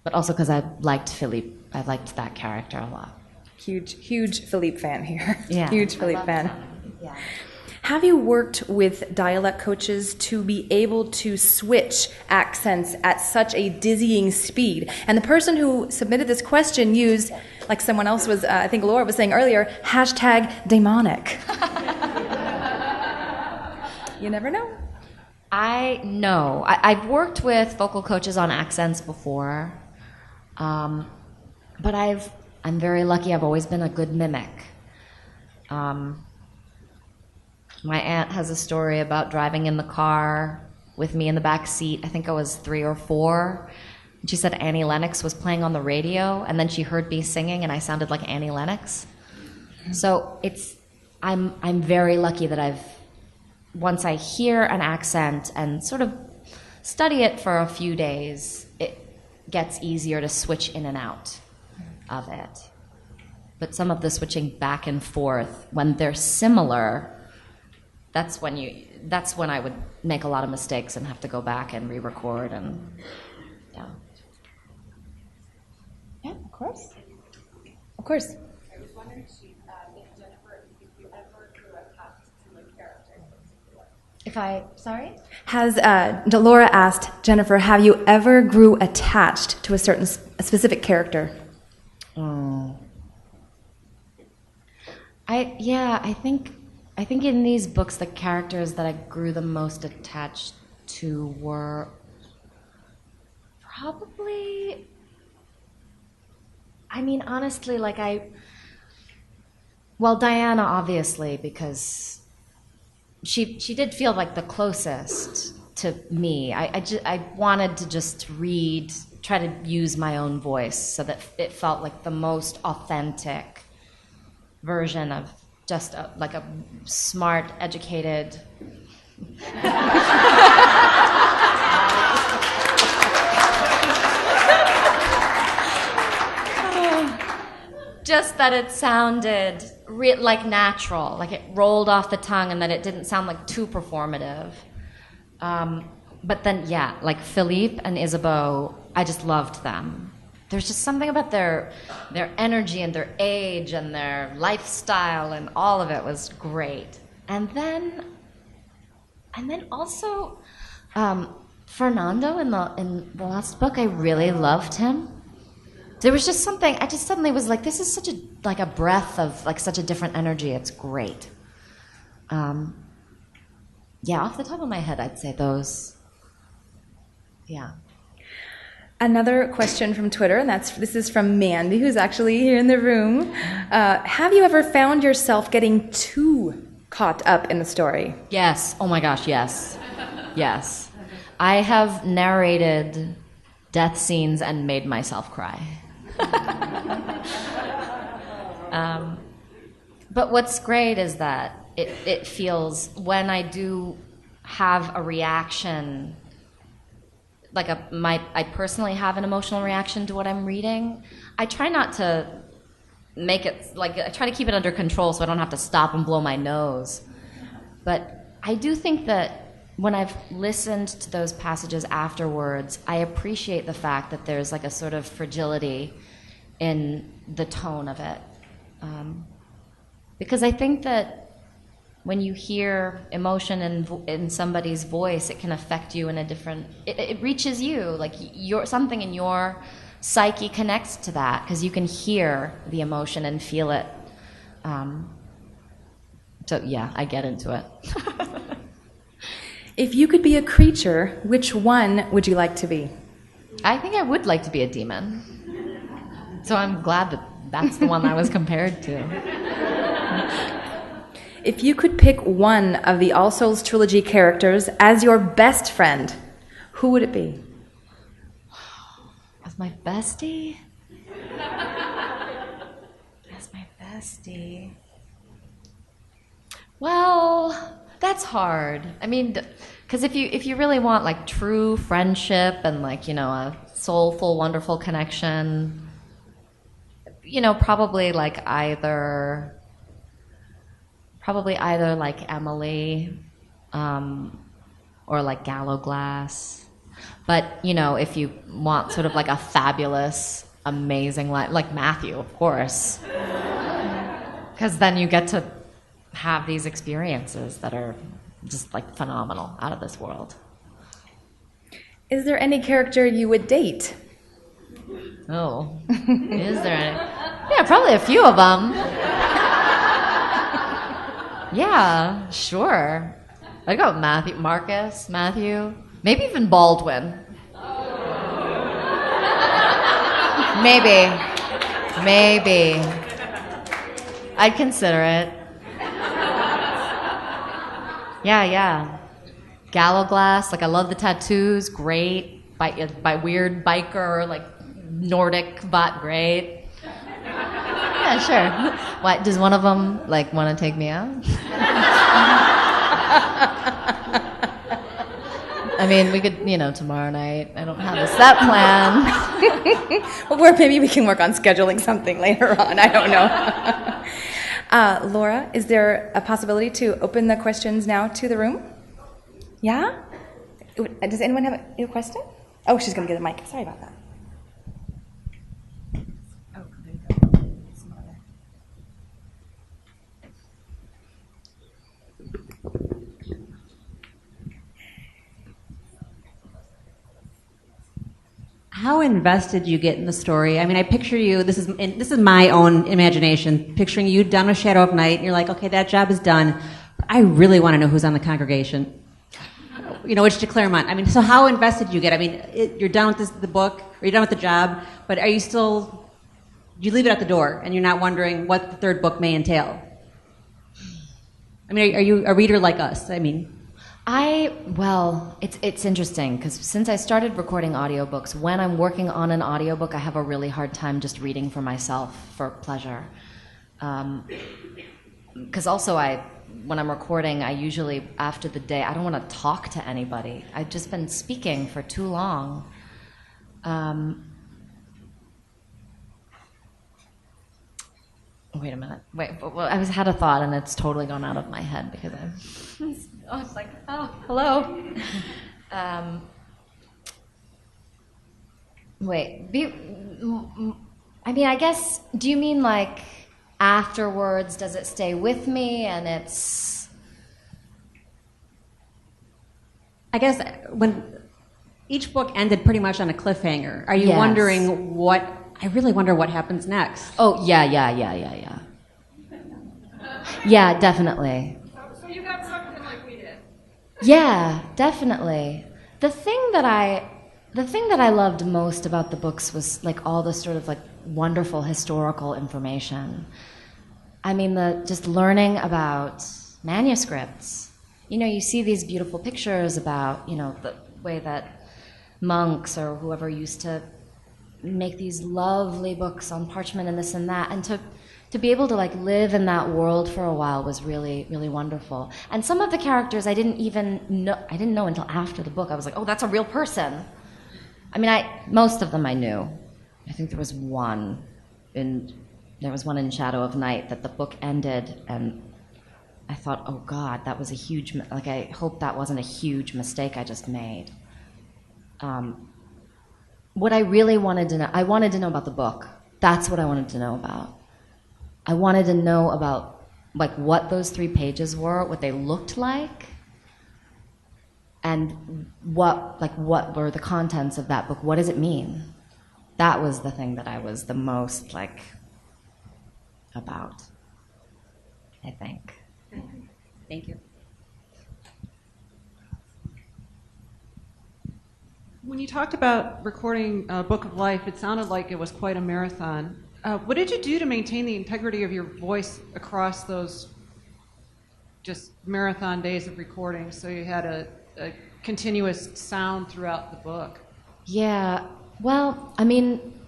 But also because I liked Philippe. I liked that character a lot. Huge Philippe fan here. Yeah. Huge Philippe fan. Yeah. Have you worked with dialect coaches to be able to switch accents at such a dizzying speed? And the person who submitted this question used, like someone else was, I think Laura was saying earlier, #demonic. You never know. I've worked with vocal coaches on accents before, but I'm very lucky. I've always been a good mimic. My aunt has a story about driving in the car with me in the back seat. I think I was 3 or 4. She said Annie Lennox was playing on the radio, and then she heard me singing, and I sounded like Annie Lennox. So I'm very lucky that once I hear an accent and sort of study it for a few days, it gets easier to switch in and out of it. But some of the switching back and forth, when they're similar, that's when I would make a lot of mistakes and have to go back and re-record and yeah. Yeah, of course. Of course. I was wondering, Jennifer, if you ever grew attached to a character. Sorry? Has Laura asked Jennifer, have you ever grew attached to a specific character? I think in these books, the characters that I grew the most attached to were probably, honestly, Diana, obviously, because she did feel like the closest to me. I wanted to just try to use my own voice so that it felt like the most authentic version of just a smart, educated. Just that it sounded natural, like it rolled off the tongue, and that it didn't sound too performative. But then, like Philippe and Isabeau, I just loved them. There's just something about their energy and their age and their lifestyle, and all of it was great. And then also Fernando in the last book, I really loved him. There was just something. I just suddenly was like, this is such a breath of such a different energy. It's great. Off the top of my head, I'd say those. Yeah. Another question from Twitter, and this is from Mandy, who's actually here in the room. Have you ever found yourself getting too caught up in the story? Yes. Oh my gosh, yes. Yes. I have narrated death scenes and made myself cry. But what's great is that it feels, when I do have a reaction, I personally have an emotional reaction to what I'm reading, I try not to make it, I try to keep it under control so I don't have to stop and blow my nose. But I do think that when I've listened to those passages afterwards, I appreciate the fact that there's a sort of fragility in the tone of it. Because I think that when you hear emotion in somebody's voice, it can affect you in a different, it reaches you, something in your psyche connects to that, because you can hear the emotion and feel it. I get into it. If you could be a creature, which one would you like to be? I think I would like to be a demon. So I'm glad that that's the one I was compared to. If you could pick one of the All Souls trilogy characters as your best friend, who would it be? As my bestie? As my bestie. Well, that's hard. I mean, because if you really want true friendship and a soulful, wonderful connection, probably either Emily, or Gallowglass. But if you want sort of a fabulous, amazing life, Matthew, of course, because then you get to have these experiences that are just like phenomenal, out of this world. Is there any character you would date? Oh, is there any? Yeah, probably a few of them. Yeah, sure. I'd go with Matthew, maybe even Baldwin. Maybe. I'd consider it. Yeah. Gallowglass, like I love the tattoos, great. By weird biker, like Nordic, but great. Yeah, sure. What, does one of them like want to take me out? I mean, we could, tomorrow night. I don't have a set plan. Or maybe we can work on scheduling something later on. I don't know. Laura, is there a possibility to open the questions now to the room? Yeah? Does anyone have a question? Oh, she's going to get a mic. Sorry about that. Oh, there you go. How invested you get in the story? I mean, I picture you. This is my own imagination. Picturing you done with Shadow of Night, and you're like, okay, that job is done. But I really want to know who's on the congregation. Which to Clairmont. I mean, so how invested you get? I mean, you're done with the book, or you're done with the job, but are you still? You leave it at the door, and you're not wondering what the third book may entail. I mean, are you a reader like us? I mean. Well, it's interesting because since I started recording audiobooks, when I'm working on an audiobook, I have a really hard time just reading for myself for pleasure. Because also when I'm recording, I usually, after the day, I don't want to talk to anybody. I've just been speaking for too long. Wait a minute. I had a thought and it's totally gone out of my head because I was like, oh, hello. I mean, I guess, do you mean like afterwards, does it stay with me and it's... I guess when each book ended pretty much on a cliffhanger, are you wondering what... I really wonder what happens next. Oh, yeah. Yeah, definitely. So you got something like we did. Yeah, definitely. The thing that I loved most about the books was like all the sort of like wonderful historical information. I mean, just learning about manuscripts. You see these beautiful pictures about, the way that monks or whoever used to make these lovely books on parchment and this and that, and to be able to like live in that world for a while was really, really wonderful. And some of the characters I didn't know until after the book. I was like, oh, that's a real person. I mean, most of them I knew. I think there was one in Shadow of Night that the book ended, and I thought, oh God, that was I hope that wasn't a huge mistake I just made. What I really wanted to know, I wanted to know about the book. That's what I wanted to know about. I wanted to know about like what those 3 pages were, what they looked like, and what were the contents of that book. What does it mean? That was the thing that I was the most like about, I think. Thank you. When you talked about recording Book of Life, it sounded like it was quite a marathon. What did you do to maintain the integrity of your voice across those just marathon days of recording so you had a continuous sound throughout the book? Yeah, well, I mean,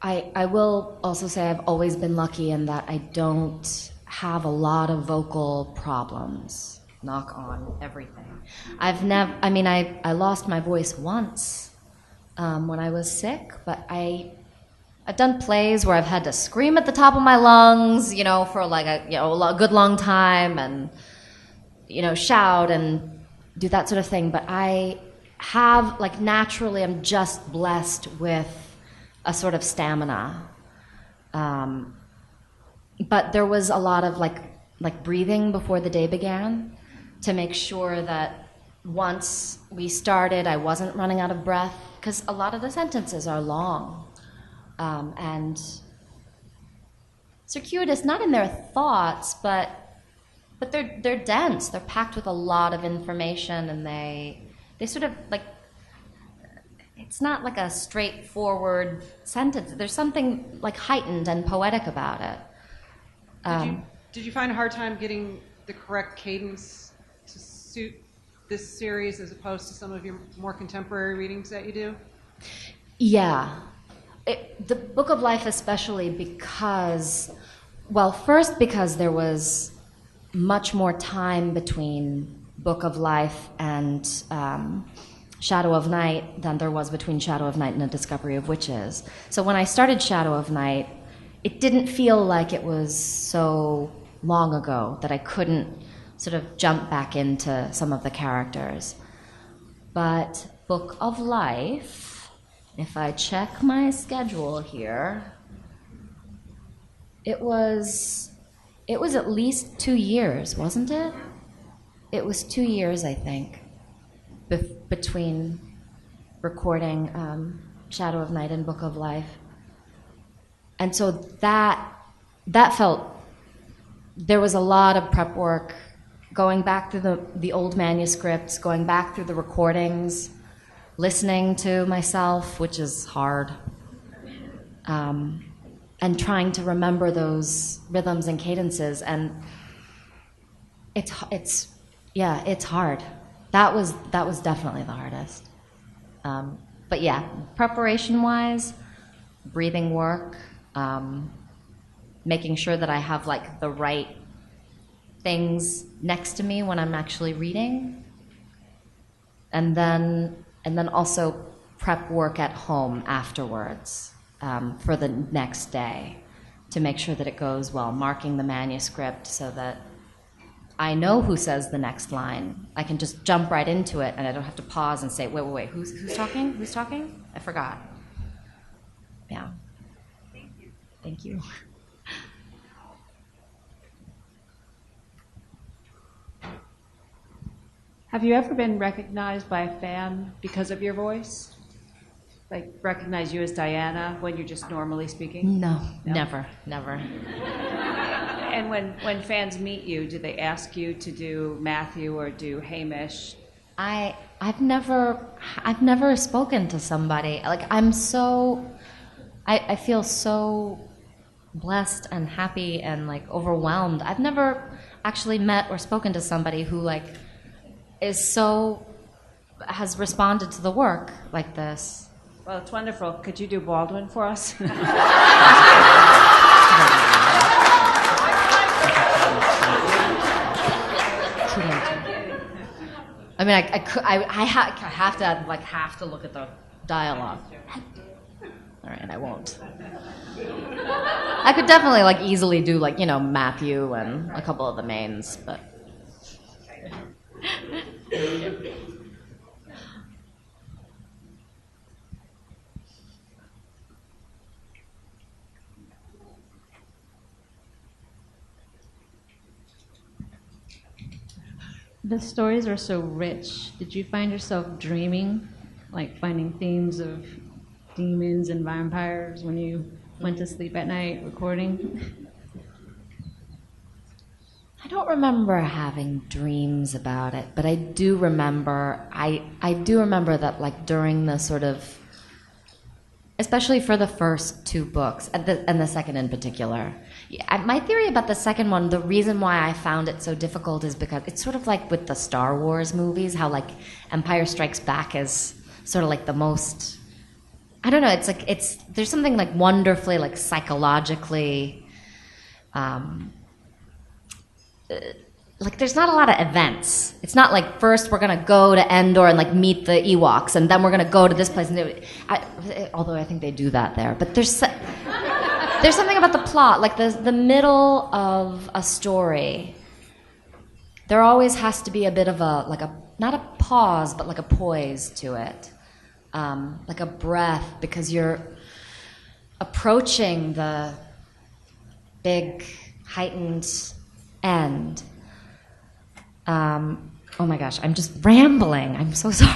I will also say I've always been lucky in that I don't have a lot of vocal problems. Knock on everything. I lost my voice once when I was sick, but I've done plays where I've had to scream at the top of my lungs, for like a good long time, and shout and do that sort of thing. But I have naturally, I'm just blessed with a sort of stamina. But there was a lot of like breathing before the day began to make sure that once we started, I wasn't running out of breath, because a lot of the sentences are long and circuitous, not in their thoughts, but they're dense. They're packed with a lot of information, and they sort of like, it's not like a straightforward sentence. There's something like heightened and poetic about it. Did you find a hard time getting the correct cadence to suit this series as opposed to some of your more contemporary readings that you do? Yeah. The Book of Life especially because, well, first because there was much more time between Book of Life and Shadow of Night than there was between Shadow of Night and A Discovery of Witches. So when I started Shadow of Night, it didn't feel like it was so long ago that I couldn't sort of jump back into some of the characters. But Book of Life, if I check my schedule here, it was at least 2 years, wasn't it? It was 2 years, I think, between recording Shadow of Night and Book of Life. And so that felt, there was a lot of prep work, going back through the old manuscripts, going back through the recordings, listening to myself, which is hard, and trying to remember those rhythms and cadences. And it's hard. That was definitely the hardest. But yeah, preparation-wise, breathing work, making sure that I have like the right things next to me when I'm actually reading, and then also prep work at home afterwards for the next day to make sure that it goes well, marking the manuscript so that I know who says the next line. I can just jump right into it, and I don't have to pause and say, wait, who's talking? Who's talking? I forgot. Yeah. Thank you. Have you ever been recognized by a fan because of your voice? Like recognize you as Diana when you're just normally speaking? No? Never. And when fans meet you, do they ask you to do Matthew or do Hamish? I've never spoken to somebody. Like I feel so blessed and happy and like overwhelmed. I've never actually met or spoken to somebody who like has responded to the work like this. Well, it's wonderful. Could you do Baldwin for us? I mean, I have to look at the dialogue. All right, I won't. I could definitely like easily do like, Matthew and a couple of the mains, but. The stories are so rich. Did you find yourself dreaming, like finding themes of demons and vampires when you went to sleep at night recording? I don't remember having dreams about it, but I do remember that like during the sort of, especially for the first two books, and the second in particular. My theory about the second one, the reason why I found it so difficult is because it's sort of like with the Star Wars movies, how like Empire Strikes Back is sort of like the most, I don't know, there's something like wonderfully like psychologically, like there's not a lot of events. It's not like first we're gonna go to Endor and like meet the Ewoks, and then we're gonna go to this place. And although I think they do that there, but there's something about the plot, like the middle of a story. There always has to be a bit of not a pause, but like a poise to it, like a breath, because you're approaching the big heightened end. Oh my gosh, I'm just rambling. I'm so sorry.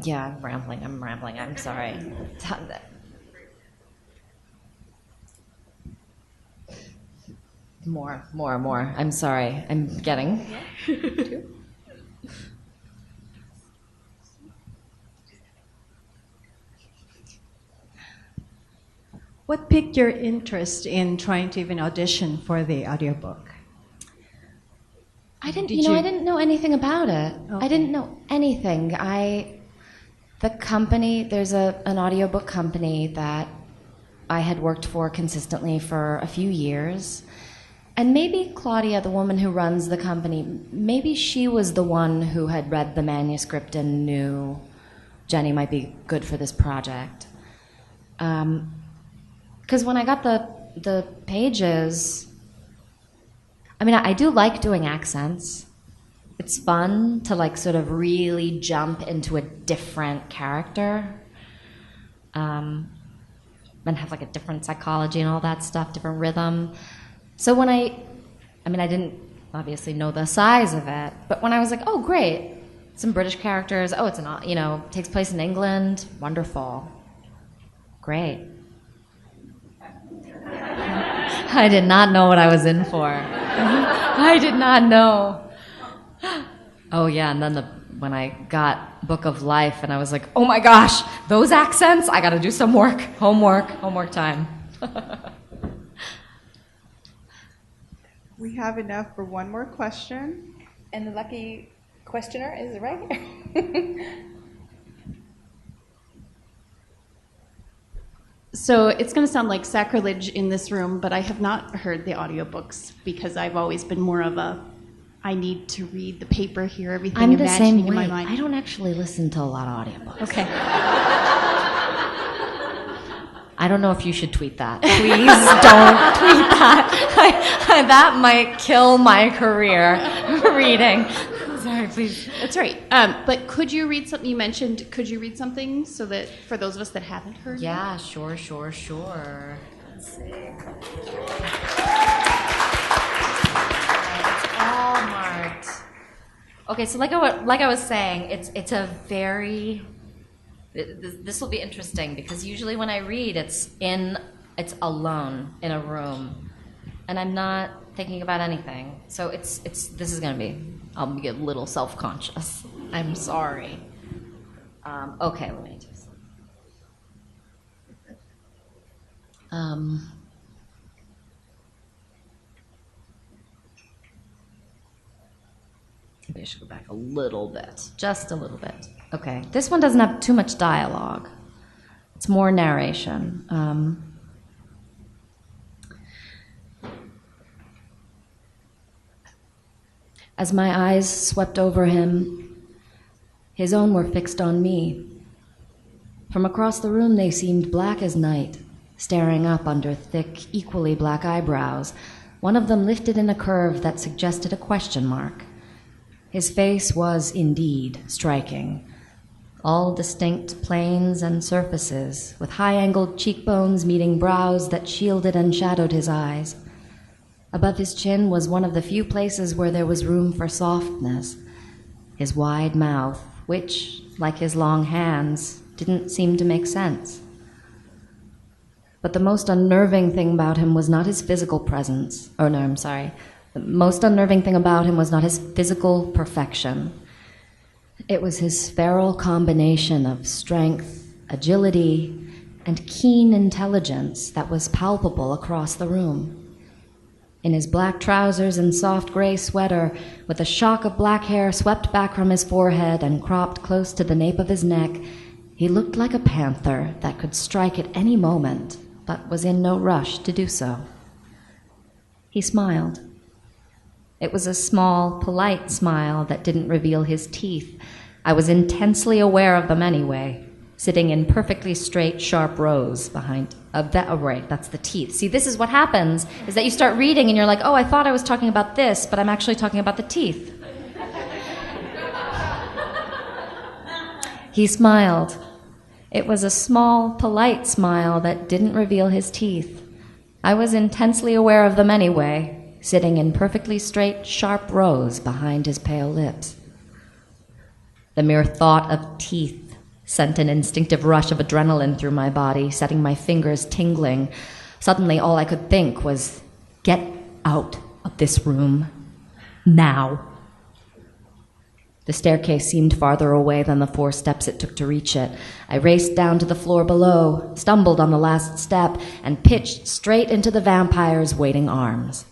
Yeah, I'm rambling. I'm sorry. More. I'm sorry. I'm getting. What piqued your interest in trying to even audition for the audiobook? I didn't know anything about it. Okay. I didn't know anything. The company, there's an audiobook company that I had worked for consistently for a few years. And maybe Claudia, the woman who runs the company, maybe she was the one who had read the manuscript and knew Jenny might be good for this project. Because when I got the pages, I mean, I do like doing accents. It's fun to like sort of really jump into a different character, and have like a different psychology and all that stuff, different rhythm. So when I didn't obviously know the size of it, but when I was like, oh great, some British characters, oh it's takes place in England, wonderful, great. I did not know what I was in for. I did not know. Oh yeah, and then when I got Book of Life, and I was like, oh my gosh, those accents, I gotta do some work, homework time. We have enough for one more question. And the lucky questioner is right here. So it's going to sound like sacrilege in this room, but I have not heard the audiobooks because I've always been more of I need to read the paper, hear everything, I'm the imagining same in way. my mind. I don't actually listen to a lot of audiobooks. Okay. I don't know if you should tweet that. Please don't tweet that. That might kill my career, reading. Sorry, please. That's right. But could you read something you mentioned? Could you read something so that for those of us that haven't heard? Yeah, sure. Let's see. It's all marked. Okay, so like I was saying, it's a very. This will be interesting because usually when I read, it's alone in a room, and I'm not thinking about anything. So this is gonna be. I'll be a little self-conscious. I'm sorry. Okay, let me just. Maybe I should go back a little bit, just a little bit. Okay, this one doesn't have too much dialogue. It's more narration. As my eyes swept over him, his own were fixed on me. From across the room they seemed black as night, staring up under thick, equally black eyebrows, one of them lifted in a curve that suggested a question mark. His face was indeed striking. All distinct planes and surfaces, with high-angled cheekbones meeting brows that shielded and shadowed his eyes. Above his chin was one of the few places where there was room for softness, his wide mouth, which, like his long hands, didn't seem to make sense. But the most unnerving thing about him was not his physical presence. Oh, no, I'm sorry. The most unnerving thing about him was not his physical perfection. It was his feral combination of strength, agility, and keen intelligence that was palpable across the room. In his black trousers and soft gray sweater, with a shock of black hair swept back from his forehead and cropped close to the nape of his neck, he looked like a panther that could strike at any moment, but was in no rush to do so. He smiled. It was a small, polite smile that didn't reveal his teeth. I was intensely aware of them anyway, sitting in perfectly straight, sharp rows behind. Right, that's the teeth. See, this is what happens, is that you start reading and you're like, oh, I thought I was talking about this, but I'm actually talking about the teeth. He smiled. It was a small, polite smile that didn't reveal his teeth. I was intensely aware of them anyway, sitting in perfectly straight, sharp rows behind his pale lips. The mere thought of teeth sent an instinctive rush of adrenaline through my body, setting my fingers tingling. Suddenly, all I could think was, get out of this room. Now. The staircase seemed farther away than the 4 steps it took to reach it. I raced down to the floor below, stumbled on the last step, and pitched straight into the vampire's waiting arms.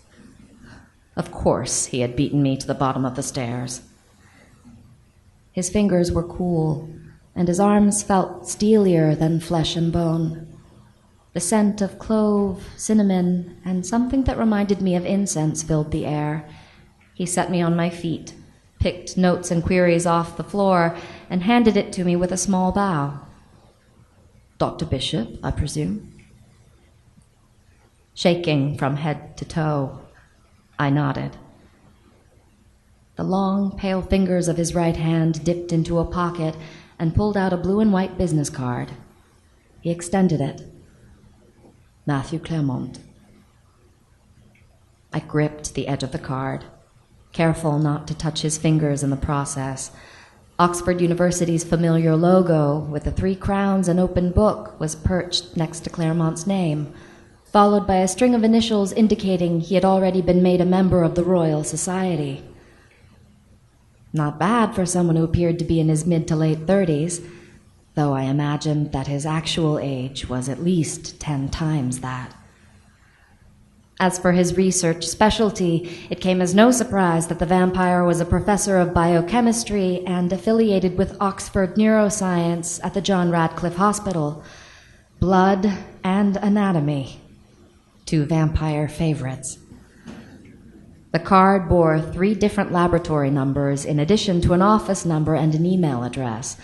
Of course, he had beaten me to the bottom of the stairs. His fingers were cool, and his arms felt steelier than flesh and bone. The scent of clove, cinnamon, and something that reminded me of incense filled the air. He set me on my feet, picked notes and queries off the floor, and handed it to me with a small bow. Dr. Bishop, I presume? Shaking from head to toe, I nodded. The long, pale fingers of his right hand dipped into a pocket and pulled out a blue and white business card. He extended it. Matthew Clairmont. I gripped the edge of the card, careful not to touch his fingers in the process. Oxford University's familiar logo, with the 3 crowns and open book, was perched next to Clairmont's name, followed by a string of initials indicating he had already been made a member of the Royal Society. Not bad for someone who appeared to be in his mid to late 30s, though I imagined that his actual age was at least 10 times that. As for his research specialty, it came as no surprise that the vampire was a professor of biochemistry and affiliated with Oxford Neuroscience at the John Radcliffe Hospital. Blood and anatomy, 2 vampire favorites. The card bore 3 different laboratory numbers in addition to an office number and an email address.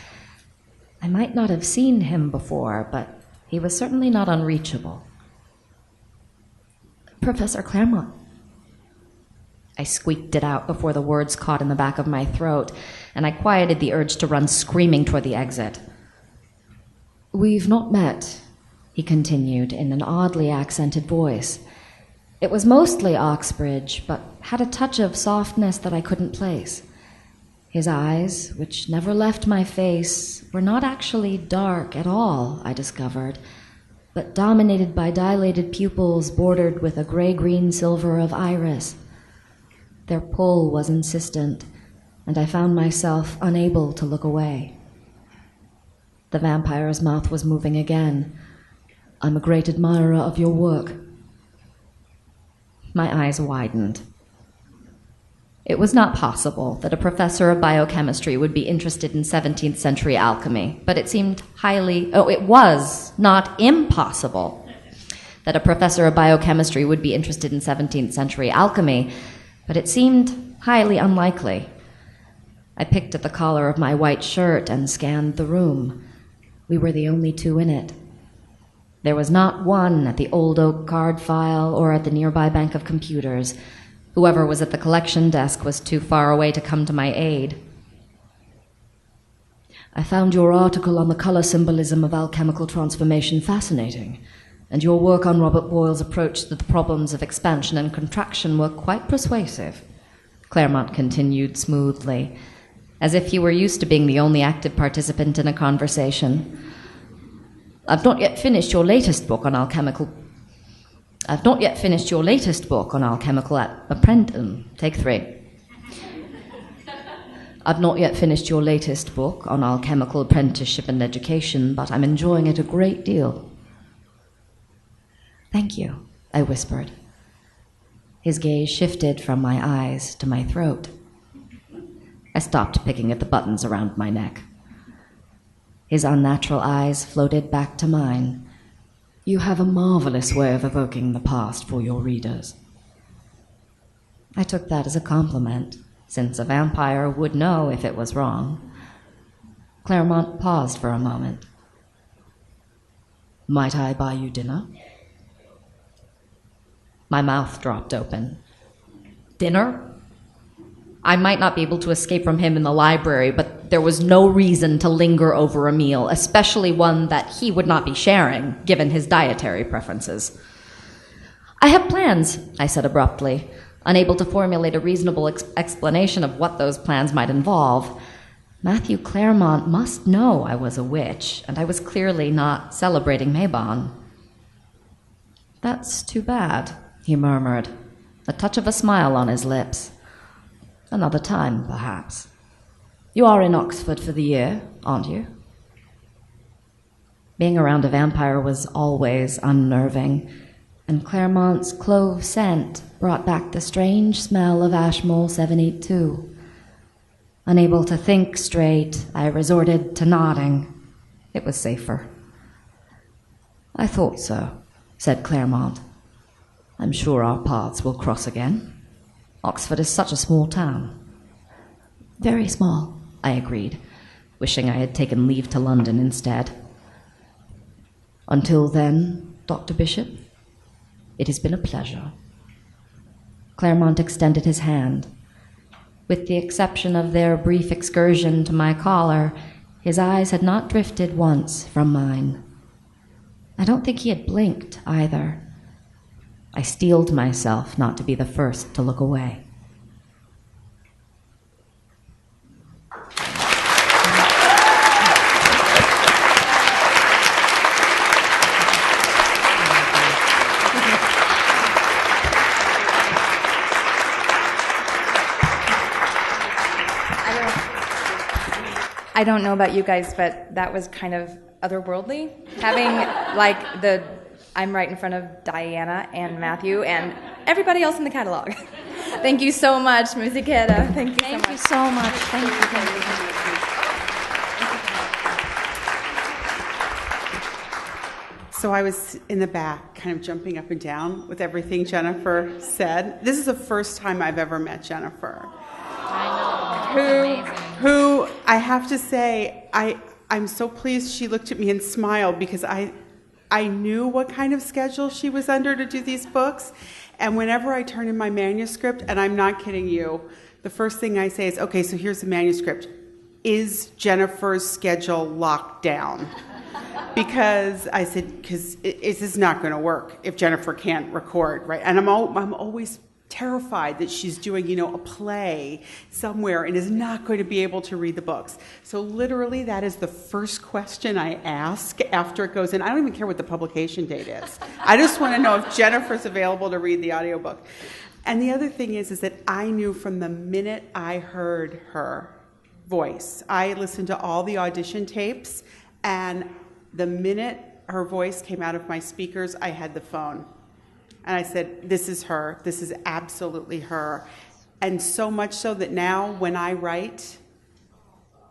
I might not have seen him before, but he was certainly not unreachable. Professor Clairmont. I squeaked it out before the words caught in the back of my throat, and I quieted the urge to run screaming toward the exit. We've not met, he continued in an oddly accented voice. It was mostly Oxbridge, but had a touch of softness that I couldn't place. His eyes, which never left my face, were not actually dark at all, I discovered, but dominated by dilated pupils bordered with a gray-green silver of iris. Their pull was insistent, and I found myself unable to look away. The vampire's mouth was moving again. I'm a great admirer of your work. My eyes widened. It was not possible that a professor of biochemistry would be interested in 17th century alchemy, but it was not impossible that a professor of biochemistry would be interested in 17th century alchemy, but it seemed highly unlikely. I picked at the collar of my white shirt and scanned the room. We were the only 2 in it. There was not one at the old oak card file or at the nearby bank of computers. Whoever was at the collection desk was too far away to come to my aid. I found your article on the color symbolism of alchemical transformation fascinating, and your work on Robert Boyle's approach to the problems of expansion and contraction were quite persuasive, Clairmont continued smoothly, as if he were used to being the only active participant in a conversation. I've not yet finished your latest book on alchemical Take 3. I've not yet finished your latest book on alchemical apprenticeship and education, but I'm enjoying it a great deal. Thank you, I whispered. His gaze shifted from my eyes to my throat. I stopped picking at the buttons around my neck. His unnatural eyes floated back to mine. You have a marvelous way of evoking the past for your readers. I took that as a compliment, since a vampire would know if it was wrong. Clairmont paused for a moment. Might I buy you dinner? My mouth dropped open. Dinner? I might not be able to escape from him in the library, but there was no reason to linger over a meal, especially one that he would not be sharing, given his dietary preferences. I have plans, I said abruptly, unable to formulate a reasonable explanation of what those plans might involve. Matthew Clairmont must know I was a witch, and I was clearly not celebrating Mabon. That's too bad, he murmured, a touch of a smile on his lips. Another time, perhaps. You are in Oxford for the year, aren't you? Being around a vampire was always unnerving, and Clairmont's clove scent brought back the strange smell of Ashmole 782. Unable to think straight, I resorted to nodding. It was safer. I thought so, said Clairmont. I'm sure our paths will cross again. Oxford is such a small town. Very small, I agreed, wishing I had taken leave to London instead. Until then, Dr. Bishop, it has been a pleasure. Clairmont extended his hand. With the exception of their brief excursion to my collar, his eyes had not drifted once from mine. I don't think he had blinked either. I steeled myself not to be the first to look away. I don't know about you guys, but that was kind of otherworldly. Having I'm right in front of Diana and Matthew and everybody else in the catalog. Thank you so much, Ms. Ikeda. Thank you so much. Thank you so much. Thank you. So I was in the back, kind of jumping up and down with everything Jennifer said. This is the first time I've ever met Jennifer. Who I have to say, I'm so pleased she looked at me and smiled, because I knew what kind of schedule she was under to do these books. And whenever I turn in my manuscript, and I'm not kidding you, the first thing I say is, okay, so here's the manuscript. Is Jennifer's schedule locked down? Because I said, because this is not going to work if Jennifer can't record, right? And I'm always terrified that she's doing, a play somewhere and is not going to be able to read the books. So literally, that is the first question I ask after it goes in. I don't even care what the publication date is. I just want to know if Jennifer's available to read the audiobook. And the other thing is that I knew from the minute I heard her voice. I listened to all the audition tapes, and the minute her voice came out of my speakers, I had the phone. And I said, this is her. This is absolutely her. And so much so that now when I write,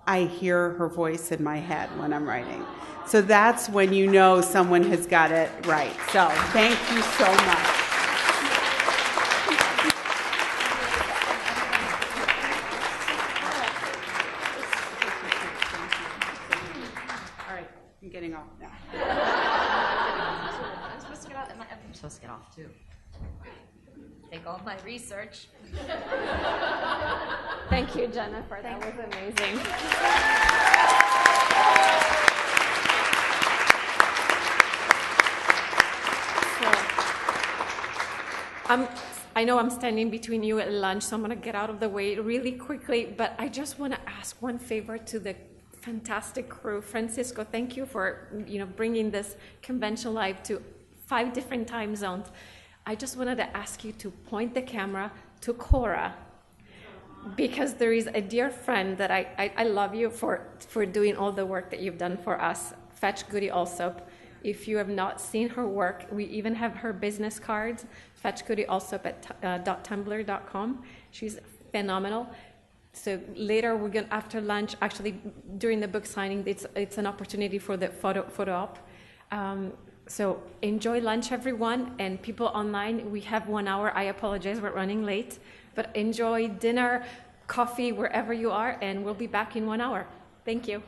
I hear her voice in my head when I'm writing. So that's when you know someone has got it right. So thank you so much. All right, I'm getting off now. I'm supposed to get off too. Take all my research. Thank you, Jennifer. That was amazing. I know I'm standing between you at lunch, so I'm going to get out of the way really quickly, but I just want to ask one favor to the fantastic crew. Francisco, thank you for bringing this convention live to 5 different time zones. I just wanted to ask you to point the camera to Cora, because there is a dear friend that I love you for doing all the work that you've done for us, Fetch Goody Alsop. If you have not seen her work, we even have her business cards, fetchgoodyalsop at .tumblr.com. She's phenomenal. So later, we're going after lunch, actually during the book signing, it's an opportunity for the photo op. So enjoy lunch, everyone, and people online. We have 1 hour. I apologize, we're running late, but enjoy dinner, coffee, wherever you are, and we'll be back in 1 hour. Thank you.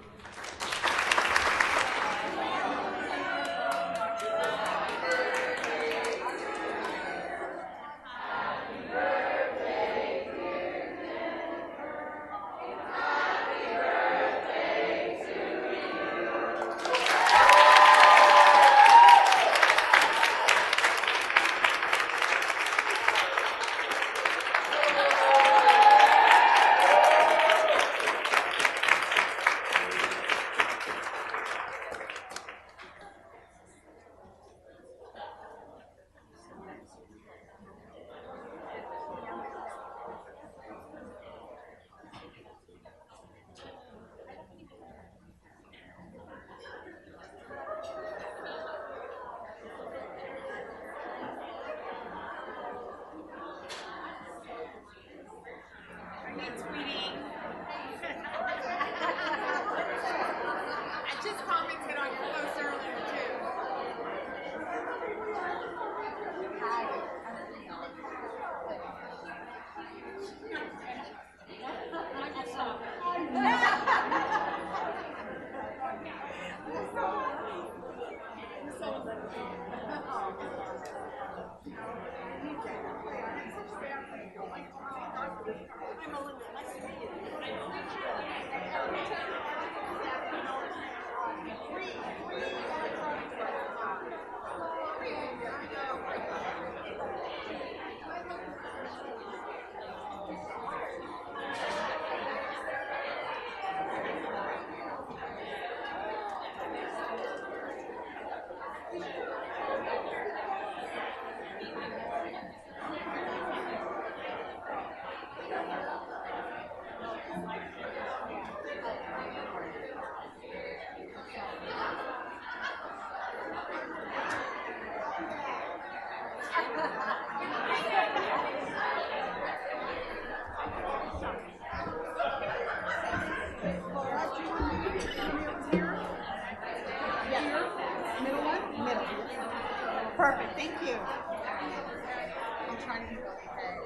Thank you. I'm trying to go ahead.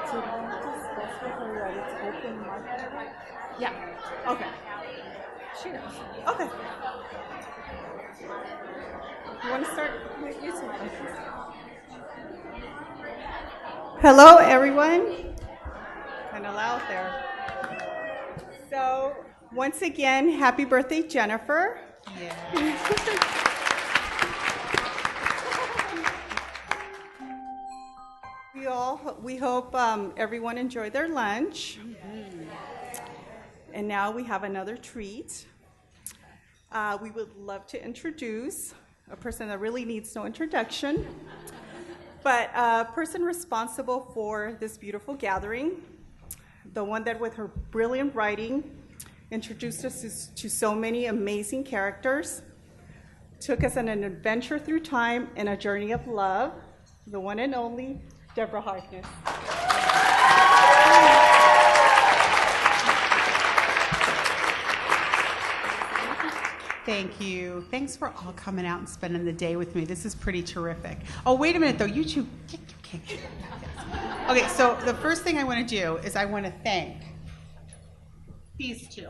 So do you just specify that it's open market? Yeah. Okay. Sure. Okay. You want to start? You Hello, everyone. Kind of loud there. So, once again, happy birthday, Jennifer. We hope everyone enjoyed their lunch. And now we have another treat. We would love to introduce a person that really needs no introduction, but a person responsible for this beautiful gathering, the one that with her brilliant writing introduced us to so many amazing characters, took us on an adventure through time and a journey of love, the one and only Deborah Harkness. Thank you. Thanks for all coming out and spending the day with me. This is pretty terrific. Oh, wait a minute, though. You two. Okay, so the first thing I want to do is I want to thank these two.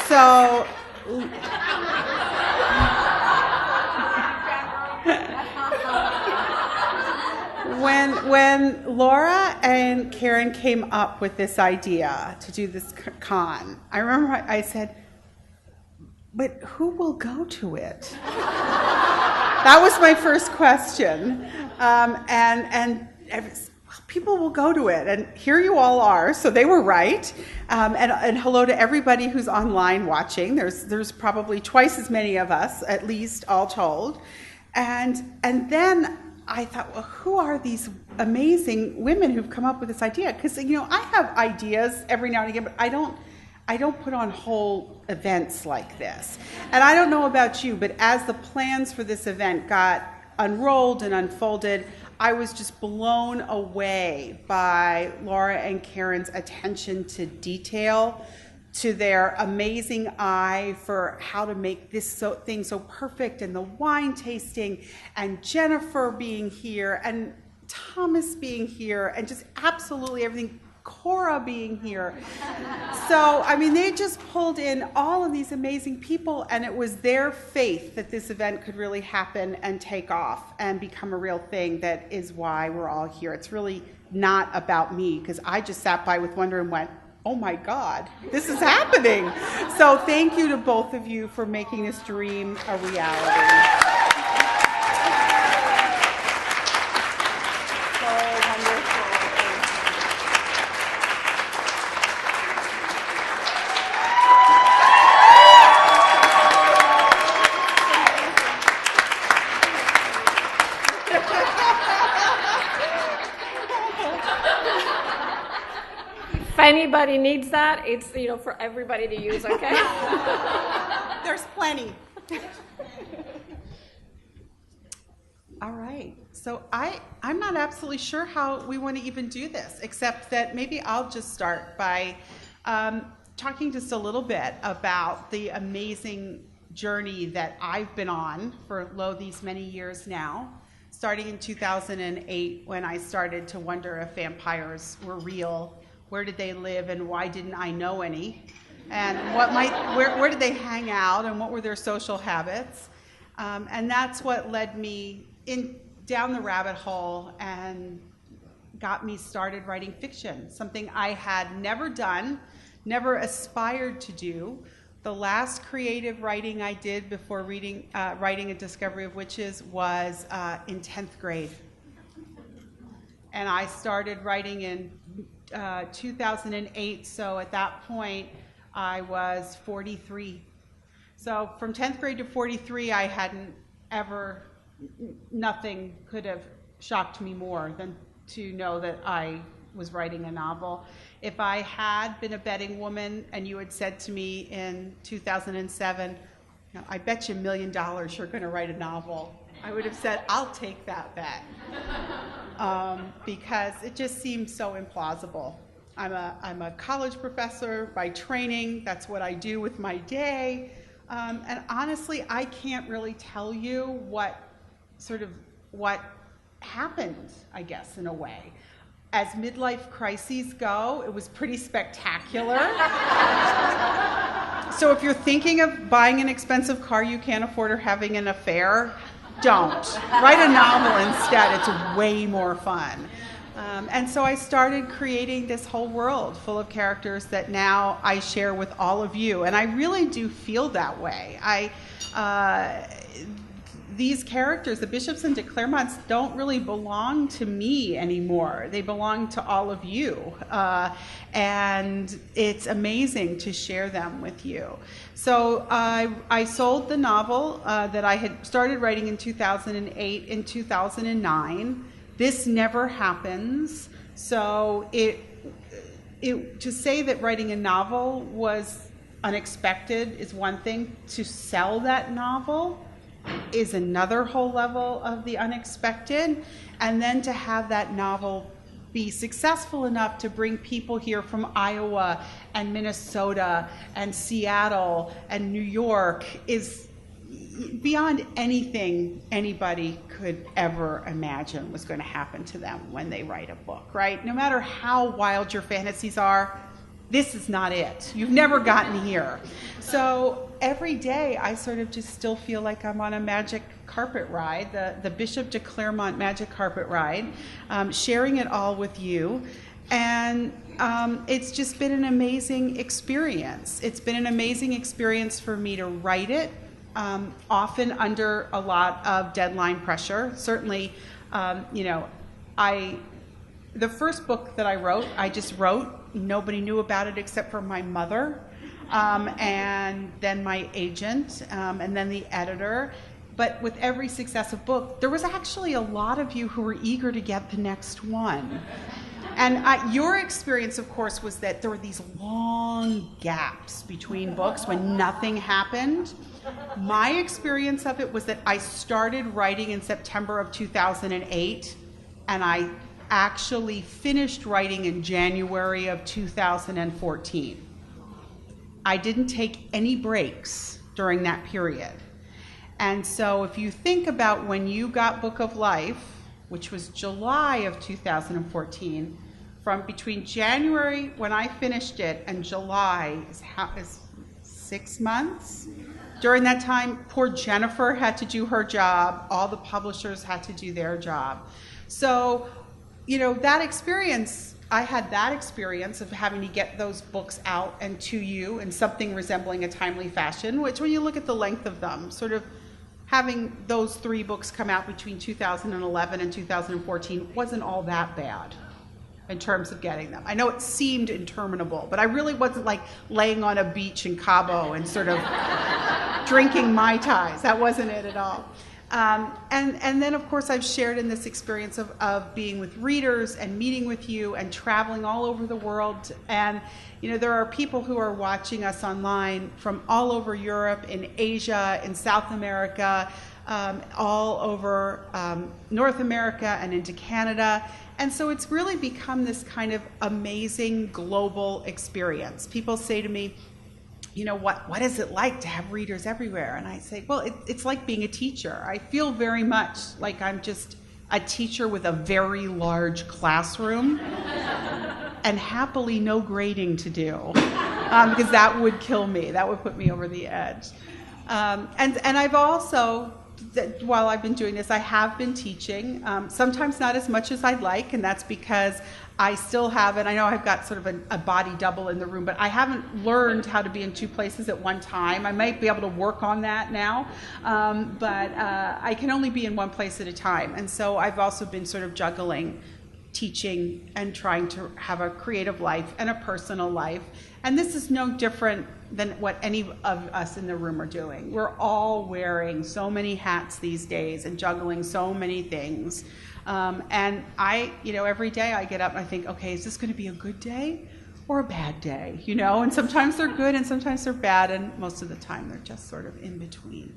So, when Laura and Karen came up with this idea to do this con, I remember I said, but who will go to it? That was my first question. And people will go to it. And here you all are. So they were right. And hello to everybody who's online watching. There's probably twice as many of us, at least, all told. And then I thought, well, who are these amazing women who've come up with this idea? Because, I have ideas every now and again, but I don't put on whole events like this. And I don't know about you, but as the plans for this event got unrolled and unfolded, I was just blown away by Laura and Karen's attention to detail, to their amazing eye for how to make this thing so perfect, and the wine tasting, and Jennifer being here, and Thomas being here, and just absolutely everything, Cora being here. So, they just pulled in all of these amazing people, and it was their faith that this event could really happen and take off and become a real thing that is why we're all here. It's really not about me, because I just sat by with wonder and went, oh my God, this is happening. So thank you to both of you for making this dream a reality. If anybody needs that, it's for everybody to use, okay? There's plenty. All right. So I'm not absolutely sure how we want to even do this, except that maybe I'll just start by talking just a little bit about the amazing journey that I've been on for these many years now, starting in 2008 when I started to wonder if vampires were real. Where did they live, and why didn't I know any? And where did they hang out, and what were their social habits? And that's what led me down the rabbit hole and got me started writing fiction, something I had never done, never aspired to do. The last creative writing I did before writing A Discovery of Witches was in 10th grade. And I started writing in 2008, so at that point I was 43. So from 10th grade to 43, I hadn't ever, nothing could have shocked me more than to know that I was writing a novel. If I had been a betting woman and you had said to me in 2007, I bet you $1 million you're going to write a novel, I would have said, I'll take that bet. Because it just seemed so implausible. I'm a college professor by training. That's what I do with my day. And honestly, I can't really tell you what happened, I guess, in a way. As midlife crises go, it was pretty spectacular. So if you're thinking of buying an expensive car you can't afford or having an affair, don't. Write a novel instead. It's way more fun. And so I started creating this whole world full of characters that now I share with all of you. And I really do feel that way. These characters, the Bishops and de Clairmonts, don't really belong to me anymore. They belong to all of you. And it's amazing to share them with you. So I sold the novel that I had started writing in 2008 in 2009. This never happens. So to say that writing a novel was unexpected is one thing. To sell that novel is another whole level of the unexpected. And then to have that novel be successful enough to bring people here from Iowa and Minnesota and Seattle and New York is beyond anything anybody could ever imagine was going to happen to them when they write a book, right? No matter how wild your fantasies are, this is not it. You've never gotten here. So every day I sort of just still feel like I'm on a magic carpet ride, the Bishop de Clairmont magic carpet ride, sharing it all with you. And it's just been an amazing experience. It's been an amazing experience for me to write it, often under a lot of deadline pressure. Certainly, the first book that I just wrote. Nobody knew about it except for my mother, and then my agent, and then the editor. But with every successive book, there was actually a lot of you who were eager to get the next one. And your experience, of course, was that there were these long gaps between books when nothing happened. My experience of it was that I started writing in September of 2008, and I actually finished writing in January of 2014. I didn't take any breaks during that period. And so if you think about when you got Book of Life, which was July of 2014, from between January when I finished it and July is 6 months. During that time, poor Jennifer had to do her job. All the publishers had to do their job. So, that experience, I had that experience of having to get those books out and to you in something resembling a timely fashion, which when you look at the length of them, sort of having those 3 books come out between 2011 and 2014 wasn't all that bad in terms of getting them. I know it seemed interminable, but I really wasn't like laying on a beach in Cabo and sort of drinking Mai Tais. That wasn't it at all. And then, of course, I've shared in this experience of being with readers and meeting with you and traveling all over the world. And, there are people who are watching us online from all over Europe, in Asia, in South America, all over North America and into Canada. And so it's really become this kind of amazing global experience. People say to me, what is it like to have readers everywhere? And I say, well, it's like being a teacher. I feel very much like I'm just a teacher with a very large classroom and happily no grading to do, because that would kill me. That would put me over the edge. And I've also, while I've been doing this, I have been teaching, sometimes not as much as I'd like, and that's because I still haven't, I know I've got sort of a body double in the room, but I haven't learned how to be in 2 places at one time. I might be able to work on that now, but I can only be in 1 place at a time. And so I've also been sort of juggling teaching and trying to have a creative life and a personal life. And this is no different than what any of us in the room are doing. We're all wearing so many hats these days and juggling so many things. And I, every day I get up and I think, okay, is this going to be a good day or a bad day? And sometimes they're good and sometimes they're bad, and most of the time they're just sort of in between.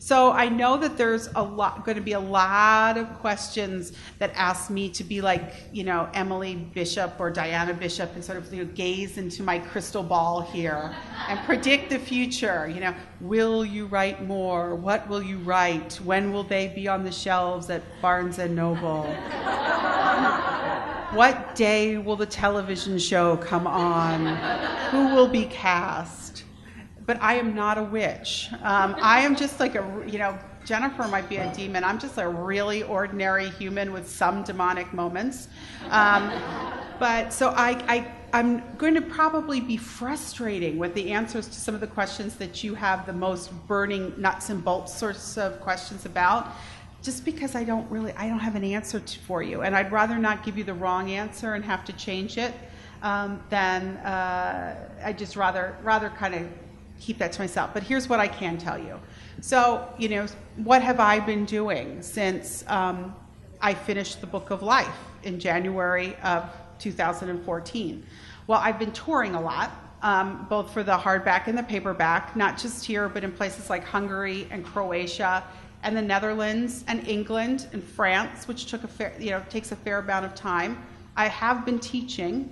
So I know that there's going to be a lot of questions that ask me to be like, Emily Bishop or Diana Bishop and sort of, gaze into my crystal ball here and predict the future. Will you write more? What will you write? When will they be on the shelves at Barnes and Noble? What day will the television show come on? Who will be cast? But I am not a witch. I am just like Jennifer might be a demon. I'm just a really ordinary human with some demonic moments. But so I'm going to probably be frustrating with the answers to some of the questions that you have the most burning nuts and bolts sorts of questions about, just because I don't have an answer for you. And I'd rather not give you the wrong answer and have to change it than I just rather kind of keep that to myself. But here's what I can tell you. So, what have I been doing since I finished the Book of Life in January of 2014? Well, I've been touring a lot, both for the hardback and the paperback, not just here, but in places like Hungary and Croatia and the Netherlands and England and France, which takes a fair amount of time. I have been teaching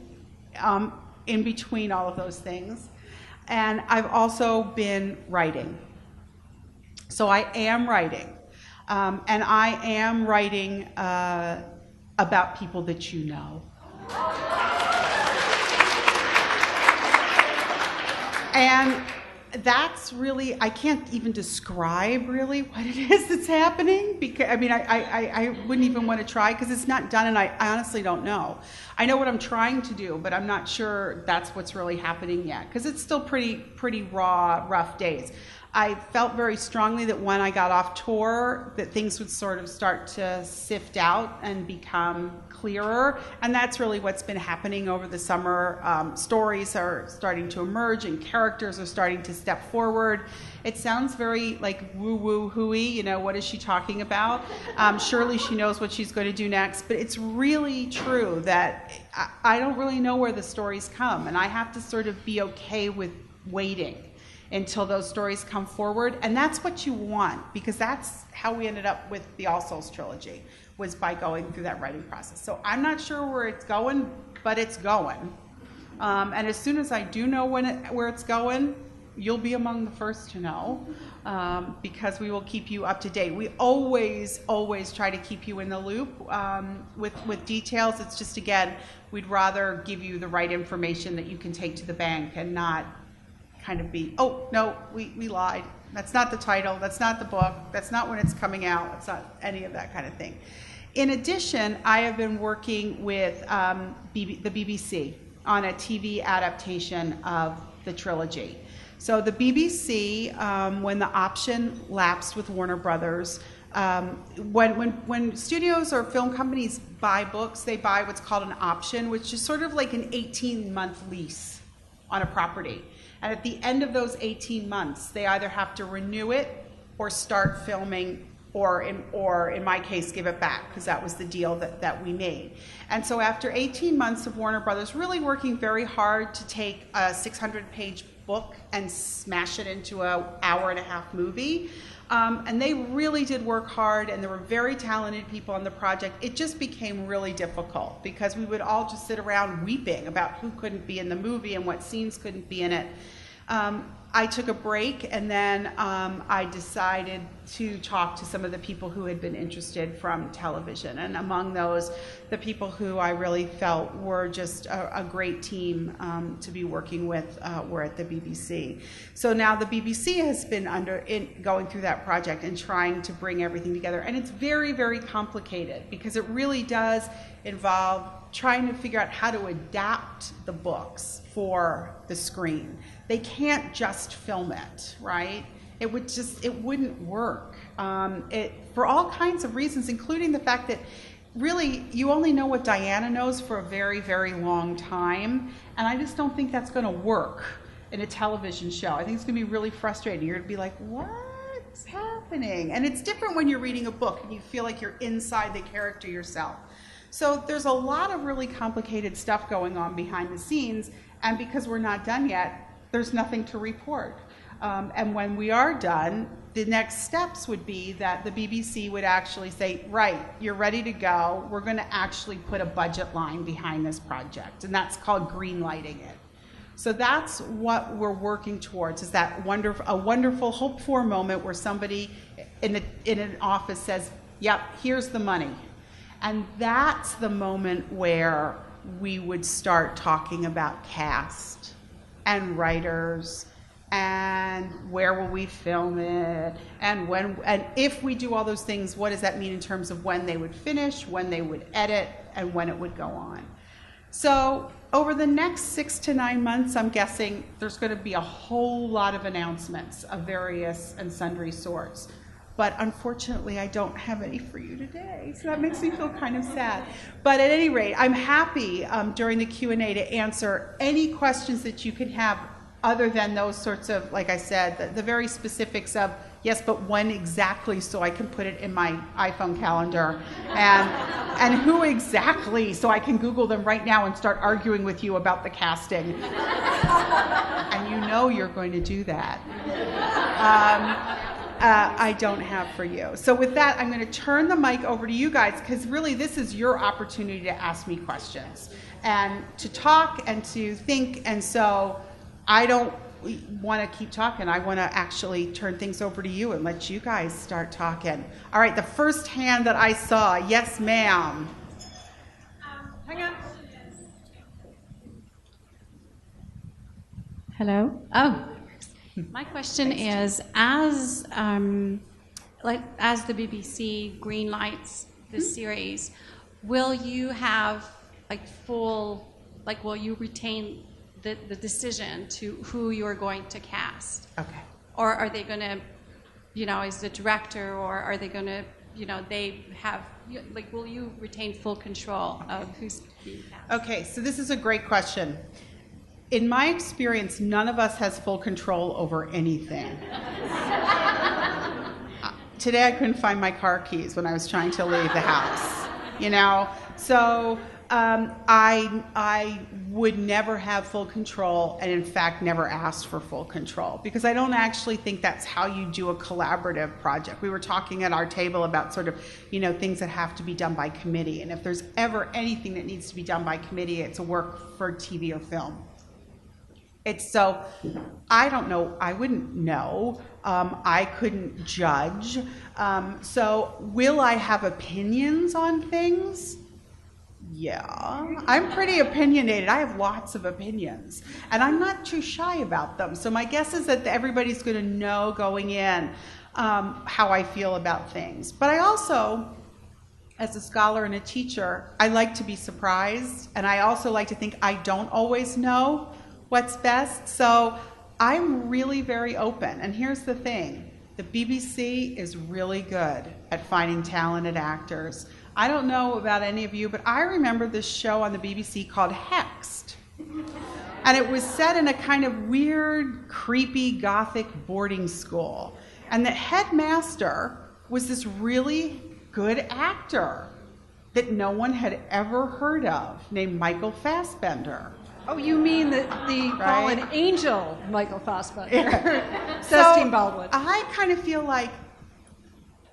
in between all of those things. And I've also been writing. So I am writing. And I am writing about people that you know. And that's really, I can't even describe really what it is that's happening, because I wouldn't even want to try, because it's not done, and I honestly don't know. I know what I'm trying to do, but I'm not sure that's what's really happening yet, because it's still pretty raw, rough days. I felt very strongly that when I got off tour, that things would sort of start to sift out and become clearer, and that's really what's been happening over the summer. Stories are starting to emerge and characters are starting to step forward. It sounds very like woo-woo hooey, what is she talking about? Surely she knows what she's going to do next, but it's really true that I don't really know where the stories come, and I have to sort of be okay with waiting until those stories come forward. And that's what you want, because that's how we ended up with the All Souls trilogy, was by going through that writing process. So I'm not sure where it's going, but it's going. And as soon as I do know where it's going, you'll be among the first to know, because we will keep you up to date. We always try to keep you in the loop with details. It's just, again, we'd rather give you the right information that you can take to the bank and not kind of be, oh, no, we lied. That's not the title. That's not the book. That's not when it's coming out. It's not any of that kind of thing. In addition, I have been working with the BBC on a TV adaptation of the trilogy. So the BBC, when the option lapsed with Warner Brothers, when studios or film companies buy books, they buy what's called an option, which is sort of like an 18-month lease on a property. And at the end of those 18 months, they either have to renew it or start filming, or in my case, give it back, because that was the deal that we made. And so after 18 months of Warner Brothers really working very hard to take a 600-page book and smash it into an hour-and-a-half movie, and they really did work hard, and there were very talented people on the project, it just became really difficult, because we would all just sit around weeping about who couldn't be in the movie and what scenes couldn't be in it. I took a break, and then I decided to talk to some of the people who had been interested from television. And among those, the people who I really felt were just a great team to be working with were at the BBC. So now the BBC has been going through that project and trying to bring everything together. And it's very, very complicated, because it really does involve trying to figure out how to adapt the books for the screen. They can't just film it, right? It wouldn't work. For all kinds of reasons, including the fact that really you only know what Diana knows for a very, very long time. And I just don't think that's going to work in a television show. I think it's going to be really frustrating. You're going to be like, what's happening? And it's different when you're reading a book and you feel like you're inside the character yourself. So there's a lot of really complicated stuff going on behind the scenes, and because we're not done yet, there's nothing to report. And when we are done, the next steps would be that the BBC would actually say, right, you're ready to go. We're going to actually put a budget line behind this project, and that's called greenlighting it. So that's what we're working towards, is that a wonderful, hoped-for moment where somebody in an office says, yep, here's the money. And that's the moment where we would start talking about cast and writers and where will we film it, and when, and if we do all those things, what does that mean in terms of when they would finish, when they would edit, and when it would go on. So over the next 6 to 9 months, I'm guessing there's going to be a whole lot of announcements of various and sundry sorts. But unfortunately, I don't have any for you today, so that makes me feel kind of sad. But at any rate, I'm happy during the Q&A to answer any questions that you can have other than those sorts of, like I said, the very specifics of, yes, but when exactly so I can put it in my iPhone calendar, and who exactly so I can Google them right now and start arguing with you about the casting. And you know you're going to do that. I don't have for you. So with that, I'm going to turn the mic over to you guys, because really this is your opportunity to ask me questions and to talk and to think. And so I don't want to keep talking. I want to actually turn things over to you and let you guys start talking. All right, the first hand that I saw. Yes, ma'am. Hang on. Hello? Oh. My question is, as the BBC greenlights this series, will you have will you retain the decision to who you are going to cast? Okay. Or are they going to, is the director, or are they going to, they have, will you retain full control of who's being cast? Okay, so this is a great question. In my experience, none of us has full control over anything. Today I couldn't find my car keys when I was trying to leave the house, So I would never have full control, and in fact never asked for full control, because I don't actually think that's how you do a collaborative project. We were talking at our table about sort of, things that have to be done by committee, and if there's ever anything that needs to be done by committee, it's a work for TV or film. So I don't know, I wouldn't know, I couldn't judge. So will I have opinions on things? Yeah, I'm pretty opinionated. I have lots of opinions, and I'm not too shy about them. So my guess is that everybody's going to know going in how I feel about things. But I also, as a scholar and a teacher, I like to be surprised, and I also like to think I don't always know what's best. So I'm really very open. And here's the thing. The BBC is really good at finding talented actors. I don't know about any of you, but I remember this show on the BBC called Hexed. And it was set in a kind of weird, creepy, gothic boarding school. And the headmaster was this really good actor that no one had ever heard of, named Michael Fassbender. Oh, you mean the fallen angel, Michael Fassbender. Says So Team Baldwin. I kind of feel like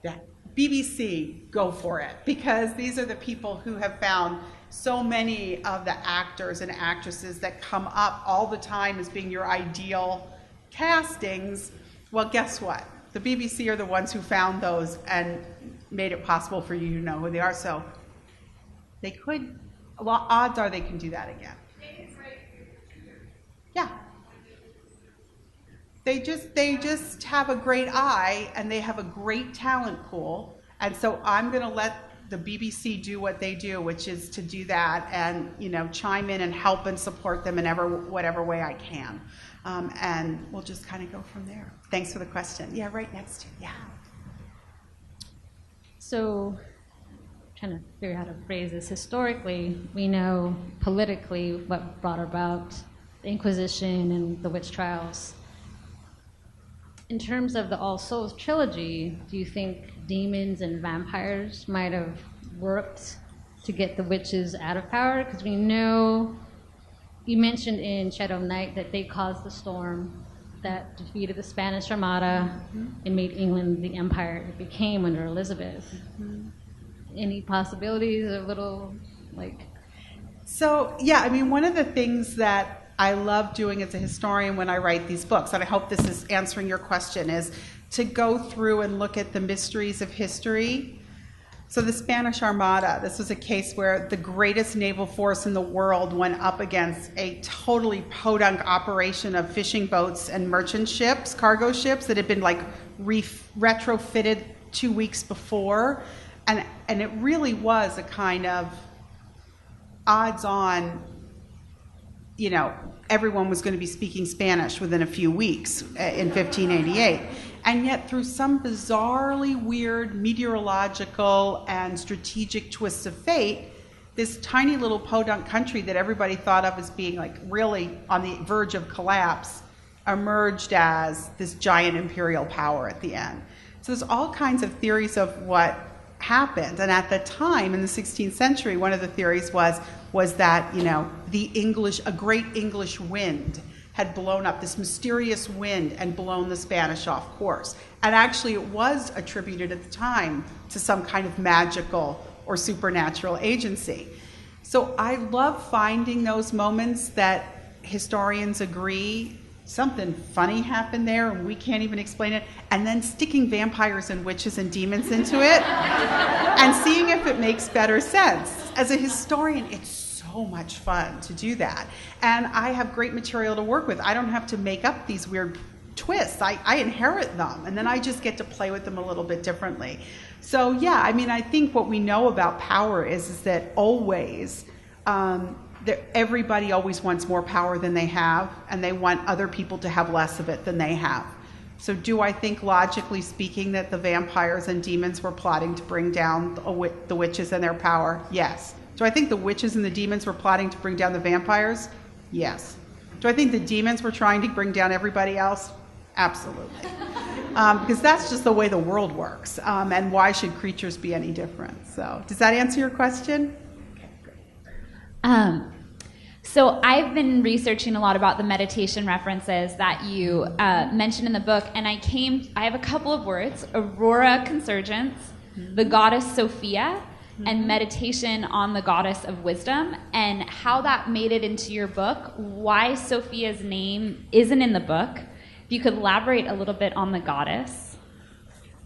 that BBC, go for it, because these are the people who have found so many of the actors and actresses that come up all the time as being your ideal castings. Well, guess what? The BBC are the ones who found those and made it possible for you to know who they are. So they could, well, odds are they can do that again. Yeah. They just have a great eye, and they have a great talent pool. And so I'm going to let the BBC do what they do, which is to do that and, chime in and help and support them in whatever way I can. And we'll just kind of go from there. Thanks for the question. Yeah, right next to you. Yeah. So, trying to figure out how to phrase this. Historically, we know politically what brought about the Inquisition and the witch trials. In terms of the All Souls trilogy, do you think demons and vampires might have worked to get the witches out of power? Because we know, you mentioned in Shadow of Night that they caused the storm. that defeated the Spanish Armada and made England the empire it became under Elizabeth. Any possibilities of little, like... So, yeah, I mean, one of the things that I love doing as a historian when I write these books, and I hope this is answering your question, is to go through and look at the mysteries of history. So the Spanish Armada, this was a case where the greatest naval force in the world went up against a totally podunk operation of fishing boats and merchant ships, cargo ships that had been like retrofitted 2 weeks before. And it really was a kind of odds-on, you know, everyone was going to be speaking Spanish within a few weeks in 1588. And yet, through some bizarrely weird meteorological and strategic twists of fate, this tiny little podunk country that everybody thought of as being like really on the verge of collapse emerged as this giant imperial power at the end. So there's all kinds of theories of what happened. And at the time, in the 16th century, one of the theories was that, you know, a great English wind had blown up, this mysterious wind, and blown the Spanish off course. And actually it was attributed at the time to some kind of magical or supernatural agency. So I love finding those moments that historians agree something funny happened there and we can't even explain it, and then sticking vampires and witches and demons into it and seeing if it makes better sense. As a historian, it's so much fun to do that. And I have great material to work with. I don't have to make up these weird twists. I inherit them, and then I just get to play with them a little bit differently. So yeah, I mean, I think what we know about power is that always, everybody always wants more power than they have, and they want other people to have less of it than they have. So do I think, logically speaking, that the vampires and demons were plotting to bring down the witches and their power? Yes. Do I think the witches and the demons were plotting to bring down the vampires? Yes. Do I think the demons were trying to bring down everybody else? Absolutely. Because that's just the way the world works. And why should creatures be any different? So does that answer your question? Okay, great. So I've been researching a lot about the meditation references that you mentioned in the book, and I have a couple of words: Aurora Consurgence, the goddess Sophia, and meditation on the goddess of wisdom, and how that made it into your book, why Sophia's name isn't in the book. If you could elaborate a little bit on the goddess.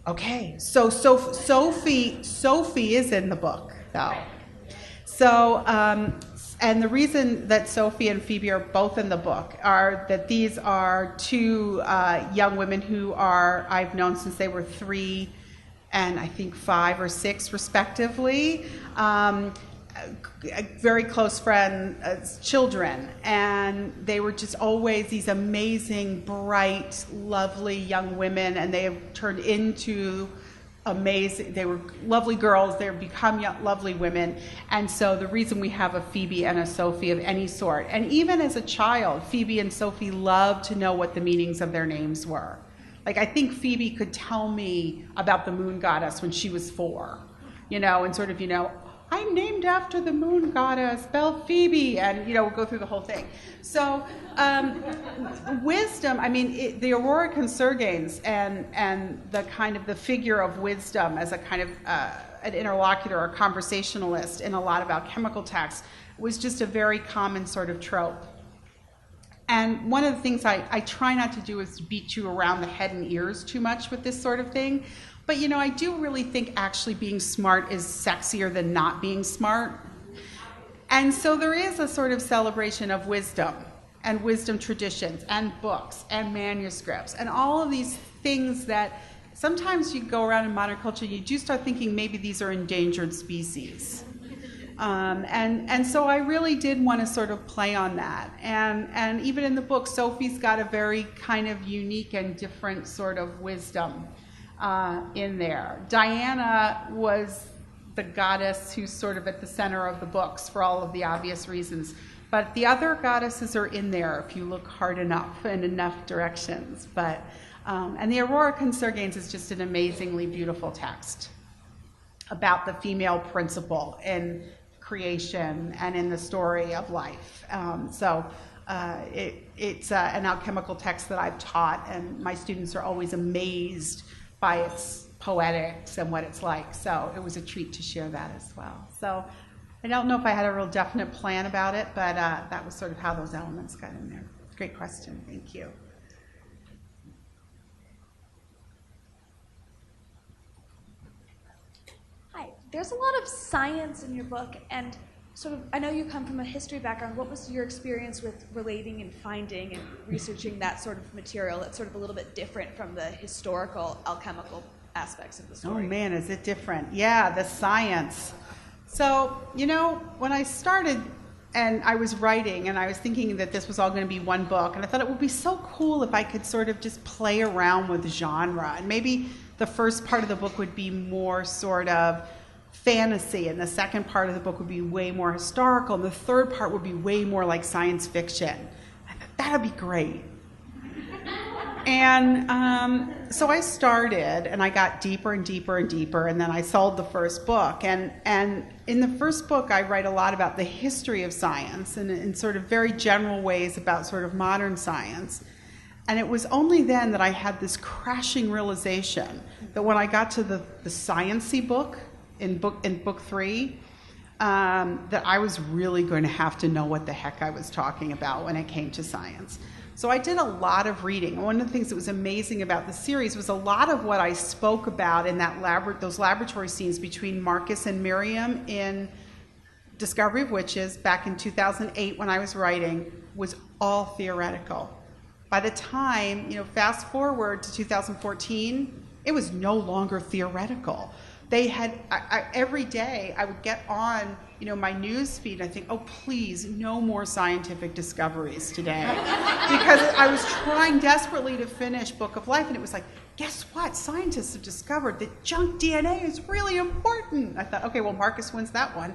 Okay, so Sophie is in the book, though. So, and the reason that Sophie and Phoebe are both in the book are that these are two young women who I've known since they were 3 and I think 5 or 6 respectively, very close friends, children, and they were just always these amazing, bright, lovely young women, and they have turned into amazing, they were lovely girls, they've become lovely women. And so the reason we have a Phoebe and a Sophie of any sort, and even as a child, Phoebe and Sophie loved to know what the meanings of their names were. Like, I think Phoebe could tell me about the moon goddess when she was 4, you know, and sort of, you know, I'm named after the moon goddess, Belle Phoebe, and, you know, we'll go through the whole thing. So, wisdom, I mean, the Aurora Consurgens and the kind of the figure of wisdom as a kind of an interlocutor or conversationalist in a lot of alchemical texts was just a very common sort of trope. And one of the things I try not to do is beat you around the head and ears too much with this sort of thing. But, you know, I do really think actually being smart is sexier than not being smart. And so there is a sort of celebration of wisdom and wisdom traditions and books and manuscripts and all of these things that sometimes you go around in modern culture, you do start thinking maybe these are endangered species. And so I really did want to sort of play on that. And even in the book, Sophie's got a very kind of unique and different sort of wisdom in there. Diana was the goddess who's sort of at the center of the books for all of the obvious reasons. But the other goddesses are in there if you look hard enough in enough directions. But and the Aurora Consurgens is just an amazingly beautiful text about the female principle in creation and in the story of life. So It's an alchemical text that I've taught, and my students are always amazed by its poetics and what it's like. So it was a treat to share that as well. So I don't know if I had a real definite plan about it, but that was sort of how those elements got in there. Great question. Thank you. Hi. There's a lot of science in your book, and sort of, I know you come from a history background. What was your experience with relating and finding and researching that sort of material that's sort of a little bit different from the historical alchemical aspects of the story? Oh man, is it different? Yeah, the science. So, when I started and I was writing and I was thinking that this was all going to be one book, and I thought it would be so cool if I could sort of just play around with genre, and maybe the first part of the book would be more sort of fantasy, and the second part of the book would be way more historical, and the third part would be way more like science fiction. I thought that'd be great. And so I started, and I got deeper and deeper and deeper, and then I sold the first book. And in the first book, I write a lot about the history of science, and in sort of very general ways about sort of modern science. And it was only then that I had this crashing realization that when I got to the science-y book, in book 3, that I was really going to have to know what the heck I was talking about when it came to science. So I did a lot of reading. And one of the things that was amazing about the series was a lot of what I spoke about in that those laboratory scenes between Marcus and Miriam in Discovery of Witches back in 2008 when I was writing was all theoretical. By the time, fast forward to 2014, it was no longer theoretical. They had, every day I would get on, my news feed, and I think, oh, please, no more scientific discoveries today. Because I was trying desperately to finish Book of Life, and it was like, guess what? Scientists have discovered that junk DNA is really important. I thought, okay, well, Marcus wins that one.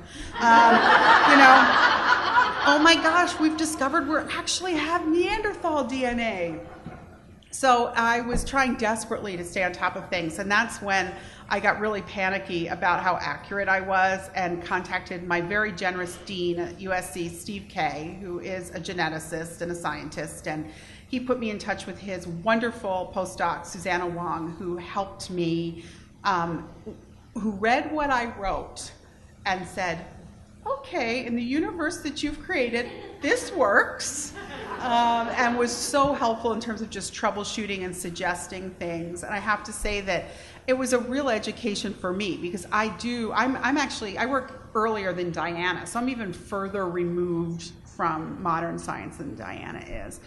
Oh my gosh, we've discovered we actually have Neanderthal DNA. So I was trying desperately to stay on top of things, and that's when I got really panicky about how accurate I was and contacted my very generous dean at USC, Steve Kay, who is a geneticist and a scientist, and he put me in touch with his wonderful postdoc, Susanna Wong, who helped me, who read what I wrote and said, okay, in the universe that you've created, this works, and was so helpful in terms of just troubleshooting and suggesting things. And I have to say that it was a real education for me, because I work earlier than Diana, so I'm even further removed from modern science than Diana is.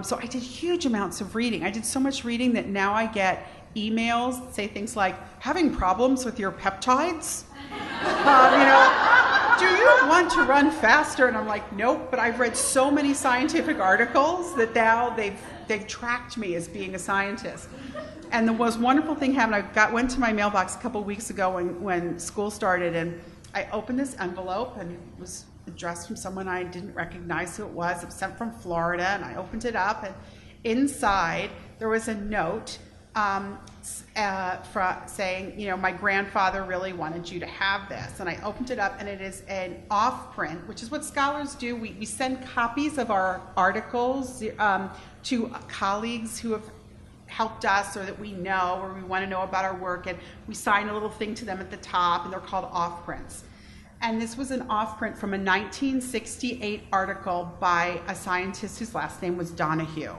So I did huge amounts of reading. I did so much reading that now I get emails that say things like, having problems with your peptides? Do you want to run faster? And I'm like, nope, but I've read so many scientific articles that now they've tracked me as being a scientist. And the most wonderful thing happened, I went to my mailbox a couple weeks ago when school started, and I opened this envelope, and it was addressed from someone I didn't recognize who it was. It was sent from Florida, and I opened it up, and inside there was a note saying, my grandfather really wanted you to have this. And I opened it up, and it is an off-print, which is what scholars do. We send copies of our articles to colleagues who have helped us or that we know or we want to know about our work, and we sign a little thing to them at the top, and they're called off-prints. And this was an off-print from a 1968 article by a scientist whose last name was Donahue.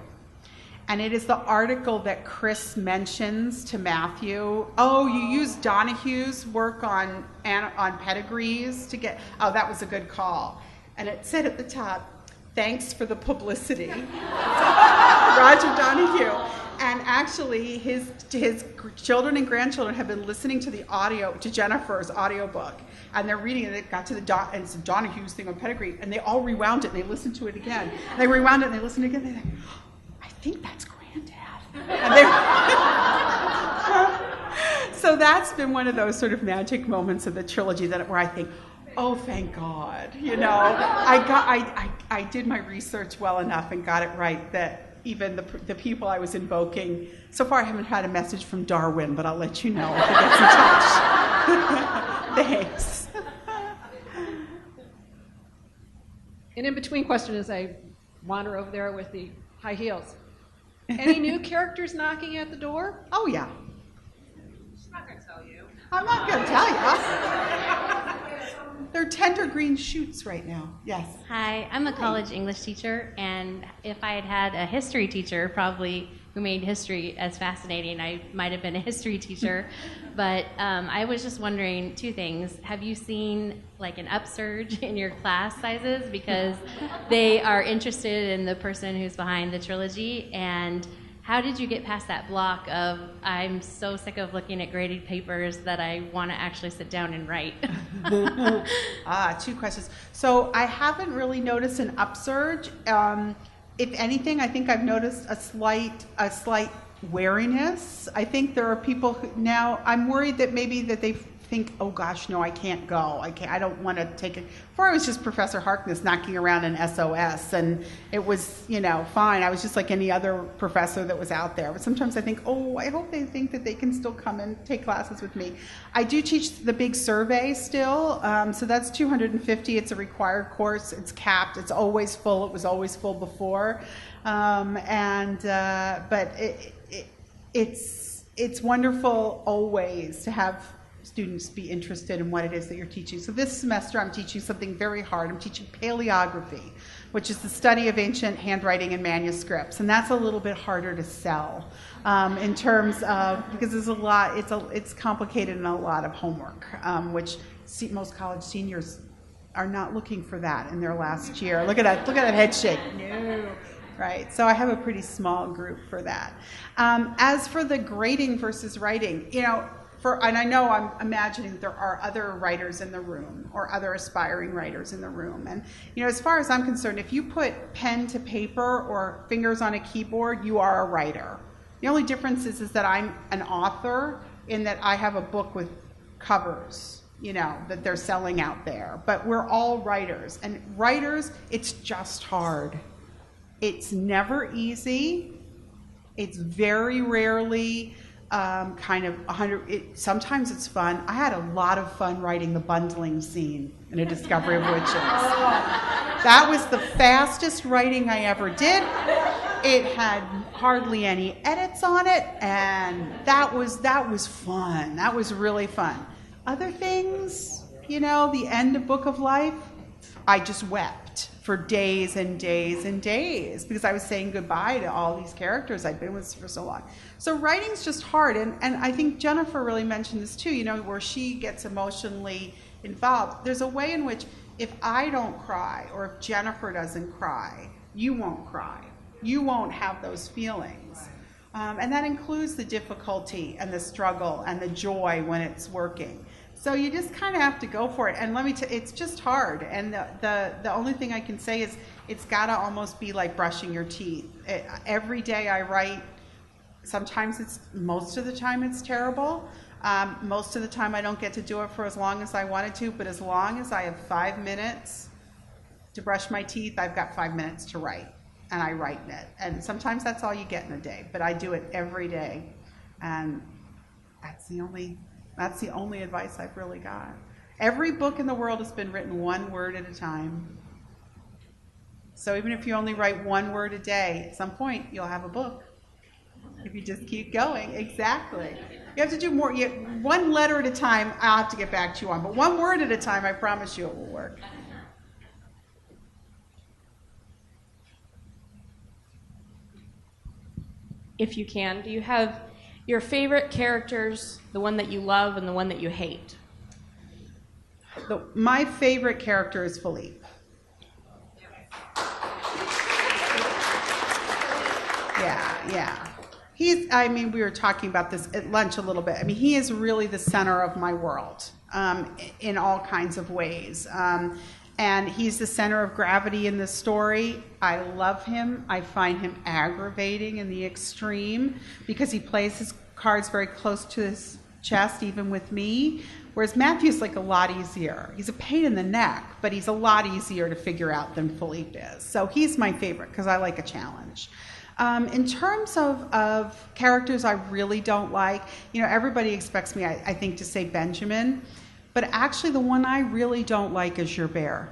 And it is the article that Chris mentions to Matthew. Oh, you used Donahue's work on pedigrees to get, oh, that was a good call. And it said at the top, thanks for the publicity, Roger Donahue. And actually, his children and grandchildren have been listening to to Jennifer's audiobook. And they're reading it, it got to and it's Donahue's thing on pedigree, and they all rewound it, and they listened to it again. And they rewound it, and they listened again, and they're like, I think that's Granddad. And so that's been one of those sort of magic moments of the trilogy where I think, oh, thank God, I did my research well enough and got it right that even the people I was invoking, so far I haven't had a message from Darwin, but I'll let you know if it gets in touch. Thanks. An in-between question is, I wander over there with the high heels. Any new characters knocking at the door? Oh, yeah. She's not going to tell you. I'm not going to tell you. They're tender green shoots right now. Yes. Hi, I'm a college English teacher, and if I had had a history teacher, probably who made history as fascinating, I might have been a history teacher. But I was just wondering two things. Have you seen like an upsurge in your class sizes because they are interested in the person who's behind the trilogy? And how did you get past that block of, I'm so sick of looking at graded papers that I want to actually sit down and write? Two questions. So I haven't really noticed an upsurge. If anything, I think I've noticed a slight wariness. I think there are people who now, I'm worried that maybe that they think, oh gosh, no, I can't go. I don't want to take it. Before I was just Professor Harkness knocking around an SOS, and it was, fine. I was just like any other professor that was out there. But sometimes I think, oh, I hope they think that they can still come and take classes with me. I do teach the big survey still, so that's 250. It's a required course. It's capped. It's always full. It was always full before, but it's wonderful always to have students be interested in what it is that you're teaching. So this semester I'm teaching something very hard. I'm teaching paleography, which is the study of ancient handwriting and manuscripts, and that's a little bit harder to sell in terms of, because there's a lot, it's complicated and a lot of homework, which most college seniors are not looking for that in their last year. Look at that head shake. No. Right, so I have a pretty small group for that. As for the grading versus writing, and I know I'm imagining there are other writers in the room or other aspiring writers in the room. And, as far as I'm concerned, if you put pen to paper or fingers on a keyboard, you are a writer. The only difference is that I'm an author in that I have a book with covers, that they're selling out there. But we're all writers. And writers, it's just hard. It's never easy. It's very rarely kind of 100. Sometimes it's fun. I had a lot of fun writing the bundling scene in A Discovery of Witches. That was the fastest writing I ever did. It had hardly any edits on it, and that was fun. That was really fun. Other things, the end of Book of Life, I just wept for days and days and days because I was saying goodbye to all these characters I'd been with for so long. So writing's just hard, and I think Jennifer really mentioned this too, where she gets emotionally involved. There's a way in which if I don't cry or if Jennifer doesn't cry, you won't cry. You won't have those feelings. And that includes the difficulty and the struggle and the joy when it's working. So you just kind of have to go for it. And let me tell you, it's just hard. And the only thing I can say is it's got to almost be like brushing your teeth. Every day I write, most of the time it's terrible. Most of the time I don't get to do it for as long as I wanted to, but as long as I have 5 minutes to brush my teeth, I've got 5 minutes to write. And I write it. And sometimes that's all you get in a day, but I do it every day. And that's the only advice I've really got. Every book in the world has been written one word at a time. So even if you only write one word a day, at some point you'll have a book. If you just keep going. Exactly. You have to do more. One letter at a time, I'll have to get back to you on. But one word at a time, I promise you it will work. If you can, do you have your favorite characters, the one that you love and the one that you hate? My favorite character is Philippe. Yeah. We were talking about this at lunch a little bit. He is really the center of my world in all kinds of ways. And he's the center of gravity in this story. I love him. I find him aggravating in the extreme because he plays his cards very close to his chest, even with me. Whereas Matthew's like a lot easier. He's a pain in the neck, but he's a lot easier to figure out than Philippe is. So he's my favorite because I like a challenge. In terms of characters I really don't like, everybody expects me, I think, to say Benjamin. But actually, the one I really don't like is Gilbert.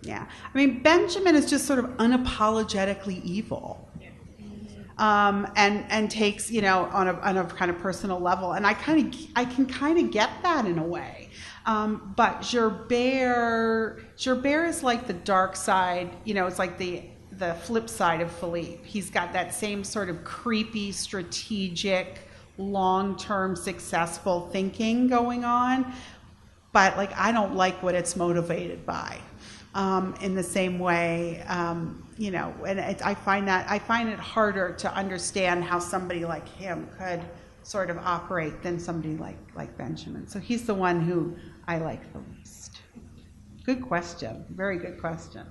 Yeah. I mean, Benjamin is just sort of unapologetically evil. And takes, on a kind of personal level. And I can kind of get that in a way. But Gilbert is like the dark side, it's like the flip side of Philippe. He's got that same sort of creepy, strategic, long-term, successful thinking going on. But I don't like what it's motivated by. In the same way, and I find it harder to understand how somebody like him could sort of operate than somebody like Benjamin. So he's the one who I like the least. Good question. Very good question.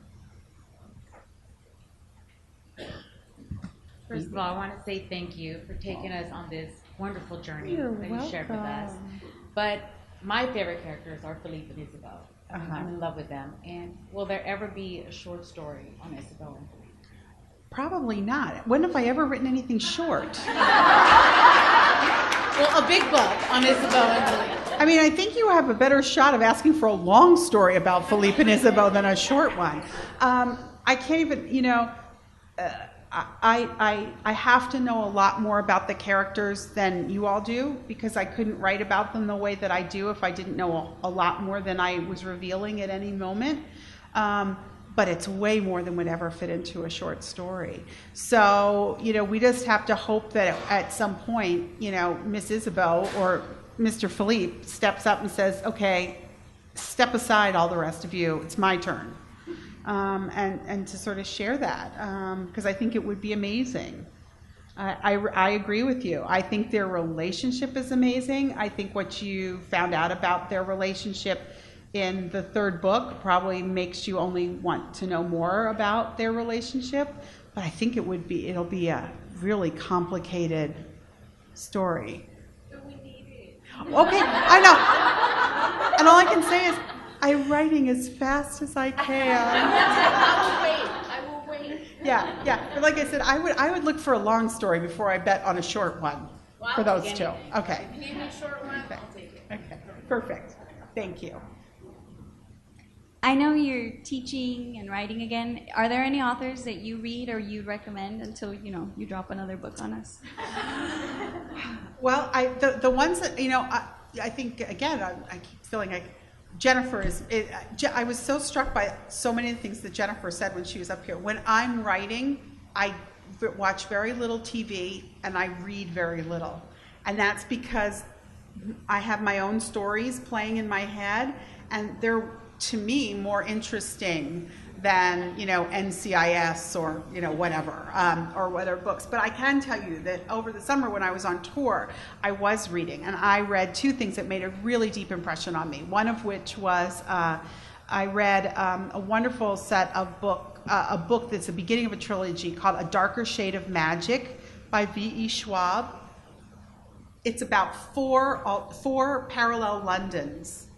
First of all, I want to say thank you for taking us on this wonderful journey You're that you shared with us. But my favorite characters are Philippe and Isabel. I'm in love with them. And will there ever be a short story on Isabel and Philippe? Probably not. When have I ever written anything short? Well, a big book on Isabel and Philippe. I mean, I think you have a better shot of asking for a long story about Philippe and Isabel than a short one. I can't even, I have to know a lot more about the characters than you all do, because I couldn't write about them the way that I do if I didn't know a lot more than I was revealing at any moment. But it's way more than would ever fit into a short story. So, we just have to hope that at some point, Miss Isabel or Mr. Philippe steps up and says, okay, step aside, all the rest of you, it's my turn. And to sort of share that, because I think it would be amazing. I agree with you. I think their relationship is amazing. I think what you found out about their relationship in the third book probably makes you only want to know more about their relationship. But I think it'll be a really complicated story. But we need it. Okay, I know. And all I can say is, I'm writing as fast as I can. I will wait. Yeah. But like I said, I would look for a long story before I bet on a short one for those two. Okay. If you give me a short one, I'll take it. Okay. Perfect. Thank you. I know you're teaching and writing again. Are there any authors that you read or you recommend until you drop another book on us? Well, the ones that I think again I keep feeling like Jennifer I was so struck by so many of the things that Jennifer said when she was up here. When I'm writing, I watch very little TV and I read very little. And that's because I have my own stories playing in my head, and they're, to me, more interesting than NCIS or whatever or other books. But I can tell you that over the summer when I was on tour, I was reading, and I read two things that made a really deep impression on me. One of which was I read a wonderful set of a book that's the beginning of a trilogy called A Darker Shade of Magic by V.E. Schwab. It's about four parallel Londons: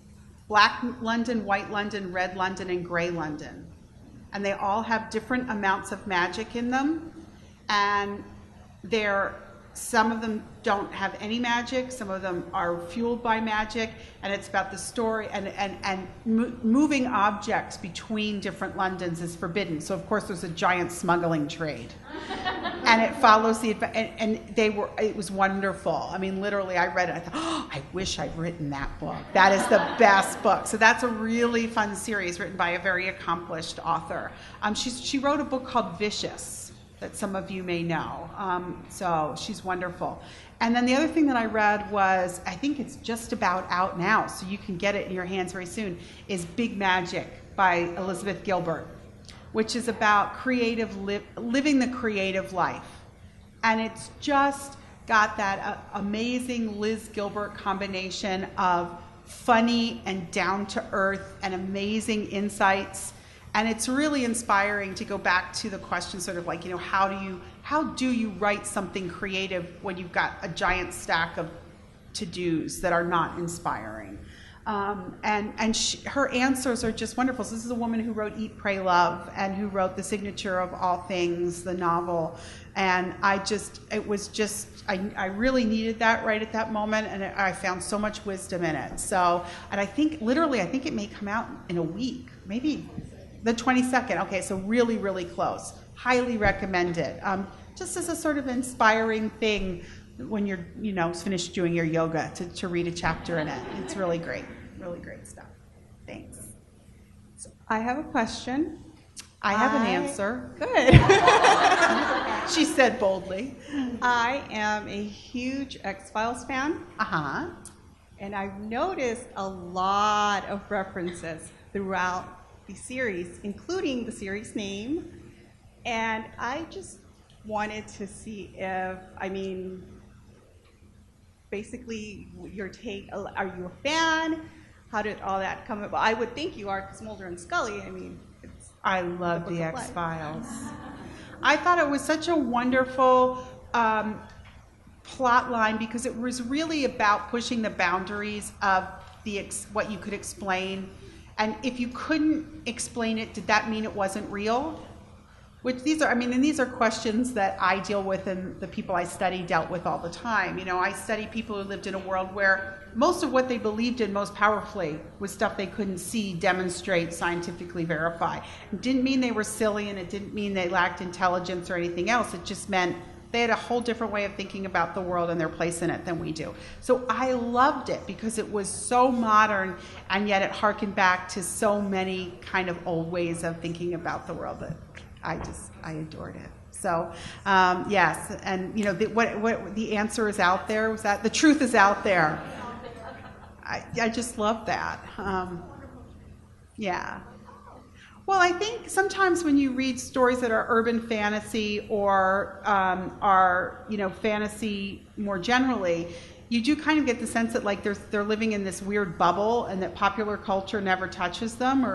Black London, White London, Red London, and Gray London. And they all have different amounts of magic in them. And some of them don't have any magic, some of them are fueled by magic, and it's about the story, and moving objects between different Londons is forbidden. So of course there's a giant smuggling trade. And it follows it was wonderful. I mean, literally, I read it, I thought, oh, I wish I'd written that book. That is the best book. So that's a really fun series written by a very accomplished author. She wrote a book called Vicious that some of you may know. So she's wonderful. And then the other thing that I read was, I think it's just about out now, so you can get it in your hands very soon, is Big Magic by Elizabeth Gilbert, which is about living the creative life. And it's just got that amazing Liz Gilbert combination of funny and down-to-earth and amazing insights. And it's really inspiring to go back to the question, sort of like, how do you write something creative when you've got a giant stack of to-dos that are not inspiring? Her answers are just wonderful. So this is a woman who wrote Eat, Pray, Love, and who wrote The Signature of All Things, the novel. And I really needed that right at that moment, and I found so much wisdom in it. So, and I think it may come out in a week, maybe The 22nd. Okay, so really, really close. Highly recommend it. Just as a sort of inspiring thing when you're, finished doing your yoga to read a chapter in it. It's really great stuff. Thanks. So I have a question. I have an answer. Good. She said boldly. I am a huge X-Files fan. Uh-huh. And I've noticed a lot of references throughout the series, including the series name. And I just wanted to see if, basically your take, are you a fan? How did all that come about? I would think you are, because Mulder and Scully, I love the X-Files. I thought it was such a wonderful plot line because it was really about pushing the boundaries of what you could explain. And if you couldn't explain it, did that mean it wasn't real? These are questions that I deal with and the people I study dealt with all the time. I study people who lived in a world where most of what they believed in most powerfully was stuff they couldn't see, demonstrate, scientifically verify. It didn't mean they were silly, and it didn't mean they lacked intelligence or anything else. It just meant they had a whole different way of thinking about the world and their place in it than we do. So I loved it because it was so modern, and yet it harkened back to so many kind of old ways of thinking about the world that I adored it. So yes, and what the answer is out there. Was that the truth is out there? I just love that. Yeah. Well, I think sometimes when you read stories that are urban fantasy or are fantasy more generally, you do kind of get the sense that they're living in this weird bubble and that popular culture never touches them.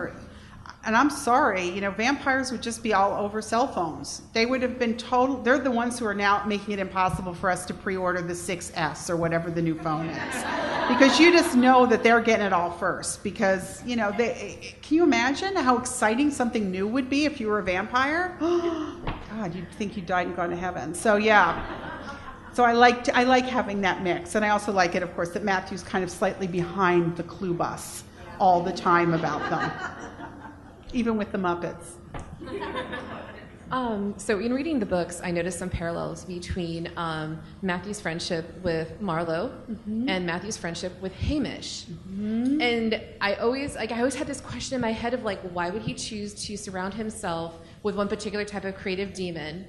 And I'm sorry, vampires would just be all over cell phones. They would have been they're the ones who are now making it impossible for us to pre-order the 6S or whatever the new phone is. Because you just know that they're getting it all first. Because, can you imagine how exciting something new would be if you were a vampire? God, you'd think you died and gone to heaven. So yeah. So I like having that mix. And I also like it, of course, that Matthew's kind of slightly behind the clue bus all the time about them. Even with the Muppets. So in reading the books, I noticed some parallels between Matthew's friendship with Marlowe and Matthew's friendship with Hamish. And I always had this question in my head of why would he choose to surround himself with one particular type of creative demon,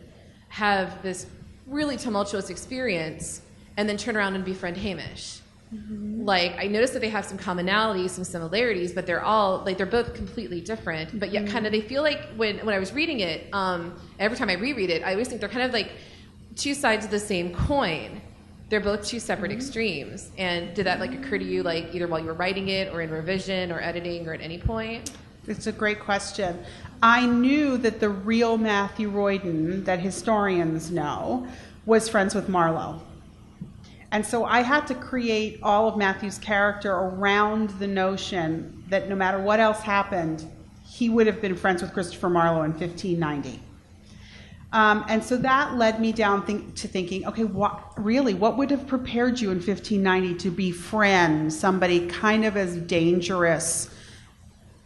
have this really tumultuous experience, and then turn around and befriend Hamish? I noticed that they have some commonalities, some similarities, but they're all they're both completely different. But yet, kind of, they feel like when I was reading it, every time I reread it, I always think they're kind of two sides of the same coin. They're both two separate extremes. And did that occur to you either while you were writing it, or in revision, or editing, or at any point? It's a great question. I knew that the real Matthew Royden that historians know was friends with Marlowe. And so I had to create all of Matthew's character around the notion that no matter what else happened, he would have been friends with Christopher Marlowe in 1590. And so that led me down to thinking, okay, what would have prepared you in 1590 to befriend somebody kind of as dangerous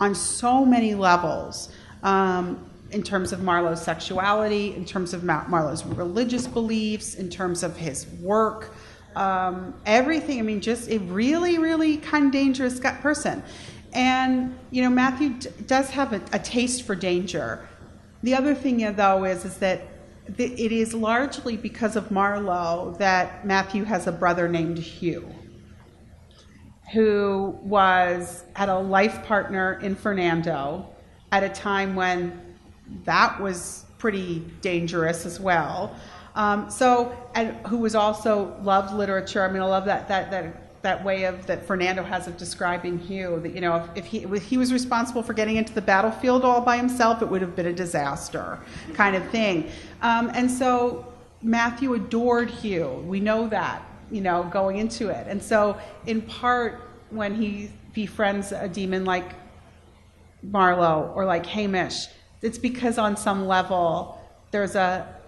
on so many levels, in terms of Marlowe's sexuality, in terms of Marlowe's religious beliefs, in terms of his work, everything. Just a really, really kind of dangerous person. And, Matthew does have a taste for danger. The other thing, though, is that it is largely because of Marlowe that Matthew has a brother named Hugh, who had a life partner in Fernando at a time when that was pretty dangerous as well. And who was also loved literature. I love that way that Fernando has of describing Hugh. That if he was responsible for getting into the battlefield all by himself, it would have been a disaster, kind of thing. And so Matthew adored Hugh. We know that, going into it. And so, in part, when he befriends a demon like Marlowe or like Hamish, it's because on some level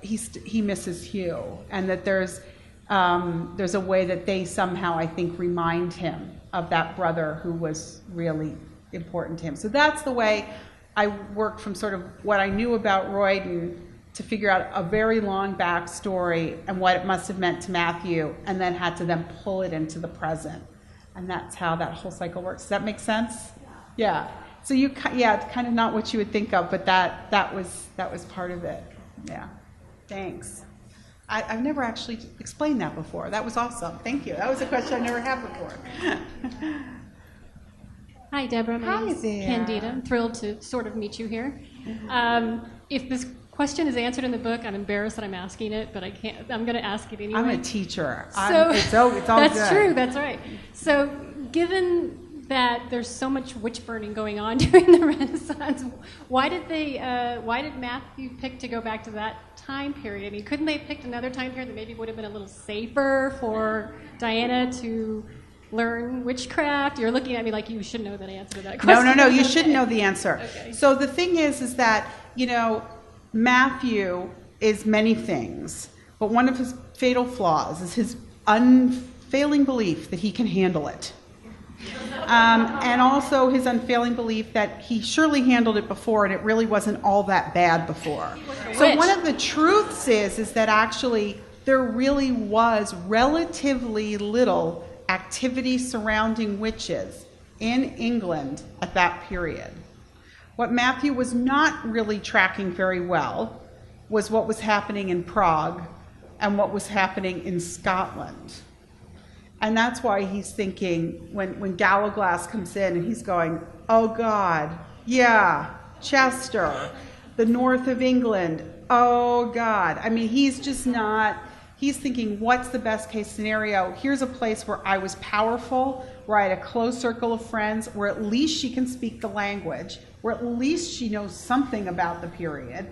he misses Hugh, and that there's a way that they somehow, I think, remind him of that brother who was really important to him. So that's the way I worked from sort of what I knew about Royden to figure out a very long backstory and what it must have meant to Matthew, and then had to then pull it into the present. And that's how that whole cycle works. Does that make sense? Yeah. So it's kind of not what you would think of, but that was part of it. Yeah. Thanks. I've never actually explained that before. That was awesome. Thank you. That was a question I never had before. Hi, Deborah. My name is Candida. I'm thrilled to sort of meet you here. If this question is answered in the book, I'm embarrassed that I'm asking it, but I can't. I'm going to ask it anyway. I'm a teacher. It's all that's good. true. That's right. So, given that there's so much witch burning going on during the Renaissance, why did Matthew pick to go back to that time period? I mean, couldn't they have picked another time period that maybe would have been a little safer for Diana to learn witchcraft? You're looking at me like you should know the answer to that question. No, you should know the answer. Okay. So the thing is that, Matthew is many things, but one of his fatal flaws is his unfailing belief that he can handle it. And also his unfailing belief that he surely handled it before and it really wasn't all that bad before. So one of the truths is that actually there really was relatively little activity surrounding witches in England at that period. What Matthew was not really tracking very well was what was happening in Prague and what was happening in Scotland. And that's why he's thinking, when Gallowglass comes in and he's going, oh God, yeah, Chester, the north of England, oh God. I mean, he's thinking, what's the best case scenario? Here's a place where I was powerful, where I had a close circle of friends, where at least she can speak the language, where at least she knows something about the period.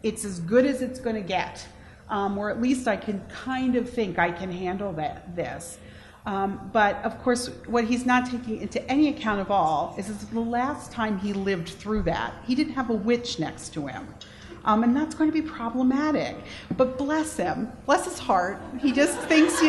It's as good as it's going to get, where at least I can kind of think I can handle this. But of course, what he's not taking into any account of all is the last time he lived through that, he didn't have a witch next to him. And that's going to be problematic. But bless him, bless his heart, he just thinks,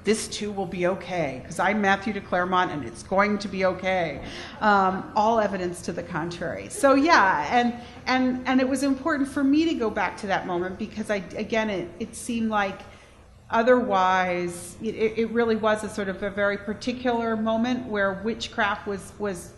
this too will be okay, because I'm Matthew de Clairmont and it's going to be okay. All evidence to the contrary. So yeah, and it was important for me to go back to that moment because it seemed like otherwise it really was a sort of a very particular moment where witchcraft was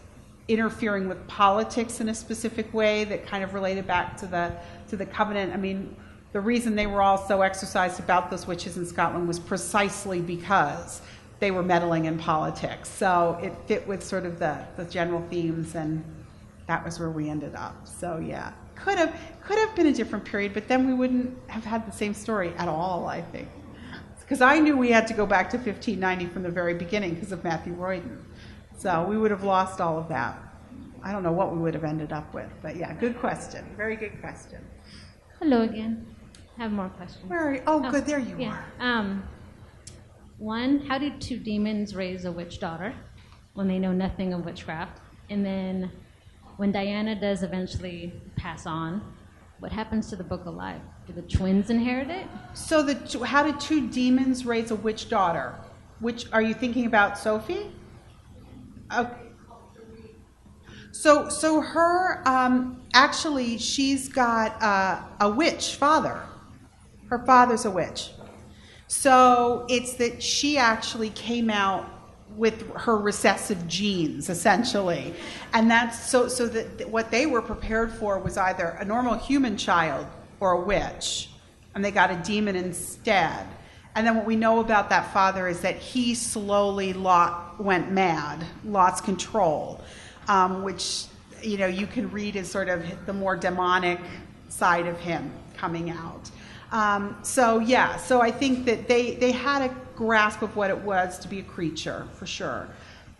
interfering with politics in a specific way that kind of related back to the covenant. I mean, the reason they were all so exercised about those witches in Scotland was precisely because they were meddling in politics. So it fit with sort of the general themes, and that was where we ended up. So yeah, could have been a different period, but then we wouldn't have had the same story at all, I think. Because I knew we had to go back to 1590 from the very beginning because of Matthew Royden. So we would have lost all of that. I don't know what we would have ended up with, but yeah, good question. Very good question. Hello again. I have more questions. Where are you? Oh, good, there you are. One, how do two demons raise a witch daughter when they know nothing of witchcraft? And then when Diana does eventually pass on, what happens to the book of life? Do the twins inherit it? So how did two demons raise a witch daughter? Which are you thinking about, Sophie? Okay. So her actually she's got a witch father. Her father's a witch. So it's that she actually came out with her recessive genes, essentially. And that's so that what they were prepared for was either a normal human child or a witch, and they got a demon instead. And then what we know about that father is that he slowly went mad, lost control, which you can read as sort of the more demonic side of him coming out. So I think that they had a grasp of what it was to be a creature, for sure.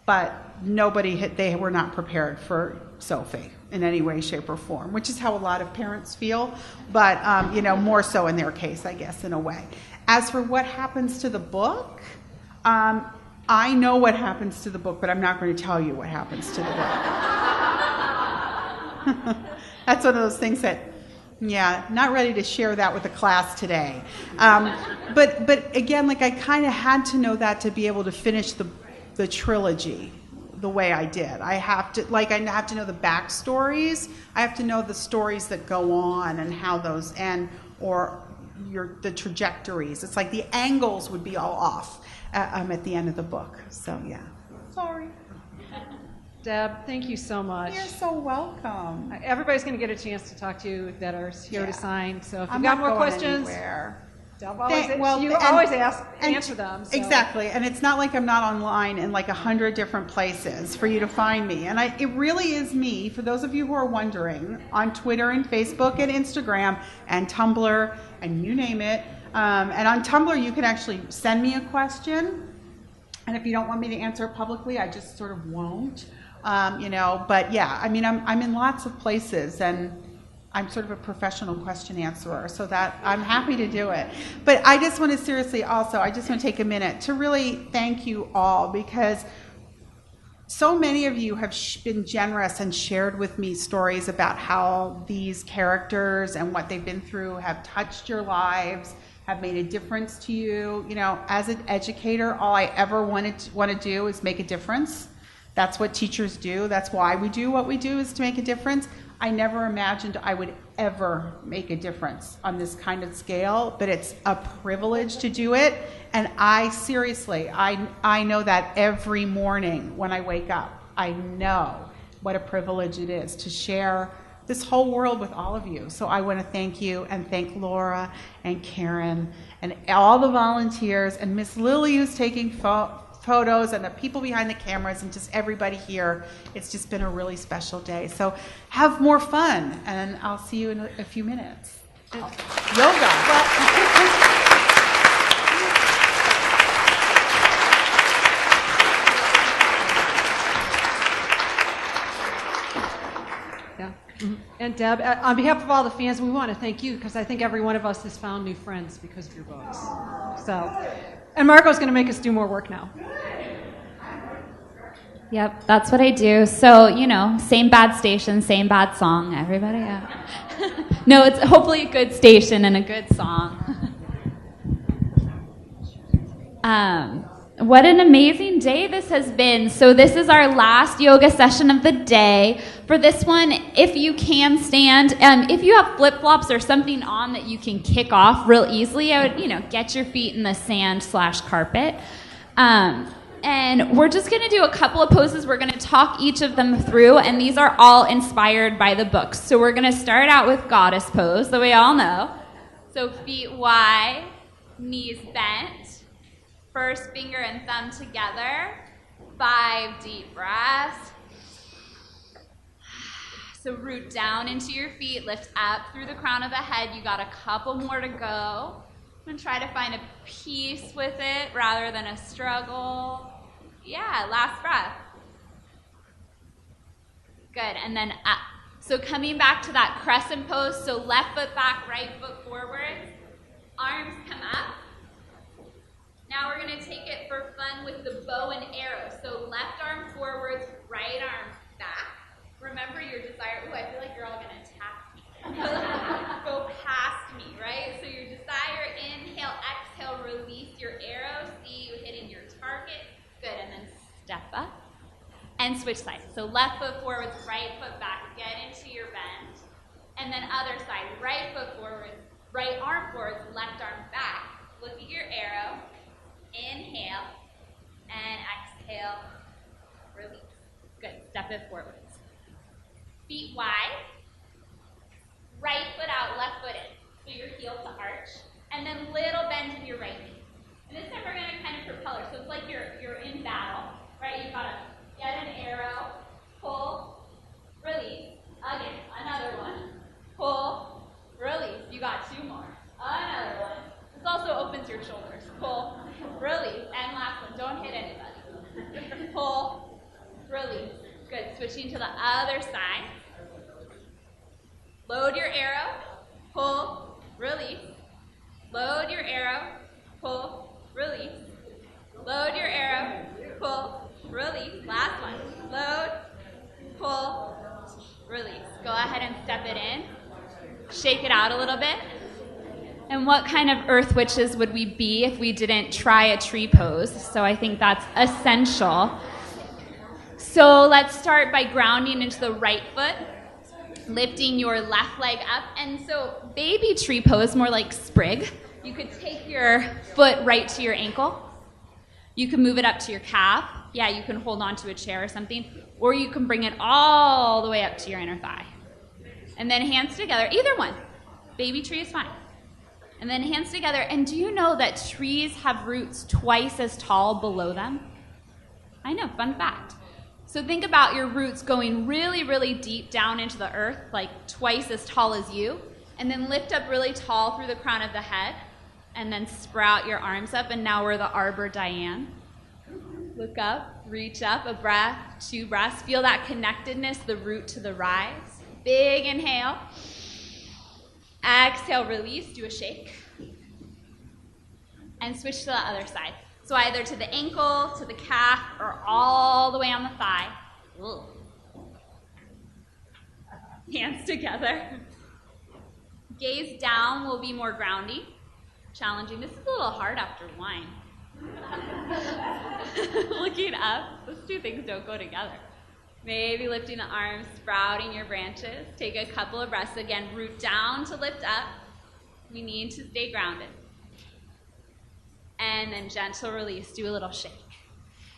But they were not prepared for Sophie in any way, shape, or form, which is how a lot of parents feel, but more so in their case, I guess, in a way. As for what happens to the book, I know what happens to the book, but I'm not going to tell you what happens to the book. That's one of those things that, not ready to share that with the class today. But again, I kind of had to know that to be able to finish the trilogy, the way I did. I have to know the backstories. I have to know the stories that go on and how those end, or the trajectories. It's like the angles would be all off at the end of the book. So yeah. Sorry. Deb, thank you so much. You're so welcome. Everybody's going to get a chance to talk to you that are here to sign. So if I'm you've got not more going questions, anywhere. Deb always answer them. So. Exactly, and it's not like I'm not online in like 100 different places for you to find me. And it really is me, for those of you who are wondering, on Twitter and Facebook and Instagram and Tumblr and you name it. And on Tumblr, you can actually send me a question. And if you don't want me to answer it publicly, I just sort of won't. But yeah, I mean, I'm in lots of places, and I'm sort of a professional question answerer, so that I'm happy to do it. But I just want to seriously also, I just want to take a minute to really thank you all, because so many of you have been generous and shared with me stories about how these characters and what they've been through have touched your lives, have made a difference to you. As an educator, all I ever want to do is make a difference. That's what teachers do. That's why we do what we do, is to make a difference. I never imagined I would ever make a difference on this kind of scale, but it's a privilege to do it. And I know that every morning when I wake up. I know what a privilege it is to share this whole world with all of you. So I want to thank you, and thank Laura and Karen and all the volunteers, and Miss Lily, who's taking photos, and the people behind the cameras, and just everybody here. It's just been a really special day. So have more fun, and I'll see you in a few minutes. Yoga. And Deb, on behalf of all the fans, we want to thank you, because I think every one of us has found new friends because of your books. And Margaux's going to make us do more work now. Yep, that's what I do. So, same bad station, same bad song. Everybody, yeah. No, it's hopefully a good station and a good song. What an amazing day this has been. So this is our last yoga session of the day. For this one, if you can stand, if you have flip-flops or something on that you can kick off real easily, I would, get your feet in the sand/carpet. And we're just going to do a couple of poses. We're going to talk each of them through, and these are all inspired by the books. So we're going to start out with Goddess Pose, that we all know. So feet wide, knees bent. First finger and thumb together. 5 deep breaths. So root down into your feet, lift up through the crown of the head. You got a couple more to go. And try to find a peace with it rather than a struggle. Yeah, last breath. Good, and then up. So coming back to that crescent pose, so left foot back, right foot forward. Arms come up. Now we're going to take it for fun with the bow and arrow. So left arm forwards, right arm back. Remember your desire. Ooh, I feel like you're all going to attack me. Go past me, right? So your desire, inhale, exhale, release your arrow. See you hitting your target. Good, and then step up. And switch sides. So left foot forwards, right foot back. Get into your bend. And then other side, right foot forwards, right arm forwards, left arm back. Look at your arrow. Inhale and exhale, release. Good, step it forwards. Feet wide, right foot out, left foot in. So your heel to arch, and then little bend in your right knee. And this time we're going to kind of propel her. So it's like you're in battle, right? You've got to get an arrow, pull, release. Again, another one. Pull, release. You got 2 more. Another one. This also opens your shoulders. Pull, release, and last one. Don't hit anybody. Pull, release. Good. Switching to the other side. Load your arrow. Pull, release. Load your arrow. Pull, release. Load your arrow. Pull, release. Last one. Load, pull, release. Go ahead and step it in. Shake it out a little bit. And what kind of earth witches would we be if we didn't try a tree pose? So I think that's essential. So let's start by grounding into the right foot, lifting your left leg up. And so baby tree pose, more like sprig. You could take your foot right to your ankle. You can move it up to your calf. Yeah, you can hold on to a chair or something. Or you can bring it all the way up to your inner thigh. And then hands together, either one. Baby tree is fine. And then hands together. And do you know that trees have roots twice as tall below them? I know, fun fact. So think about your roots going really, really deep down into the earth, like twice as tall as you. And then lift up really tall through the crown of the head. And then sprout your arms up. And now we're the Arbor Diane. Look up, reach up, a breath, 2 breaths. Feel that connectedness, the root to the rise. Big inhale. Exhale, release, do a shake. And switch to the other side. So either to the ankle, to the calf, or all the way on the thigh. Ugh. Hands together. Gaze down will be more grounding, challenging. This is a little hard after wine. Looking up, those two things don't go together. Maybe lifting the arms, sprouting your branches. Take a couple of breaths. Again, root down to lift up. We need to stay grounded. And then gentle release. Do a little shake.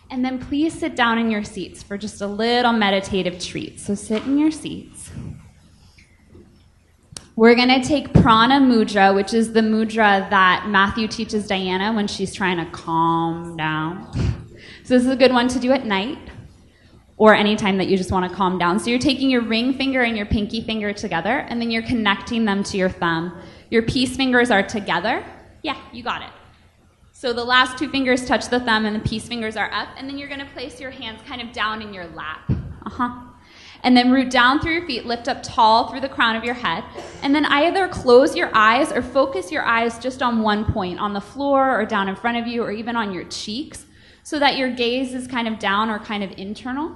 And then please sit down in your seats for just a little meditative treat. So sit in your seats. We're going to take Prana Mudra, which is the mudra that Matthew teaches Diana when she's trying to calm down. So this is a good one to do at night or anytime that you just want to calm down. So you're taking your ring finger and your pinky finger together, and then you're connecting them to your thumb. Your peace fingers are together. Yeah, you got it. So the last 2 fingers touch the thumb, and the peace fingers are up, and then you're going to place your hands kind of down in your lap. And then root down through your feet, lift up tall through the crown of your head, and then either close your eyes or focus your eyes just on one point, on the floor or down in front of you or even on your cheeks, so that your gaze is kind of down or kind of internal.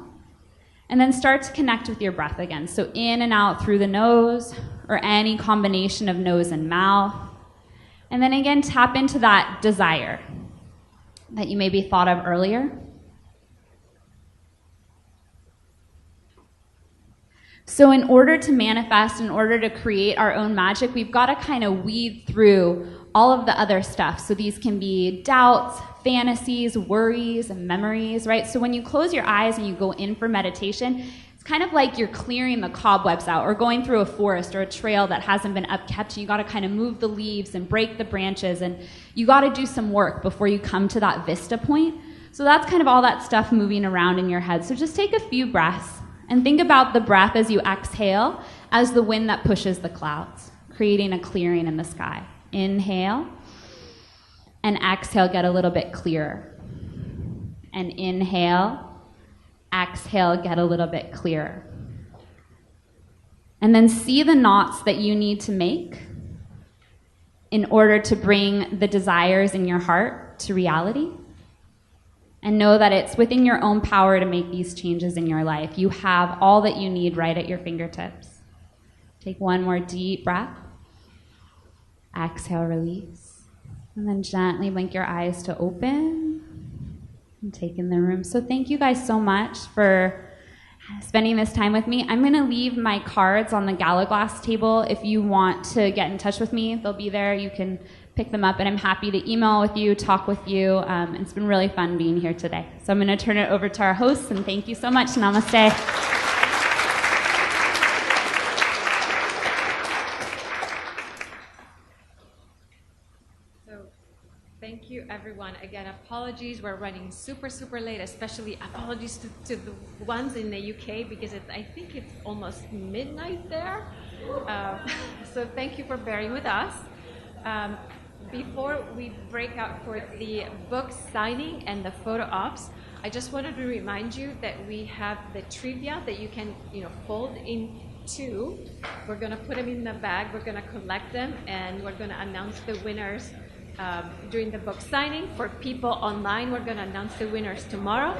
And then start to connect with your breath again. So in and out through the nose or any combination of nose and mouth. And then again, tap into that desire that you maybe thought of earlier. So in order to manifest, in order to create our own magic, we've got to kind of weed through all of the other stuff. So these can be doubts, fantasies, worries, and memories, right? So when you close your eyes and you go in for meditation, it's kind of like you're clearing the cobwebs out or going through a forest or a trail that hasn't been upkept. You got to kind of move the leaves and break the branches, and you got to do some work before you come to that vista point. So that's kind of all that stuff moving around in your head. So just take a few breaths and think about the breath as you exhale as the wind that pushes the clouds, creating a clearing in the sky. Inhale, and exhale, get a little bit clearer. And inhale, exhale, get a little bit clearer. And then see the knots that you need to make in order to bring the desires in your heart to reality. And know that it's within your own power to make these changes in your life. You have all that you need right at your fingertips. Take one more deep breath. Exhale, release. And then gently blink your eyes to open and take in the room. So thank you guys so much for spending this time with me. I'm going to leave my cards on the Gala Glass table. If you want to get in touch with me, they'll be there. You can pick them up, and I'm happy to email with you, talk with you. It's been really fun being here today. So I'm going to turn it over to our hosts, and thank you so much. Namaste. Thank you, everyone. Again, apologies. We're running super, super late, especially apologies to the ones in the UK because I think it's almost midnight there. So thank you for bearing with us. Before we break out for the book signing and the photo ops, I just wanted to remind you that we have the trivia that you can, fold in two. We're going to put them in the bag. We're going to collect them, and we're going to announce the winners during the book signing. For people online, we're going to announce the winners tomorrow.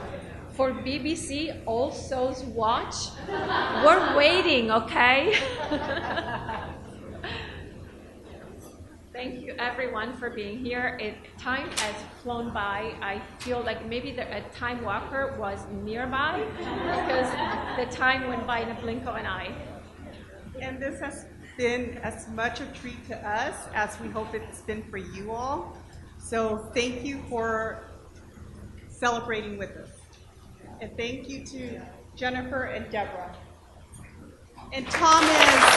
For BBC All Souls Watch, we're waiting, okay? Thank you, everyone, for being here. Time has flown by. I feel like maybe a time walker was nearby because the time went by in a blink of an eye. And this has been as much a treat to us as we hope it's been for you all. So thank you for celebrating with us. And thank you to Jennifer and Deborah. And Thomas.